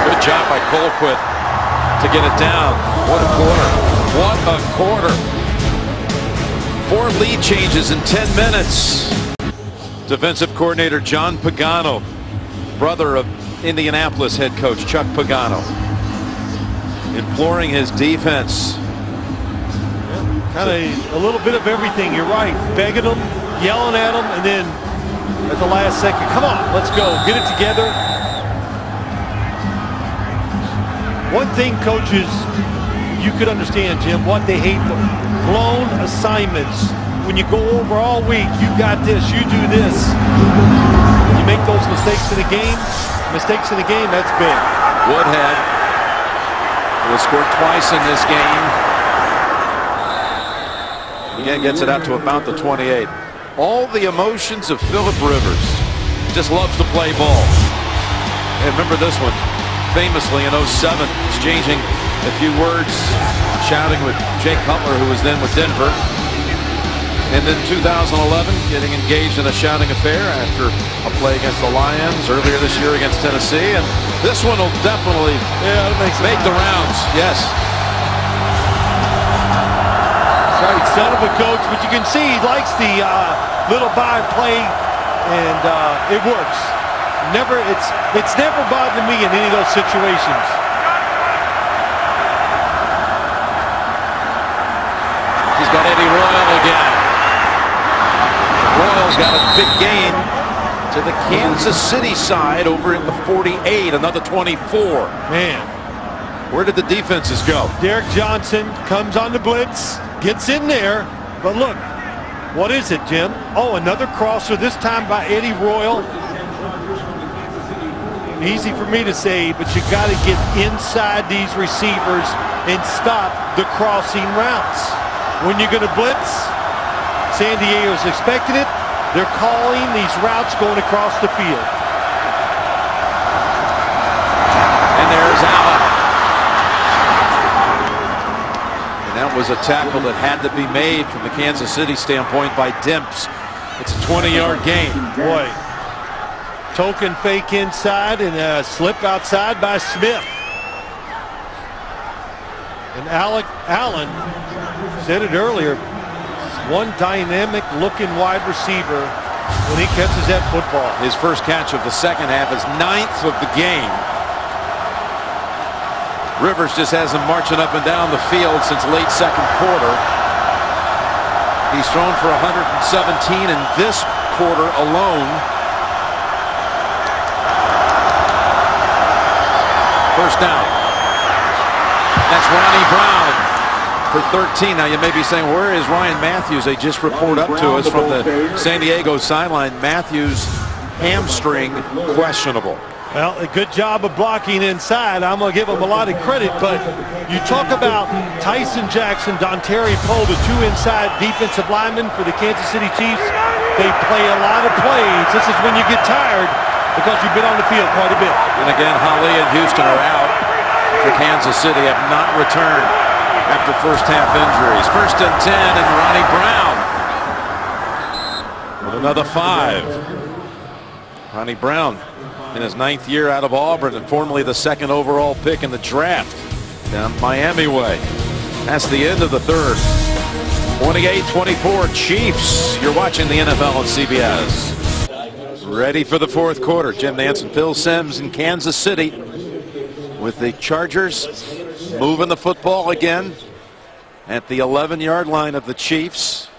Good job by Colquitt to get it down. What a quarter. What a quarter. 4 lead changes in 10 minutes. Defensive coordinator John Pagano, brother of Indianapolis head coach Chuck Pagano, imploring his defense. Kind of a little bit of everything. You're right. Begging them, yelling at them, and then at the last second, come on, let's go. Get it together. One thing, coaches, you could understand, Jim, what they hate, blown assignments. When you go over all week, you got this, you do this. You make those mistakes in the game, that's big. Woodhead will score twice in this game. Again, gets it out to about the 28. All the emotions of Phillip Rivers. Just loves to play ball. And remember this one, famously in 07, exchanging a few words, shouting with Jake Cutler, who was then with Denver. And then 2011, getting engaged in a shouting affair after a play against the Lions, earlier this year against Tennessee. And this one will definitely make the rounds. Yes. Right, son of a coach, but you can see he likes the little by play, and it works. It's never bothered me in any of those situations. He's got Eddie Royal again. Royal's got a big gain to the Kansas City side over at the 48, another 24. Man. Where did the defenses go? Derek Johnson comes on the blitz, gets in there, but look, what is it, Jim? Oh, another crosser, this time by Eddie Royal. Easy for me to say, but you got to get inside these receivers and stop the crossing routes. When you're going to blitz, San Diego's expecting it. They're calling these routes going across the field. And there's Allen. And that was a tackle that had to be made from the Kansas City standpoint by Dimps. It's a 20-yard gain. Boy, token fake inside and a slip outside by Smith. And Allen said it earlier, one dynamic looking wide receiver when he catches that football. His first catch of the second half is 9th of the game. Rivers just has him marching up and down the field since late second quarter. He's thrown for 117 in this quarter alone. First down. That's Ronnie Brown for 13. Now you may be saying, where is Ryan Matthews? They just report up to us from the San Diego sideline. Matthews hamstring questionable. Well, a good job of blocking inside. I'm going to give him a lot of credit, but you talk about Tyson Jackson, Dontari Poe, the two inside defensive linemen for the Kansas City Chiefs. They play a lot of plays. This is when you get tired because you've been on the field quite a bit. And again, Holly and Houston are out for Kansas City, have not returned after first half injuries. First and 10, and Ronnie Brown with another 5. Ronnie Brown in his 9th year out of Auburn and formerly the 2nd overall pick in the draft down Miami way. That's the end of the third. 28-24 Chiefs. You're watching the NFL on CBS. Ready for the fourth quarter. Jim Nantz and Phil Simms in Kansas City with the Chargers moving the football again at the 11-yard line of the Chiefs.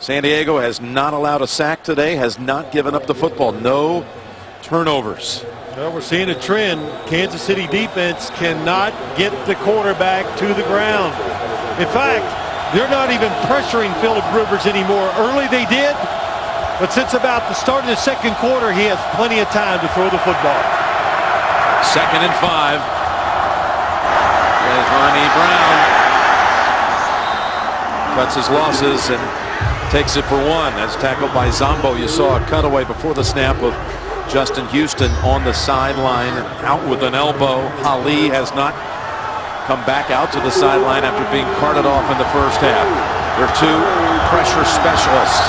San Diego has not allowed a sack today, has not given up the football. No turnovers. Well, we're seeing a trend. Kansas City defense cannot get the quarterback to the ground. In fact, they're not even pressuring Philip Rivers anymore. Early they did, but since about the start of the second quarter, he has plenty of time to throw the football. 2nd and 5. There's Ronnie Brown. Cuts his losses and takes it for 1. As tackled by Zombo. You saw a cutaway before the snap of Justin Houston on the sideline, out with an elbow. Ali has not come back out to the sideline after being carted off in the first half. They're 2 pressure specialists.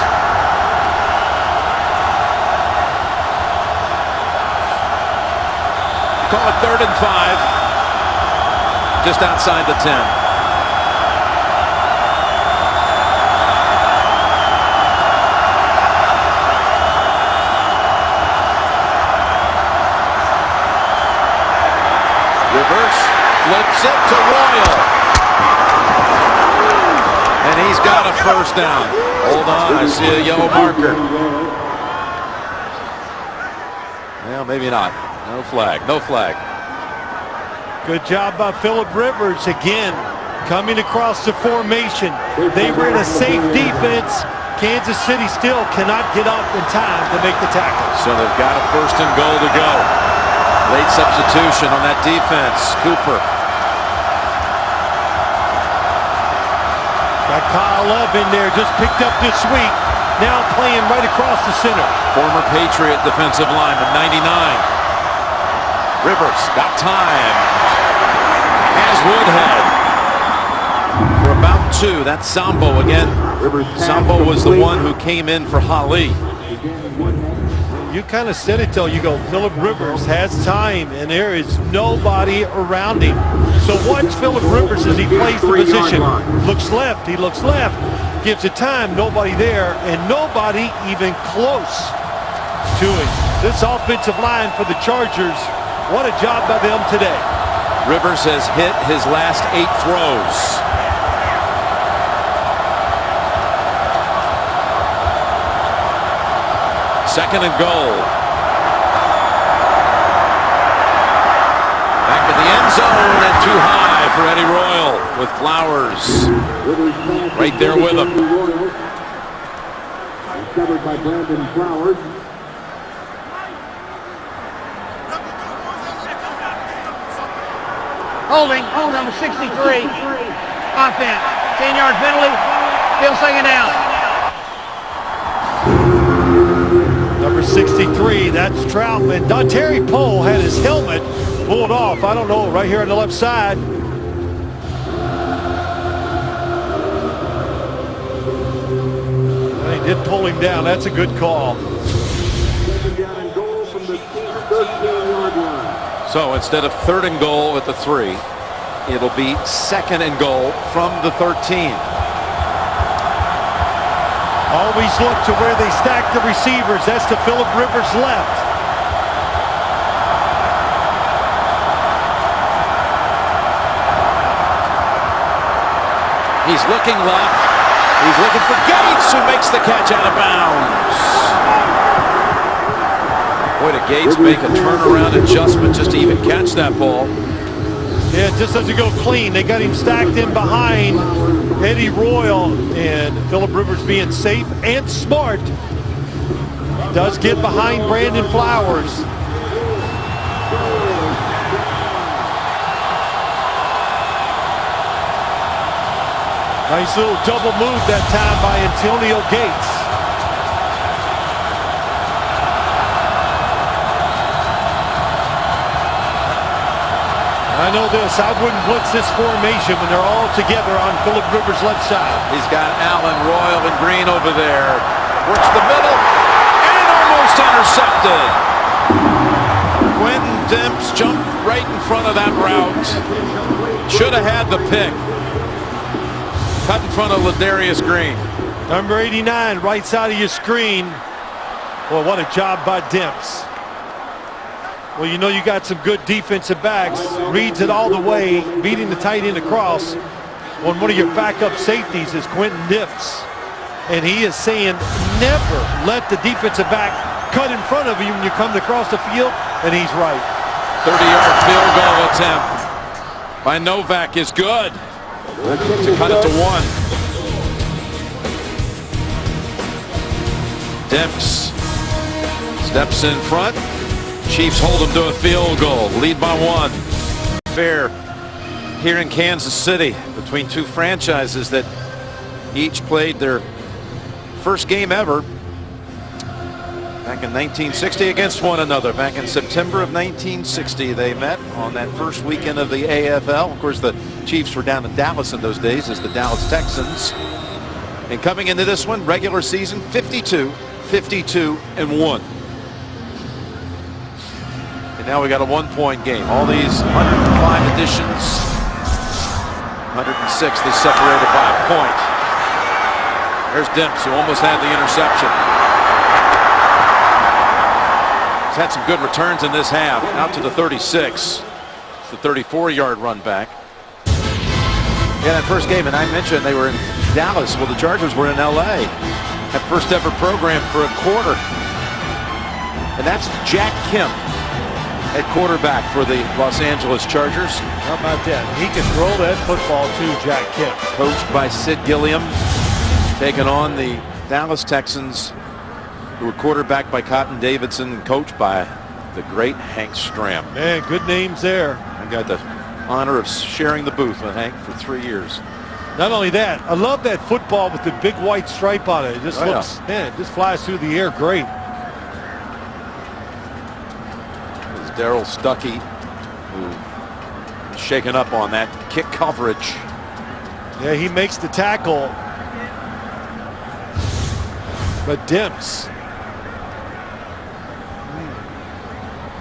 Call it 3rd and 5. Just outside the 10. Rivers flips it to Royal. And he's got a first down. Hold on, I see a yellow marker. Well, maybe not. No flag, no flag. Good job by Philip Rivers again, coming across the formation. They were in a safe defense. Kansas City still cannot get up in time to make the tackle. So they've got a 1st and goal to go. Late substitution on that defense. Cooper. Got Kyle Love in there, just picked up this week. Now playing right across the center. Former Patriot defensive lineman, 99. Rivers got time. Has Woodhead for about 2. That's Zombo again. Zombo was the one who came in for Hali. You kind of said it till you go, Philip Rivers has time and there is nobody around him. So watch Philip Rivers as he plays the position. Looks left, he looks left, gives it time, nobody there, and nobody even close to him. This offensive line for the Chargers, what a job by them today. Rivers has hit his last 8 throws. Second and goal. Back to the end zone and too high for Eddie Royal with Flowers right there with him. Covered by Brandon Flowers. Holding, number 63. Offense. 10-yard penalty. Still 2nd down. Number 63, that's Troutman. Terry Poe had his helmet pulled off. I don't know, right here on the left side. They did pull him down. That's a good call. So instead of 3rd and goal at the 3, it'll be 2nd and goal from the 13. Always look to where they stack the receivers. That's to Philip Rivers' left. He's looking left. He's looking for Gates, who makes the catch out of bounds. Boy, did Gates make a turnaround adjustment just to even catch that ball. Yeah, it just doesn't go clean. They got him stacked in behind Eddie Royal, and Philip Rivers being safe and smart does get behind Brandon Flowers. Nice little double move that time by Antonio Gates. I know this, I wouldn't blitz this formation when they're all together on Philip Rivers' left side. He's got Allen, Royal, and Green over there. Works the middle, and almost intercepted. Quentin Demps jumped right in front of that route. Should have had the pick. Cut in front of Ladarius Green. Number 89, right side of your screen. Well, what a job by Demps. Well, you know you got some good defensive backs. Reads it all the way, beating the tight end across. One of your backup safeties is Quentin Demps. And he is saying never let the defensive back cut in front of you when you come across the field, and he's right. 30-yard field goal attempt by Novak is good to cut it to 1. Demps steps in front. Chiefs hold him to a field goal. Lead by 1. Fair here in Kansas City between two franchises that each played their first game ever back in 1960 against one another. Back in September of 1960 they met on that first weekend of the AFL. Of course, the Chiefs were down in Dallas in those days as the Dallas Texans. And coming into this one, regular season 52, 52 and 1. And now we got a 1-point game. All these 105 additions, 106 they separated by a point. There's Demps, who almost had the interception. He's had some good returns in this half. Out to the 36. It's the 34-yard run back. Yeah, that first game, and I mentioned they were in Dallas. Well, the Chargers were in LA. That first ever program for a quarter. And that's Jack Kemp at quarterback for the Los Angeles Chargers. How about that? He can throw that football too, Jack Kemp. Coached by Sid Gilliam. Taking on the Dallas Texans, who were quarterbacked by Cotton Davidson and coached by the great Hank Stram. Man, good names there. I got the honor of sharing the booth with Hank for 3 years. Not only that, I love that football with the big white stripe on it. It just looks, man, it just flies through the air great. It's Darryl Stuckey, who was shaken up on that kick coverage. Yeah, he makes the tackle. But Demps.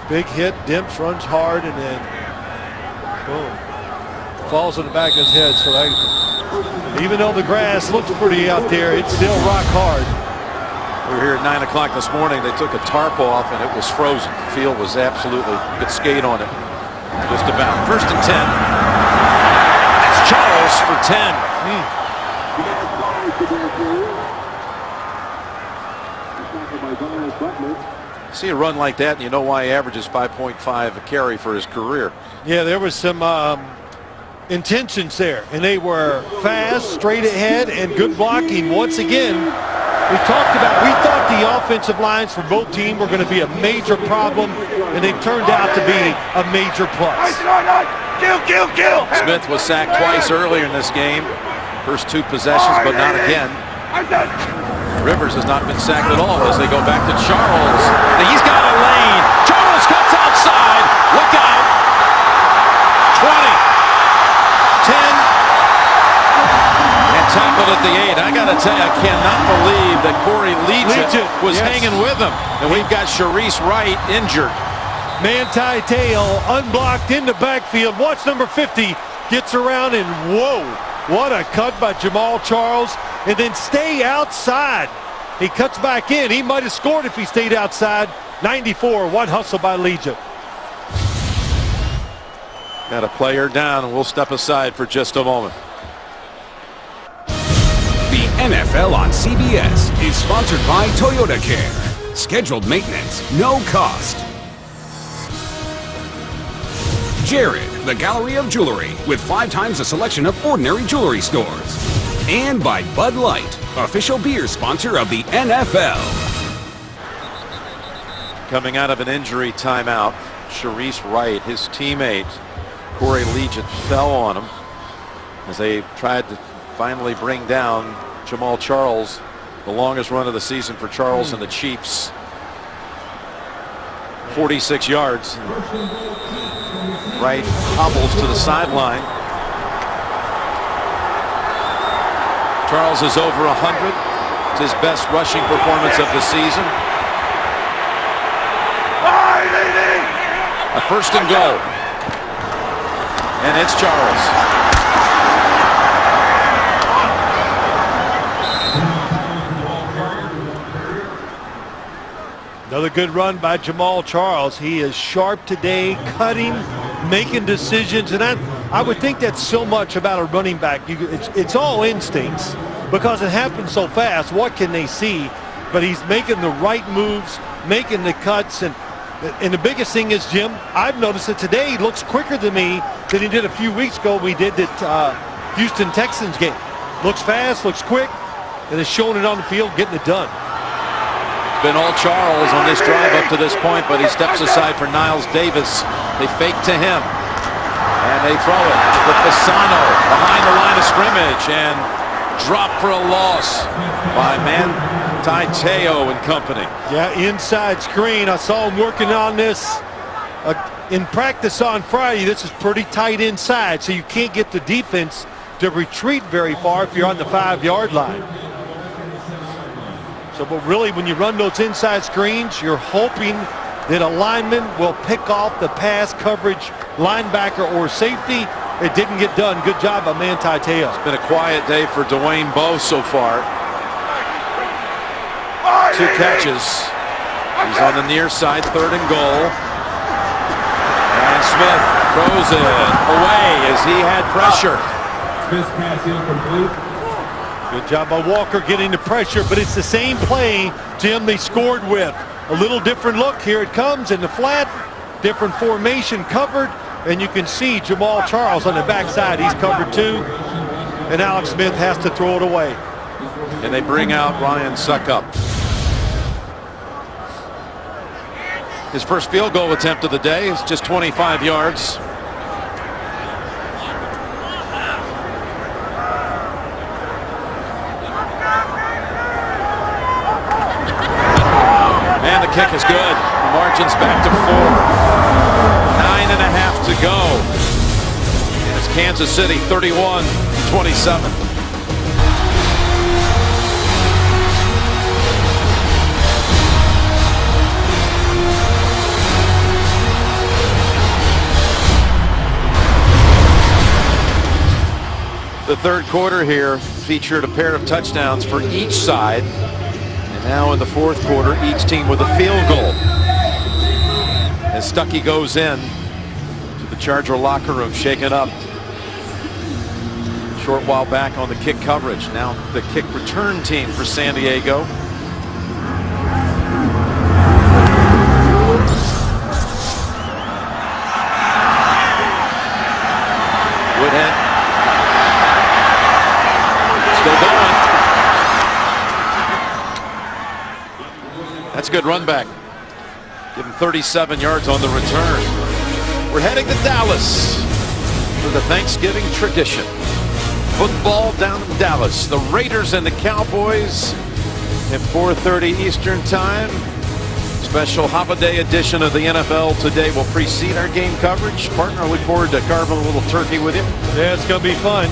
Big hit. Demps runs hard and then boom. Falls on the back of his head. So even though the grass looks pretty out there, it's still rock hard. We were here at 9 o'clock this morning. They took a tarp off and it was frozen. The field was absolutely, you could skate on it. Just about. 1st and 10. That's Charles for 10. See a run like that and you know why he averages 5.5 a carry for his career. Yeah, there was some intentions there, and they were fast, straight ahead, and good blocking. Once again, we thought the offensive lines for both teams were going to be a major problem, and they turned out to be a major plus. Kill. Smith was sacked twice earlier in this game. First 2 possessions, but not again. Rivers has not been sacked at all as they go back to Charles. He's got a lane. Charles cuts outside. Look out. 20. 10. And tackled at the 8. I got to tell you, I cannot believe that Corey Legion was hanging with him. And we've got Sharice Wright injured. Manti Te'o unblocked in the backfield. Watch number 50 gets around and whoa, what a cut by Jamaal Charles. And then stay outside. He cuts back in. He might have scored if he stayed outside. 94, one hustle by Legion. Got a player down, and we'll step aside for just a moment. The NFL on CBS is sponsored by Toyota Care. Scheduled maintenance, no cost. Jared, the Gallery of Jewelry, with 5 times the selection of ordinary jewelry stores. And by Bud Light, official beer sponsor of the NFL. Coming out of an injury timeout, Sharice Wright, his teammate, Corey Legion, fell on him as they tried to finally bring down Jamaal Charles, the longest run of the season for Charles and the Chiefs. 46 yards. Wright hobbles to the sideline. Charles is over 100. It's his best rushing performance of the season. A 1st and goal. And it's Charles. Another good run by Jamaal Charles. He is sharp today, cutting, making decisions, and I would think that's so much about a running back. It's all instincts, because it happens so fast. What can they see? But he's making the right moves, making the cuts, and the biggest thing is, Jim, I've noticed that today he looks quicker than me than he did a few weeks ago. We did that Houston Texans game. Looks fast, looks quick, and is showing it on the field, getting it done. It's been all Charles on this drive up to this point, but he steps aside for Niles Davis. They fake to him, and they throw it to Fasano behind the line of scrimmage, and drop for a loss by Teo and company. Yeah, inside screen. I saw him working on this in practice on Friday. This is pretty tight inside, so you can't get the defense to retreat very far if you're on the 5-yard line. So, but really, when you run those inside screens, you're hoping that a lineman will pick off the pass coverage linebacker or safety. It didn't get done. Good job by Manti Te'o. It's been a quiet day for Dwayne Bowe so far. 2 catches. He's on the near side, 3rd and goal. And Smith throws it away as he had pressure. Smith's pass incomplete. Good job by Walker getting the pressure, but it's the same play, Jim, they scored with. A little different look. Here it comes in the flat. Different formation covered. And you can see Jamal Charles on the backside. He's covered too. And Alex Smith has to throw it away. And they bring out Ryan Suckup. His first field goal attempt of the day is just 25 yards. And the kick is good. The margin's back to 4. 9.5 to go. And it's Kansas City 31-27. The third quarter here featured a pair of touchdowns for each side. And now in the fourth quarter, each team with a field goal. As Stuckey goes in to the Charger locker room, shaken up. Short while back on the kick coverage. Now the kick return team for San Diego. Woodhead. Still going. That's a good run back. Give him 37 yards on the return. We're heading to Dallas for the Thanksgiving tradition. Football down in Dallas. The Raiders and the Cowboys at 4:30 Eastern Time. Special holiday edition of the NFL today will precede our game coverage. Partner, I look forward to carving a little turkey with you. Yeah, it's going to be fun.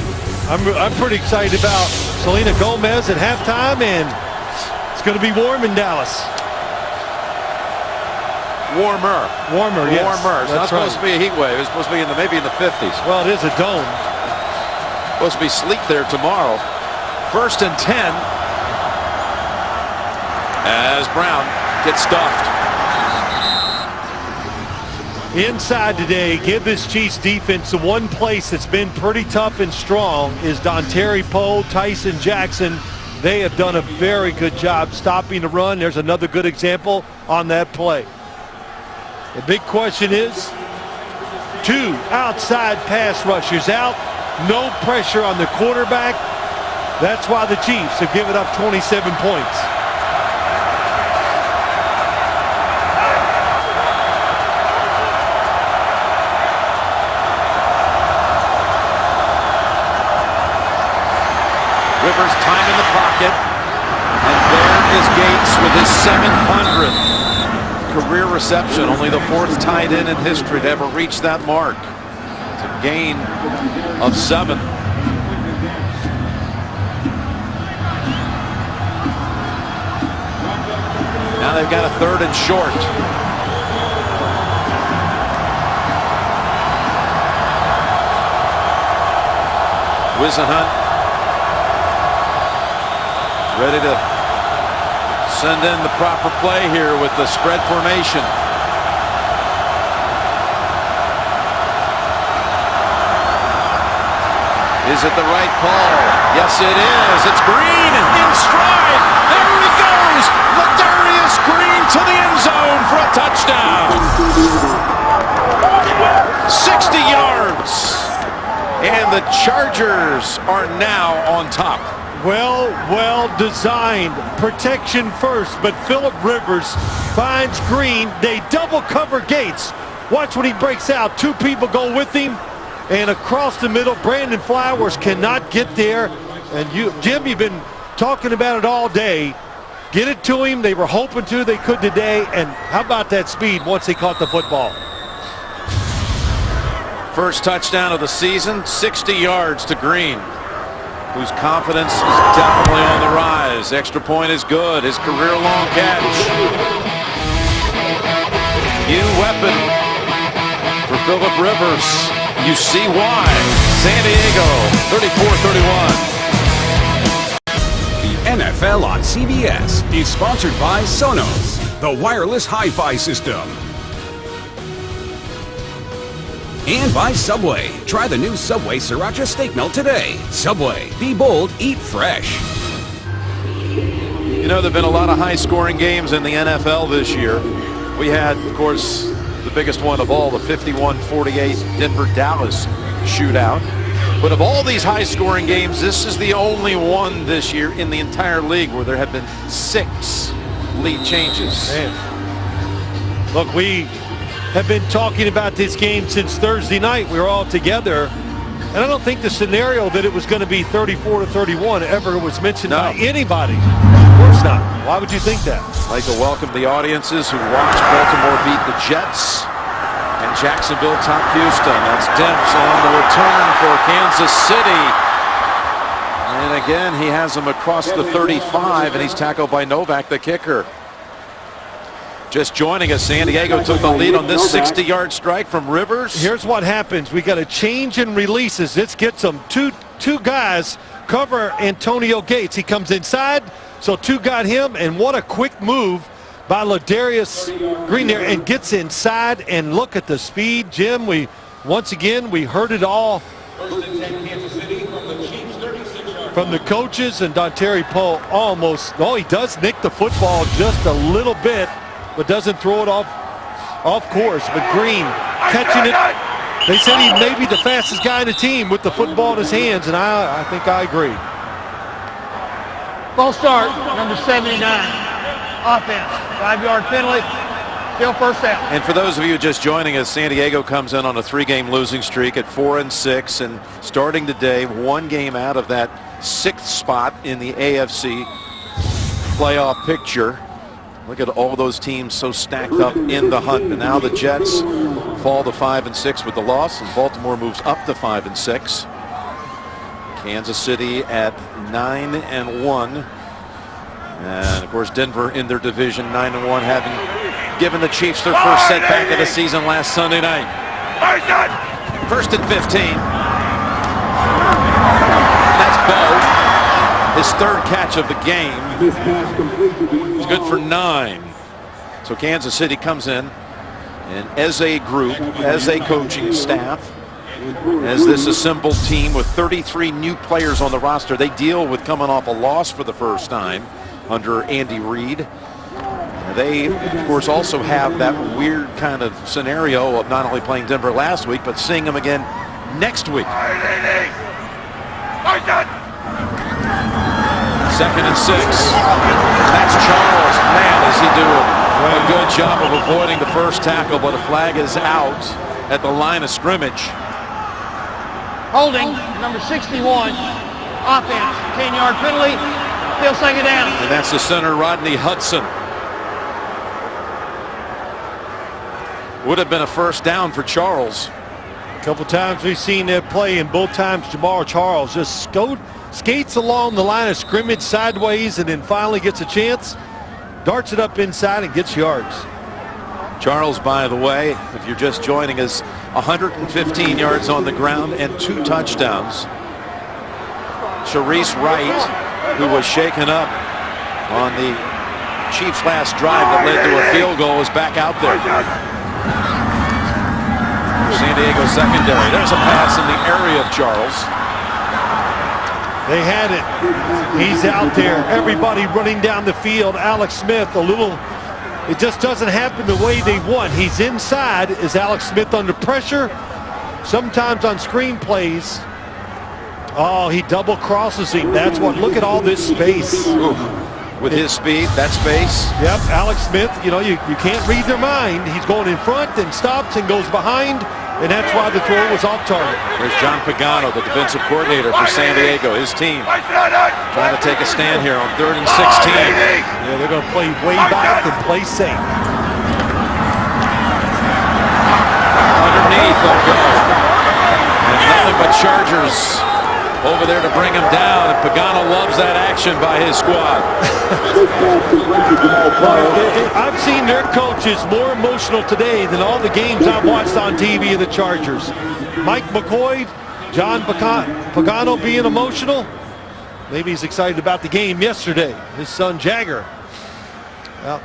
I'm pretty excited about Selena Gomez at halftime, and it's going to be warm in Dallas. Warmer, yes. Warmer. It's not supposed to be a heat wave. It's supposed to be maybe in the 50s. Well, it is a dome. Supposed to be sleet there tomorrow. 1st and 10 as Brown gets stuffed. Inside today, give this Chiefs defense the one place that's been pretty tough and strong is Dontari Poe, Tyson Jackson. They have done a very good job stopping the run. There's another good example on that play. The big question is 2 outside pass rushers out. No pressure on the quarterback. That's why the Chiefs have given up 27 points. Rivers time in the pocket. And there is Gates with his 700th career reception. Only the 4th tight end in history to ever reach that mark. It's a gain of 7. Now they've got a 3rd and short. Whisenhunt ready to send in the proper play here with the spread formation. Is Is it the right call? Yes, it is. It's Green in stride. There he goes. Ladarius Green to the end zone for a touchdown. 60 yards. And the Chargers are now on top. Well designed. Protection first, but Phillip Rivers finds Green. They double cover Gates. Watch when he breaks out. Two people go with him. And across the middle, Brandon Flowers cannot get there. And Jim, you've been talking about it all day. Get it to him. They were hoping to. They could today. And how about that speed once they caught the football? First touchdown of the season, 60 yards to Green, whose confidence is definitely on the rise. Extra point is good. His career-long catch. New weapon for Phillip Rivers. You see why. San Diego, 34-31. The NFL on CBS is sponsored by Sonos, the wireless hi-fi system. And by Subway. Try the new Subway Sriracha Steak Melt today. Subway, be bold, eat fresh. You know, there have been a lot of high-scoring games in the NFL this year. We had, of course, the biggest one of all, the 51-48 Denver-Dallas shootout. But of all these high-scoring games, this is the only one this year in the entire league where there have been 6 lead changes. Man. Look, we have been talking about this game since Thursday night. We were all together, and I don't think the scenario that it was going to be 34-31 ever was mentioned by anybody. Of course not. Why would you think that? I'd like to welcome the audiences who watched Baltimore beat the Jets and Jacksonville top Houston. That's Demps on the return for Kansas City. And again, he has him across the 35, and he's tackled by Novak, the kicker. Just joining us, San Diego took the lead on this 60-yard strike from Rivers. Here's what happens. We got a change in releases. This gets them two guys cover Antonio Gates. He comes inside, so 2 got him, and what a quick move by Ladarius Green there, and gets inside. And look at the speed, Jim. Once again we heard it all from the coaches, and Dontari Poe he does nick the football just a little bit, but doesn't throw it off course. But Green catching it. They said he may be the fastest guy in the team with the football in his hands, and I think I agree. False start, number 79. Offense, 5-yard penalty, still first down. And for those of you just joining us, San Diego comes in on a 3-game losing streak at 4-6, and starting today, 1 game out of that 6th spot in the AFC playoff picture. Look at all those teams so stacked up in the hunt. And now the Jets fall to 5-6 with the loss, and Baltimore moves up to 5-6. Kansas City at 9-1. And of course, Denver in their division 9-1, having given the Chiefs their first setback of the season last Sunday night. 1st and 15. That's Bo. His 3rd catch of the game. He's good for 9. So Kansas City comes in, and as a group, as a coaching staff, as this assembled team with 33 new players on the roster, they deal with coming off a loss for the first time under Andy Reid. They, of course, also have that weird kind of scenario of not only playing Denver last week, but seeing them again next week. 2nd and 6. That's Charles. Man, does he do a good job of avoiding the first tackle, but a flag is out at the line of scrimmage. Holding, number 61. Offense, 10-yard penalty, still 2nd down. And that's the center, Rodney Hudson. Would have been a first down for Charles. A couple times we've seen that play, and both times Jamar Charles just skates along the line of scrimmage sideways, and then finally gets a chance, darts it up inside, and gets yards. Charles, by the way, if you're just joining us, 115 yards on the ground and 2 touchdowns. Sharice Wright, who was shaken up on the Chiefs' last drive that led to a field goal, is back out there. San Diego secondary. There's a pass in the area of Charles. They had it. He's out there. Everybody running down the field. Alex Smith it just doesn't happen the way they want. He's inside. Is Alex Smith under pressure? Sometimes on screen plays. Oh, he double crosses him. That's what, look at all this space. Ooh, with his speed, that space. Yep, Alex Smith, you can't read their mind. He's going in front and stops and goes behind, and that's why the throw was off target. There's John Pagano, the defensive coordinator for San Diego, his team. Trying to take a stand here on 3rd and 16. Yeah, they're going to play way back and play safe. Underneath, they'll go. And nothing but Chargers over there to bring him down, and Pagano loves that action by his squad. I've seen their coaches more emotional today than all the games I've watched on TV of the Chargers. Mike McCoy, John Pagano being emotional. Maybe he's excited about the game yesterday. His son Jagger out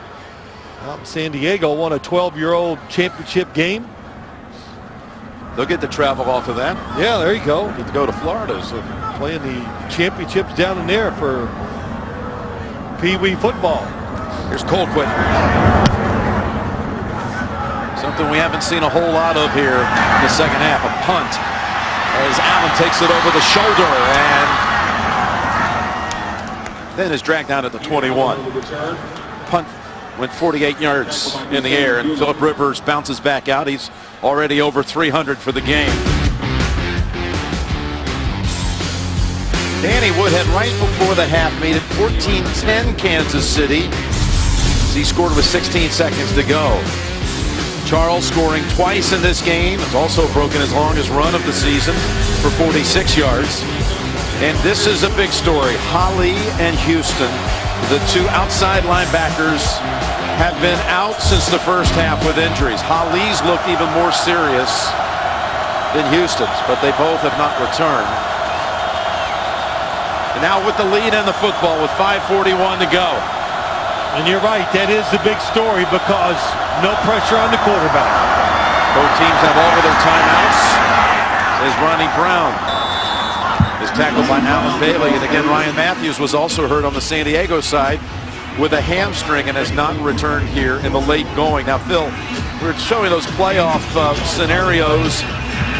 in San Diego won a 12-year-old championship game. They'll get to travel off of that. Yeah, there you go. Get to go to Florida. So playing the championships down in there for Pee Wee football. here's Colquitt. Something we haven't seen a whole lot of here in the second half. A punt as Allen takes it over the shoulder and then is dragged down at the 21. Punt went 48 yards in the air, and Philip Rivers bounces back out. He's already over 300 for the game. Danny Woodhead right before the half made it 14-10 Kansas City. He scored with 16 seconds to go. Charles scoring twice in this game. Has also broken his longest run of the season for 46 yards. And this is a big story. Holly and Houston, the two outside linebackers, have been out since the first half with injuries. Holly's looked even more serious than Houston's, but they both have not returned. And now with the lead in the football with 5:41 to go. And you're right, that is the big story because no pressure on the quarterback. Both teams have all of their timeouts. Says Ronnie Brown. Is tackled by Alan Bailey. And again, Ryan Matthews was also hurt on the San Diego side with a hamstring and has not returned here in the late going. Now, Phil, we're showing those playoff scenarios,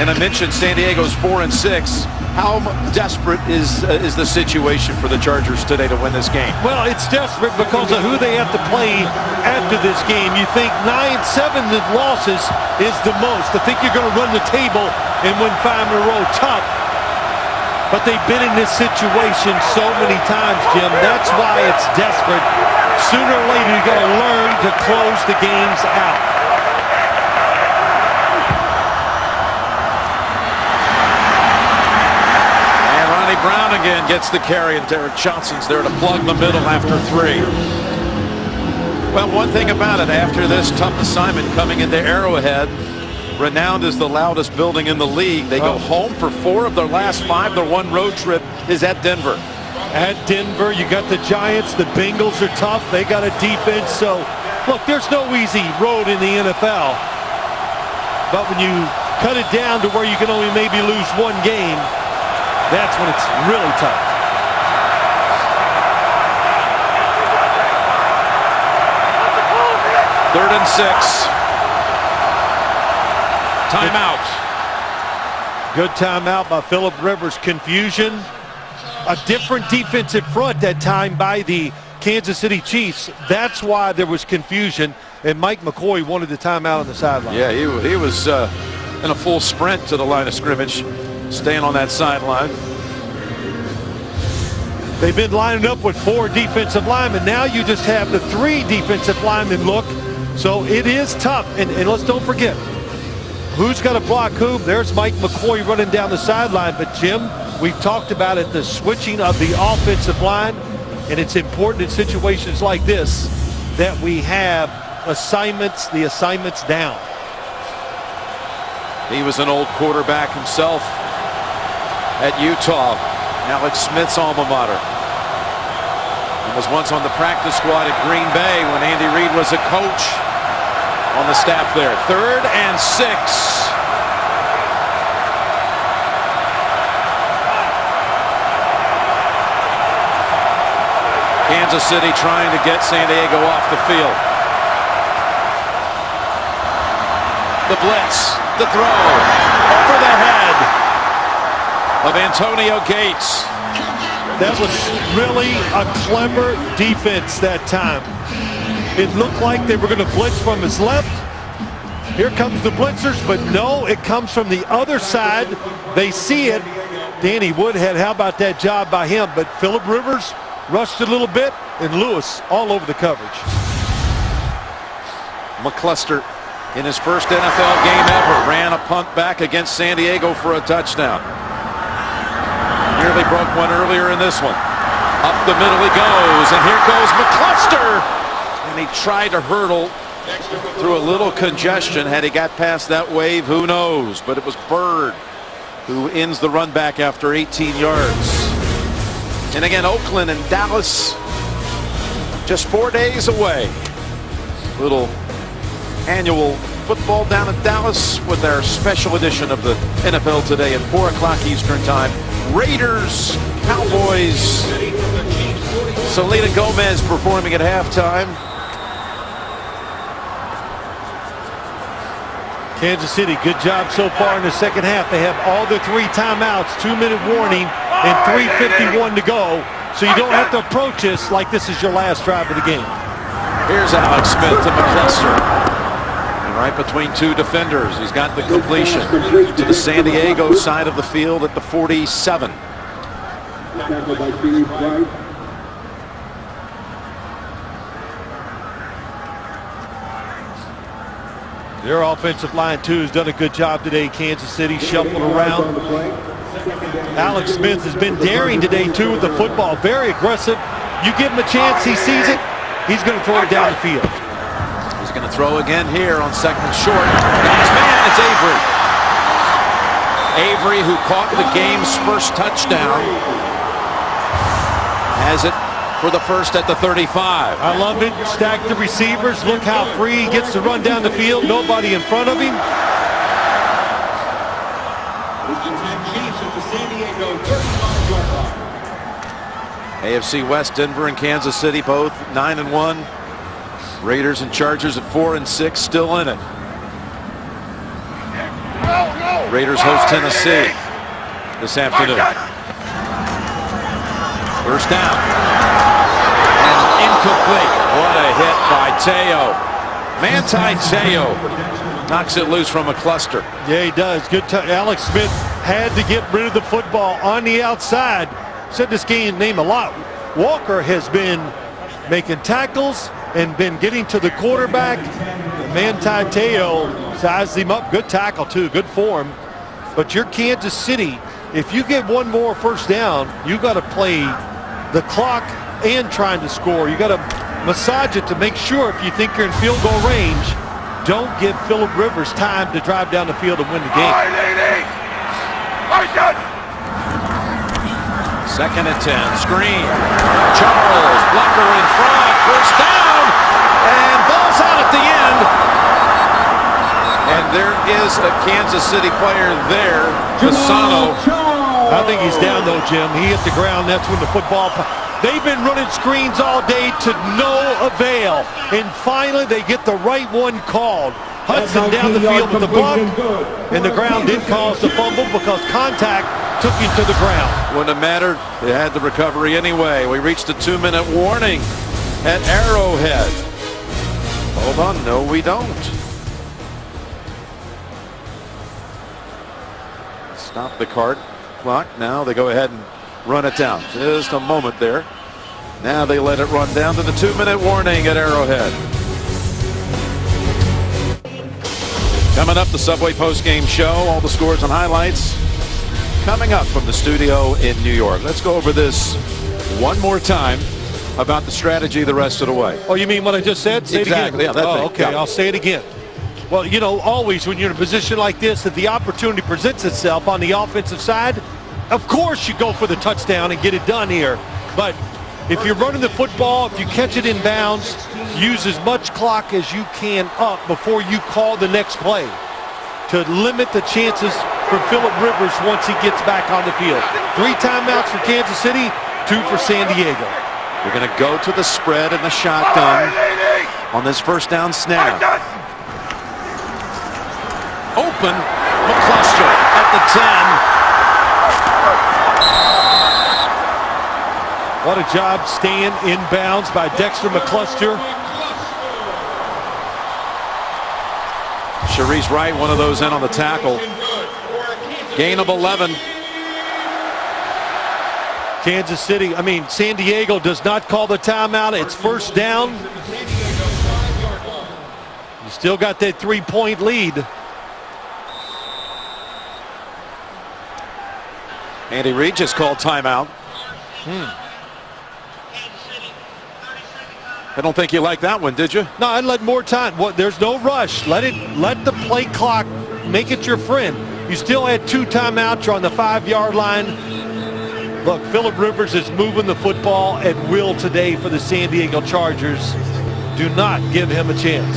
and I mentioned San Diego's 4-6. How desperate is the situation for the Chargers today to win this game? Well, it's desperate because of who they have to play after this game. You think 9-7 losses is the most. I think you're going to run the table and win 5 in a row. Tough. But they've been in this situation so many times, Jim. That's why it's desperate. Sooner or later, you're going to learn to close the games out. And Ronnie Brown again gets the carry, and Derek Johnson's there to plug the middle after 3. Well, one thing about it, after this tough assignment coming into Arrowhead, renowned as the loudest building in the league, they go home for 4 of their last 5. Their one road trip is at Denver. At Denver, you got the Giants. The Bengals are tough. They got a defense. So, look, there's no easy road in the NFL. But when you cut it down to where you can only maybe lose 1 game, that's when it's really tough. Third and 6. Timeout. Good timeout by Philip Rivers. Confusion. A different defensive front that time by the Kansas City Chiefs. That's why there was confusion, and Mike McCoy wanted the timeout on the sideline. Yeah, he was in a full sprint to the line of scrimmage, staying on that sideline. They've been lining up with 4 defensive linemen. Now you just have the 3 defensive linemen look. So it is tough, and let's don't forget, who's got to block who? There's Mike McCoy running down the sideline. But, Jim, we've talked about it, the switching of the offensive line. And it's important in situations like this that we have the assignments down. He was an old quarterback himself at Utah, Alex Smith's alma mater. He was once on the practice squad at Green Bay when Andy Reid was a coach on the staff there. 3rd and 6. Kansas City trying to get San Diego off the field. The blitz, the throw, over the head of Antonio Gates. That was really a clever defense that time. It looked like they were going to blitz from his left. Here comes the blitzers, but no, it comes from the other side. They see it. Danny Woodhead, how about that job by him? But Phillip Rivers rushed a little bit, and Lewis all over the coverage. McCluster, in his first NFL game ever, ran a punt back against San Diego for a touchdown. Nearly broke one earlier in this one. Up the middle he goes, and here goes McCluster. And he tried to hurdle through a little congestion. Had he got past that wave, who knows? But it was Bird who ends the run back after 18 yards. And again, Oakland and Dallas just 4 days away. Little annual football down in Dallas with our special edition of the NFL Today at 4 o'clock Eastern Time. Raiders, Cowboys. Selena Gomez performing at halftime. Kansas City, good job so far in the second half. They have all the 3 timeouts, 2-minute warning, and 3:51 to go. So you don't have to approach this like this is your last drive of the game. Here's Alex Smith to McCluster. And right between 2 defenders. He's got the completion to the San Diego side of the field at the 47. Tackled by Steve Price. Their offensive line, too, has done a good job today. Kansas City shuffled around. Alex Smith has been daring today, too, with the football. Very aggressive. You give him a chance, he sees it, he's going to throw it down the field. He's going to throw again here on second and short. Got his man, it's Avery. Avery, who caught the game's first touchdown, has it for the first at the 35. I love it. Stack the receivers. Look how free he gets to run down the field. Nobody in front of him. AFC West, Denver and Kansas City both 9-1. Raiders and Chargers at 4-6, still in it. Raiders host Tennessee this afternoon. First down. And incomplete. What a hit by Teo. Manti Teo knocks it loose from McCluster. Yeah, he does. Good. Alex Smith had to get rid of the football on the outside. Said this game name a lot. Walker has been making tackles and been getting to the quarterback. Manti Teo sized him up. Good tackle, too. Good form. But you're Kansas City. If you get one more first down, you got to play the clock and trying to score. You got to massage it to make sure if you think you're in field goal range, don't give Phillip Rivers time to drive down the field and win the game. Second and 10. Screen. Charles. Blocker in front. First down. And ball's out at the end. And there is a Kansas City player there. Fasano. I think he's down, though, Jim. He hit the ground. That's when the football... They've been running screens all day to no avail. And finally, they get the right one called. Hudson down the field with the block. And the ground didn't cause the fumble because contact took him to the ground. Wouldn't have mattered. They had the recovery anyway. We reached the 2-minute warning at Arrowhead. Hold on. No, we don't. Stop the clock. Now they go ahead and run it down. Just a moment there. Now they let it run down to the 2-minute warning at Arrowhead. Coming up, the Subway postgame show. All the scores and highlights coming up from the studio in New York. Let's go over this one more time about the strategy the rest of the way. Oh, you mean what I just said? Say Exactly. it again. Yeah, that thing. Okay, Yeah. I'll say it again. Well, you know, always when you're in a position like this, if the opportunity presents itself on the offensive side, of course you go for the touchdown and get it done here. But if you're running the football, if you catch it in bounds, use as much clock as you can up before you call the next play to limit the chances for Phillip Rivers once he gets back on the field. 3 timeouts for Kansas City, 2 for San Diego. They're going to go to the spread and the shotgun on this first down snap. Open, McCluster at the 10. What a job staying inbounds by Dexter McCluster. Sharice Wright, one of those in on the tackle. Gain of 11. San Diego does not call the timeout. It's first down. You still got that 3-point lead. Andy Reid just called timeout. I don't think you liked that one, did you? No, I'd let more time. There's no rush. Let the play clock make it your friend. You still had 2 timeouts. You're on the 5-yard line. Look, Phillip Rivers is moving the football at will today for the San Diego Chargers. Do not give him a chance.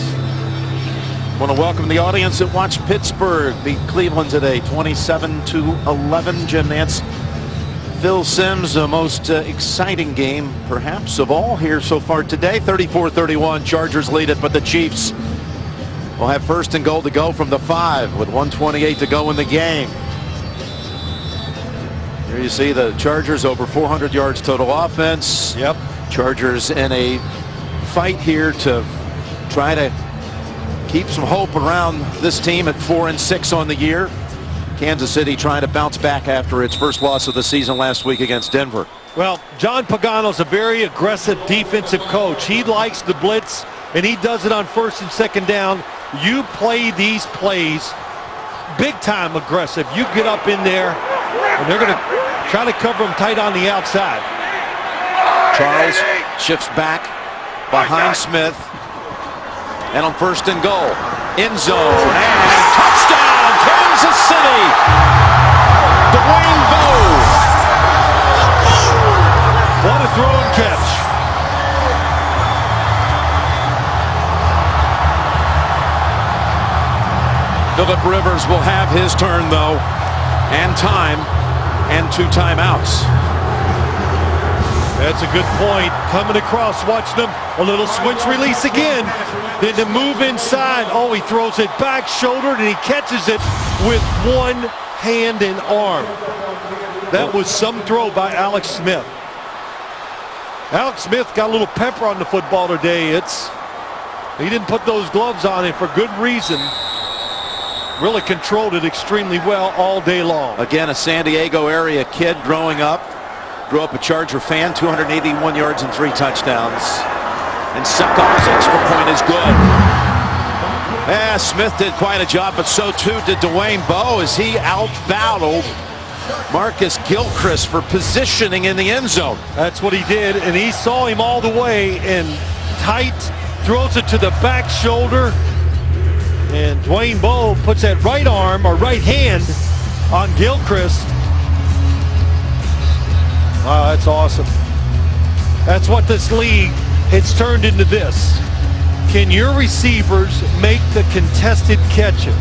I want to welcome the audience that watched Pittsburgh beat Cleveland today, 27-11. Jim Nantz, Phil Simms, the most exciting game perhaps of all here so far today. 34-31, Chargers lead it, but the Chiefs will have first and goal to go from the 5 with 1:28 to go in the game. Here you see the Chargers over 400 yards total offense. Yep. Chargers in a fight here to try to keep some hope around this team at 4-6 on the year. Kansas City trying to bounce back after its first loss of the season last week against Denver. Well, John Pagano's a very aggressive defensive coach. He likes the blitz, and he does it on first and second down. You play these plays big time aggressive. You get up in there, and they're going to try to cover them tight on the outside. Charles shifts back behind Smith. And on first and goal, end zone, and touchdown, Kansas City. Dwayne Bowe. What a throw and catch. Phillip Rivers will have his turn though, and time, and 2 timeouts. That's a good point. Coming across, watching them. A little switch release again. Then to move inside. Oh, he throws it back, shouldered, and he catches it with one hand and arm. That was some throw by Alex Smith. Alex Smith got a little pepper on the football today. He didn't put those gloves on him for good reason. Really controlled it extremely well all day long. Again, a San Diego area kid growing up. Grew up a Charger fan, 281 yards and 3 touchdowns. And Suckoff's extra point is good. Yeah, Smith did quite a job, but so too did Dwayne Bowe as he out-battled Marcus Gilchrist for positioning in the end zone. That's what he did, and he saw him all the way and tight, throws it to the back shoulder. And Dwayne Bowe puts that right arm or right hand on Gilchrist. Wow, that's awesome. That's what this league has turned into this. Can your receivers make the contested catches?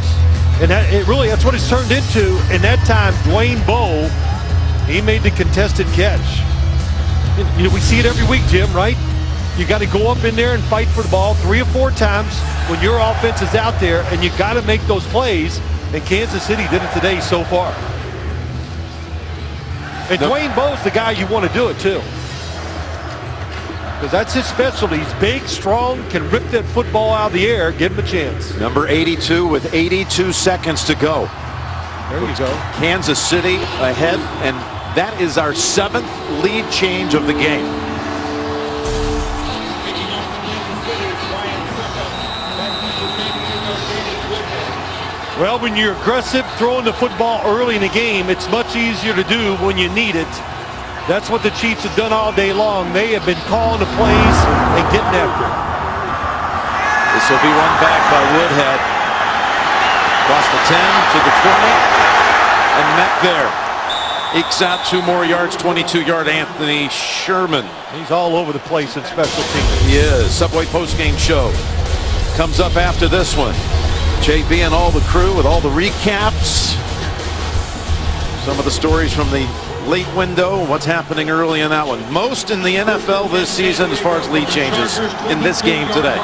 And that's what it's turned into. And that time, Dwayne Bowe, he made the contested catch. We see it every week, Jim, right? You got to go up in there and fight for the ball 3 or 4 times when your offense is out there, and you got to make those plays. And Kansas City did it today so far. And Dwayne Bowe's the guy you want to do it too, because that's his specialty. He's big, strong, can rip that football out of the air. Give him a chance. Number 82 with 82 seconds to go. There you go. Kansas City ahead, and that is our 7th lead change of the game. Well, when you're aggressive, throwing the football early in the game, it's much easier to do when you need it. That's what the Chiefs have done all day long. They have been calling the plays and getting after it. This will be run back by Woodhead. Across the 10 to the 20. And met there. Ekes out 2 more yards, 22-yard Anthony Sherman. He's all over the place in special teams. He is. Subway postgame show comes up after this one. JB and all the crew with all the recaps. Some of the stories from the late window. What's happening early in that one? Most in the NFL this season as far as lead changes in this game today.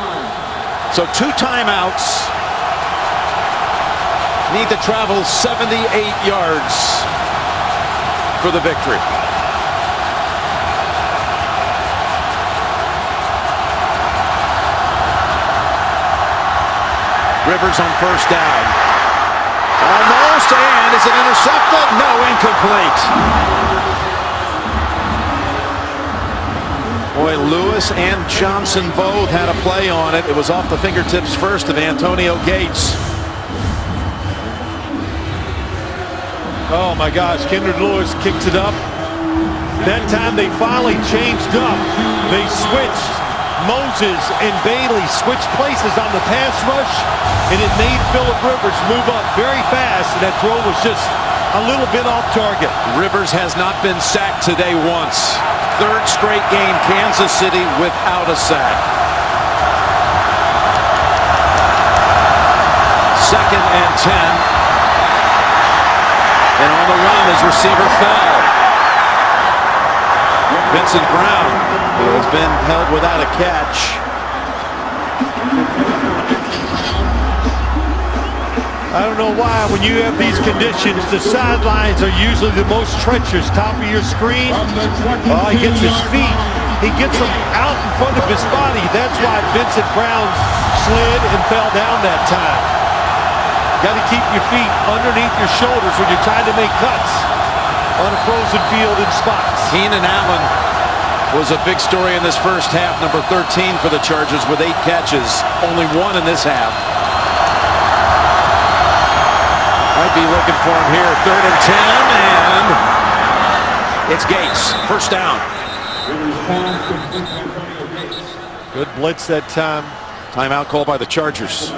So 2 timeouts. Need to travel 78 yards for the victory. Rivers on first down. Almost, and is it intercepted? No, incomplete. Boy, Lewis and Johnson both had a play on it. It was off the fingertips first of Antonio Gates. Oh my gosh, Kendrick Lewis kicked it up. That time they finally changed up. They switched. Moses and Bailey switched places on the pass rush, and it made Phillip Rivers move up very fast, and that throw was just a little bit off target. Rivers has not been sacked today once. 3rd straight game, Kansas City without a sack. 2nd and 10. And on the run, his receiver fell. Vincent Brown, who has been held without a catch. I don't know why, when you have these conditions, the sidelines are usually the most treacherous. Top of your screen, he gets his feet. He gets them out in front of his body. That's why Vincent Brown slid and fell down that time. Got to keep your feet underneath your shoulders when you're trying to make cuts on a frozen field in spots. Keenan Allen was a big story in this first half, number 13 for the Chargers with 8 catches, only 1 in this half. Might be looking for him here. 3rd and 10, and it's Gates. First down. Good blitz that time. Timeout called by the Chargers.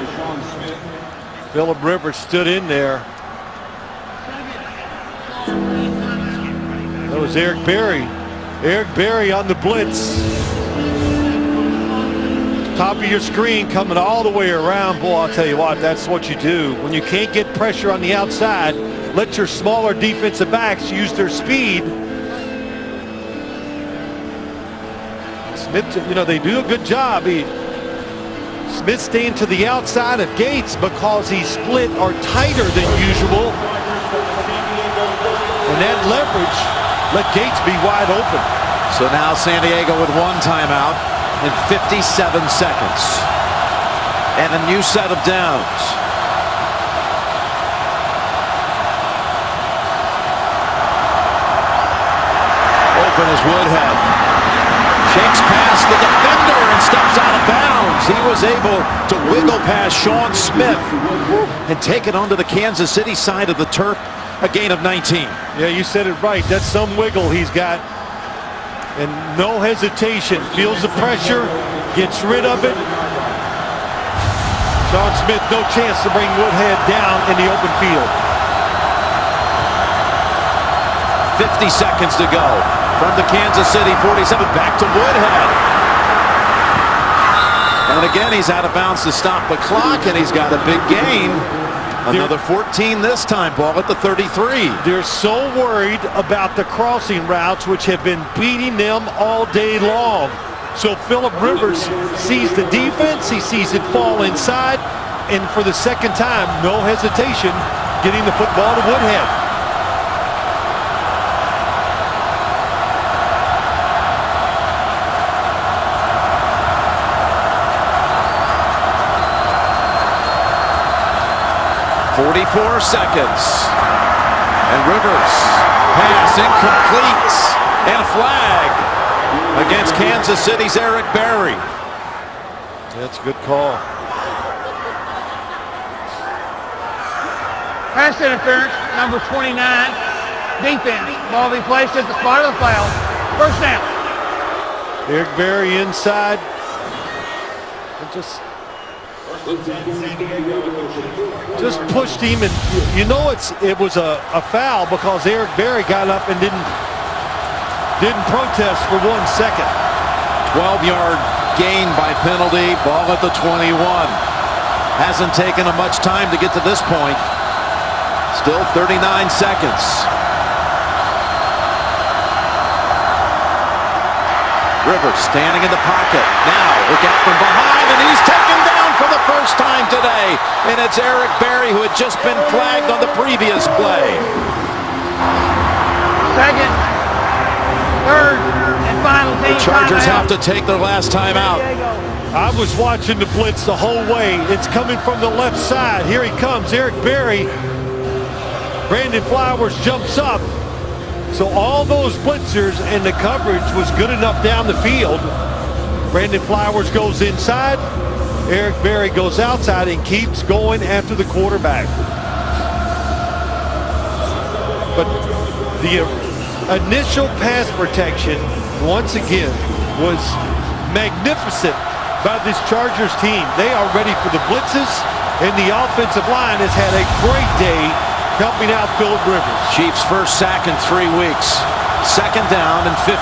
Phillip Rivers stood in there. That was Eric Berry. Eric Berry on the blitz. Top of your screen coming all the way around. Boy, I'll tell you what, that's what you do. When you can't get pressure on the outside, let your smaller defensive backs use their speed. Smith, they do a good job. Smith staying to the outside of Gates because he's split or tighter than usual. And that leverage let Gates be wide open. So now San Diego with 1 timeout in 57 seconds. And a new set of downs. Open is Woodhead. Shakes past the defender and steps out of bounds. He was able to wiggle past Sean Smith and take it onto the Kansas City side of the turf. A gain of 19. Yeah, you said it right. That's some wiggle he's got. And no hesitation. Feels the pressure. Gets rid of it. Sean Smith, no chance to bring Woodhead down in the open field. 50 seconds to go. From the Kansas City 47, back to Woodhead. And again, he's out of bounds to stop the clock, and he's got a big gain. Another 14 this time, ball at the 33. They're so worried about the crossing routes, which have been beating them all day long. So Phillip Rivers sees the defense, he sees it fall inside, and for the second time, no hesitation, getting the football to Woodhead. .44 seconds. And Rivers, pass incomplete, and a flag against Kansas City's Eric Berry. That's a good call. Pass interference, number 29. Defense. Ball be placed at the spot of the foul. First down. Eric Berry inside. Just pushed him, and it was a foul because Eric Berry got up and didn't protest for 1 second. 12-yard gain by penalty. Ball at the 21. Hasn't taken him much time to get to this point. Still 39 seconds. Rivers standing in the pocket. Now look out from behind, and he's taken down for the first time today. And it's Eric Berry, who had just been flagged on the previous play. Second, third, and final team. The Chargers timeout. have to take their last time out. I was watching the blitz the whole way. It's coming from the left side. Here he comes, Eric Berry. Brandon Flowers jumps up. So all those blitzers and the coverage was good enough down the field. Brandon Flowers goes inside. Eric Berry goes outside and keeps going after the quarterback. But the initial pass protection, once again, was magnificent by this Chargers team. They are ready for the blitzes, and the offensive line has had a great day helping out Philip Rivers. Chiefs' first sack in 3 weeks. Second down and 15.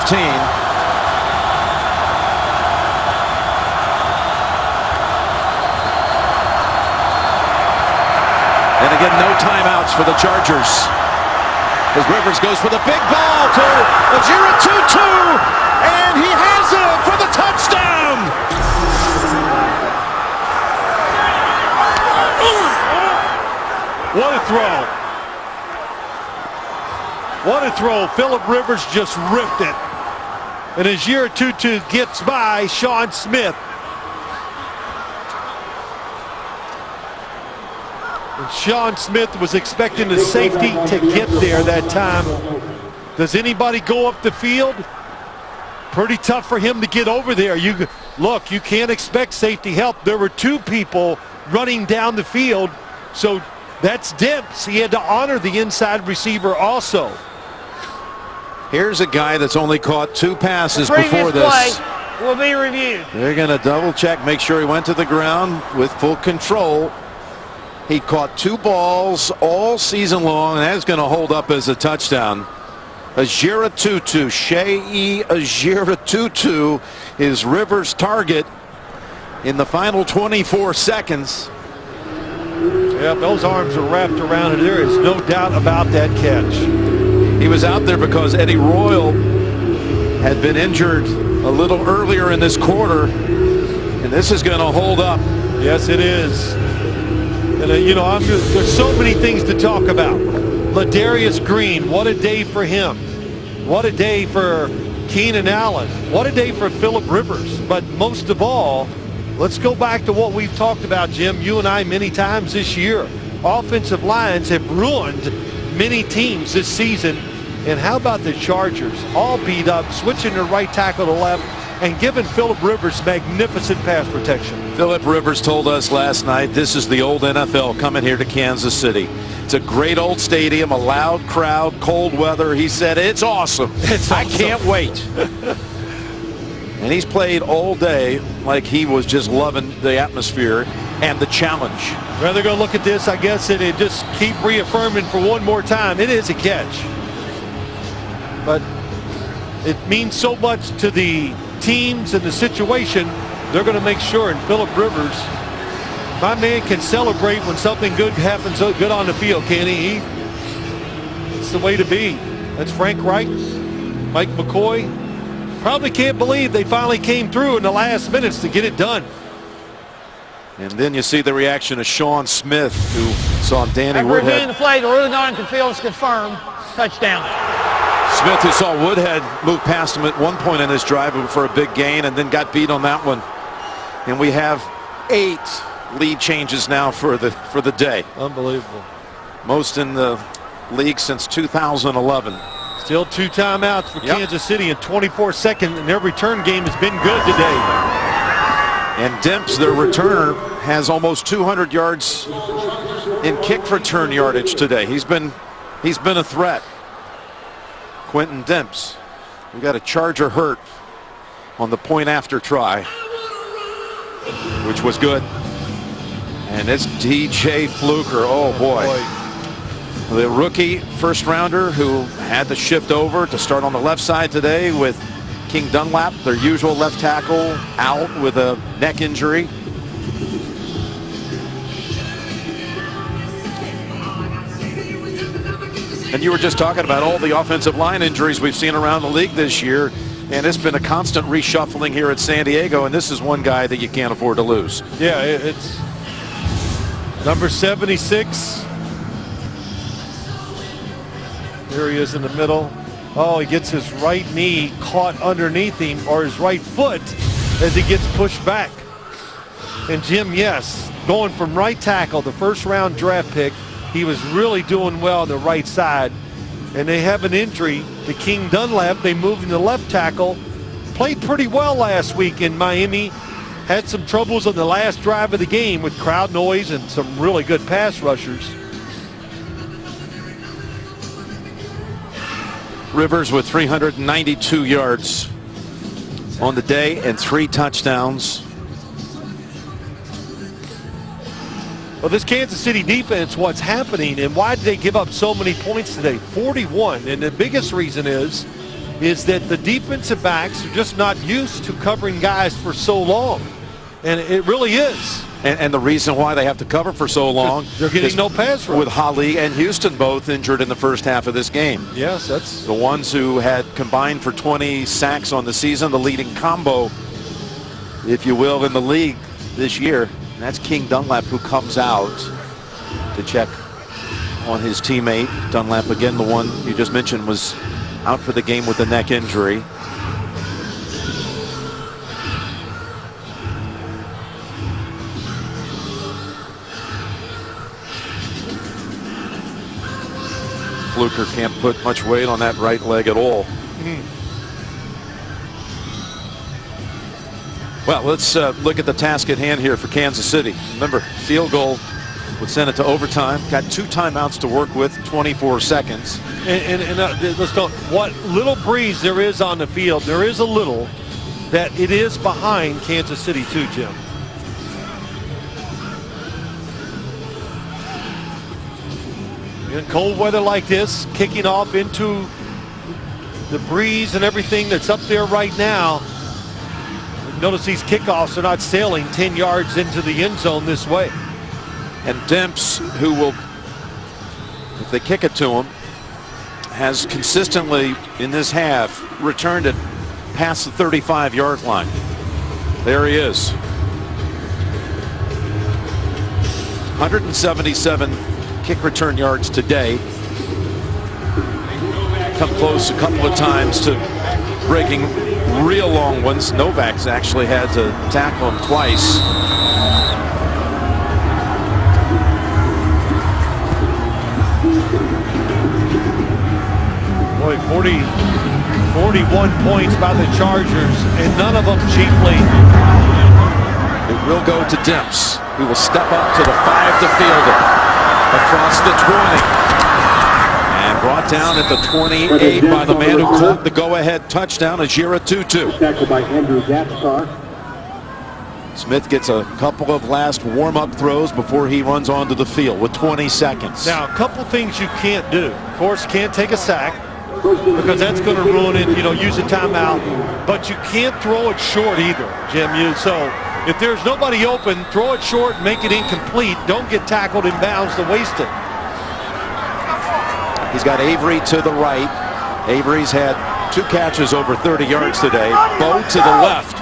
And again, no timeouts for the Chargers. As Rivers goes for the big ball to Ejiro Tutu, and he has it for the touchdown. What a throw. What a throw. Philip Rivers just ripped it. And as Ejiro Tutu gets by Sean Smith. And Sean Smith was expecting the safety to get there that time. Does anybody go up the field? Pretty tough for him to get over there. Look, you can't expect safety help. There were two people running down the field. So that's Demps. He had to honor the inside receiver also. Here's a guy that's only caught 2 passes Previous before this. play will be reviewed. They're going to double check, make sure he went to the ground with full control. He caught 2 balls all season long, and that's going to hold up as a touchdown. Ejiro Tutu, Shea Ejiro Tutu is Rivers' target in the final 24 seconds. Yeah, those arms are wrapped around it. There is no doubt about that catch. He was out there because Eddie Royal had been injured a little earlier in this quarter, and this is going to hold up. Yes, it is. And there's so many things to talk about. Ladarius Green, what a day for him. What a day for Keenan Allen. What a day for Philip Rivers. But most of all, let's go back to what we've talked about, Jim, you and I many times this year. Offensive lines have ruined many teams this season. And how about the Chargers? All beat up, switching their right tackle to left, and giving Philip Rivers magnificent pass protection. Philip Rivers told us last night this is the old NFL coming here to Kansas City. It's a great old stadium, a loud crowd, cold weather. He said it's awesome. I can't wait. And he's played all day like he was just loving the atmosphere and the challenge. Rather go look at this, I guess, and just keep reaffirming for one more time. It is a catch. But it means so much to the teams and the situation. They're going to make sure, and Philip Rivers, my man, can celebrate when something good happens good on the field, can he? It's the way to be. That's Frank Reich, Mike McCoy. Probably can't believe they finally came through in the last minutes to get it done. And then you see the reaction of Sean Smith, who saw Danny After reviewing Woodhead. the play, the ruling on the field is confirmed. Touchdown. Smith, who saw Woodhead move past him at one point in this drive for a big gain and then got beat on that one. And we have 8 lead changes now for the day. Unbelievable. Most in the league since 2011. Still 2 timeouts for Kansas City in 24 seconds, and their return game has been good today. And Demps, their returner, has almost 200 yards in kick return yardage today. He's been a threat. Quentin Demps. We got a Charger hurt on the point after try, which was good. And it's DJ Fluker. Oh boy. The rookie first rounder who had to shift over to start on the left side today with King Dunlap, their usual left tackle, out with a neck injury. And you were just talking about all the offensive line injuries we've seen around the league this year. And it's been a constant reshuffling here at San Diego, and this is one guy that you can't afford to lose. Yeah, it's number 76. There he is in the middle. Oh, he gets his right knee caught underneath him, or his right foot, as he gets pushed back. And Jim, yes, going from right tackle, the first round draft pick, he was really doing well on the right side. And they have an injury to King Dunlap. They moved him to left tackle. Played pretty well last week in Miami. Had some troubles on the last drive of the game with crowd noise and some really good pass rushers. Rivers with 392 yards on the day and 3 touchdowns. Well, this Kansas City defense, what's happening, and why did they give up so many points today? 41, and the biggest reason is that the defensive backs are just not used to covering guys for so long, and it really is. And the reason why they have to cover for so long, they're getting no pass rush. With Holly and Houston both injured in the first half of this game. Yes, that's the ones who had combined for 20 sacks on the season, the leading combo, if you will, in the league this year. And that's King Dunlap, who comes out to check on his teammate. Dunlap, again, the one you just mentioned, was out for the game with a neck injury. Fluker can't put much weight on that right leg at all. Well, let's look at the task at hand here for Kansas City. Remember, field goal would send it to overtime. Got 2 timeouts to work with, 24 seconds. And let's don't, what little breeze there is on the field, there is a little that it is behind Kansas City too, Jim. In cold weather like this, kicking off into the breeze and everything that's up there right now. Notice these kickoffs are not sailing 10 yards into the end zone this way. And Demps, who will, if they kick it to him, has consistently in this half returned it past the 35-yard line. There he is. 177 kick return yards today. Come close a couple of times to breaking real long ones. Novak's actually had to tackle him twice. Boy, 41 points by the Chargers, and none of them cheaply. It will go to Demps, who will step up to the 5 to field it. Across the 20. And brought down at the 28 by the man who caught the go-ahead touchdown, Ajira Tutu. Tackled by Andrew Gaspar. Smith gets a couple of last warm-up throws before he runs onto the field with 20 seconds. Now, a couple things you can't do. Of course, can't take a sack because that's going to ruin it, use a timeout. But you can't throw it short either, Jim. So if there's nobody open, throw it short and make it incomplete. Don't get tackled in bounds to waste it. He's got Avery to the right. Avery's had 2 catches over 30 yards today. Bo to the left.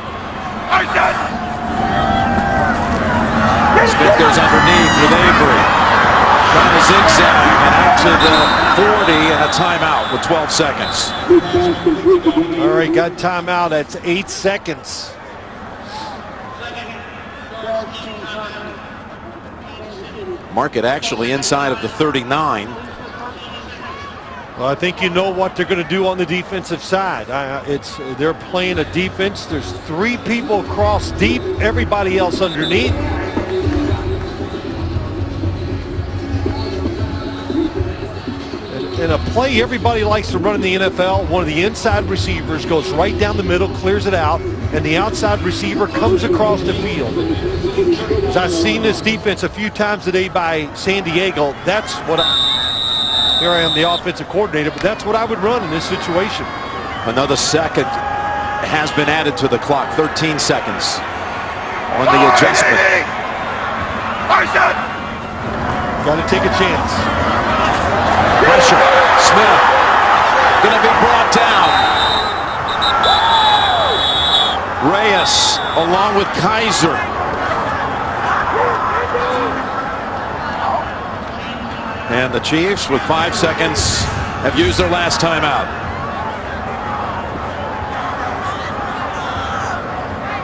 Smith goes underneath with Avery. Trying to zigzag and out to the 40 and a timeout with 12 seconds. All right, got timeout. That's 8 seconds. Mark it actually inside of the 39. Well, I think you know what they're going to do on the defensive side. They're playing a defense. There's 3 people across deep, everybody else underneath. In a play everybody likes to run in the NFL, one of the inside receivers goes right down the middle, clears it out, and the outside receiver comes across the field. As I've seen this defense a few times today by San Diego, that's what here I am, the offensive coordinator, but that's what I would run in this situation. Another second has been added to the clock. 13 seconds on the adjustment. Got to take a chance. Pressure. Smith going to be brought down. Reyes along with Kaiser. And the Chiefs, with 5 seconds, have used their last timeout.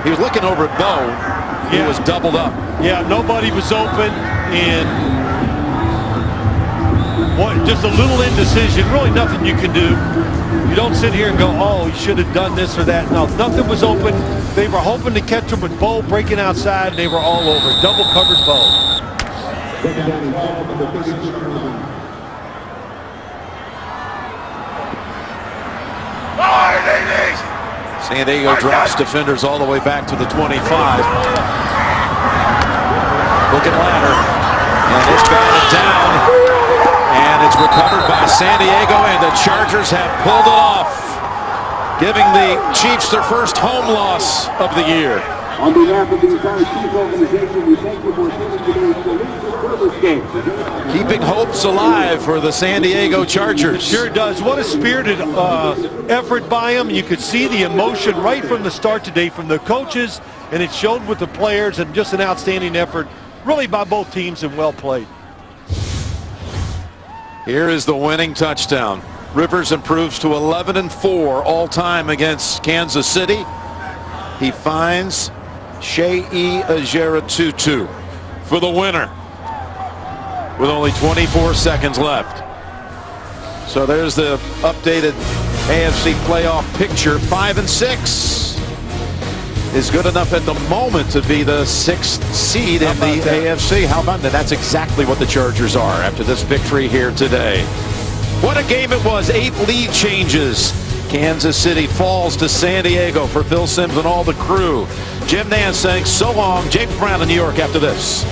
He was looking over at Bo. He was doubled up. Yeah, nobody was open, and just a little indecision. Really nothing you can do. You don't sit here and go, oh, you should have done this or that. No, nothing was open. They were hoping to catch him with Bo breaking outside, and they were all over. Double covered Bo. San Diego drops defenders all the way back to the 25. Looking ladder, and it's batted down, and it's recovered by San Diego, and the Chargers have pulled it off, giving the Chiefs their first home loss of the year. On behalf of the entire Chiefs organization, we thank you for attending today's service game. Keeping hopes alive for the San Diego Chargers. It sure does. What a spirited effort by them. You could see the emotion right from the start today from the coaches, and it showed with the players, and just an outstanding effort really by both teams, and well played. Here is the winning touchdown. Rivers improves to 11-4 all-time against Kansas City. He finds Sheyi Ajera-Tutu for the winner with only 24 seconds left. So there's the updated AFC playoff picture. 5-6 is good enough at the moment to be the 6th seed in the AFC. How about that? That's exactly what the Chargers are after this victory here today. What a game it was. 8 lead changes. Kansas City falls to San Diego. For Phil Simms and all the crew, Jim Nantz saying so long. James Brown in New York after this.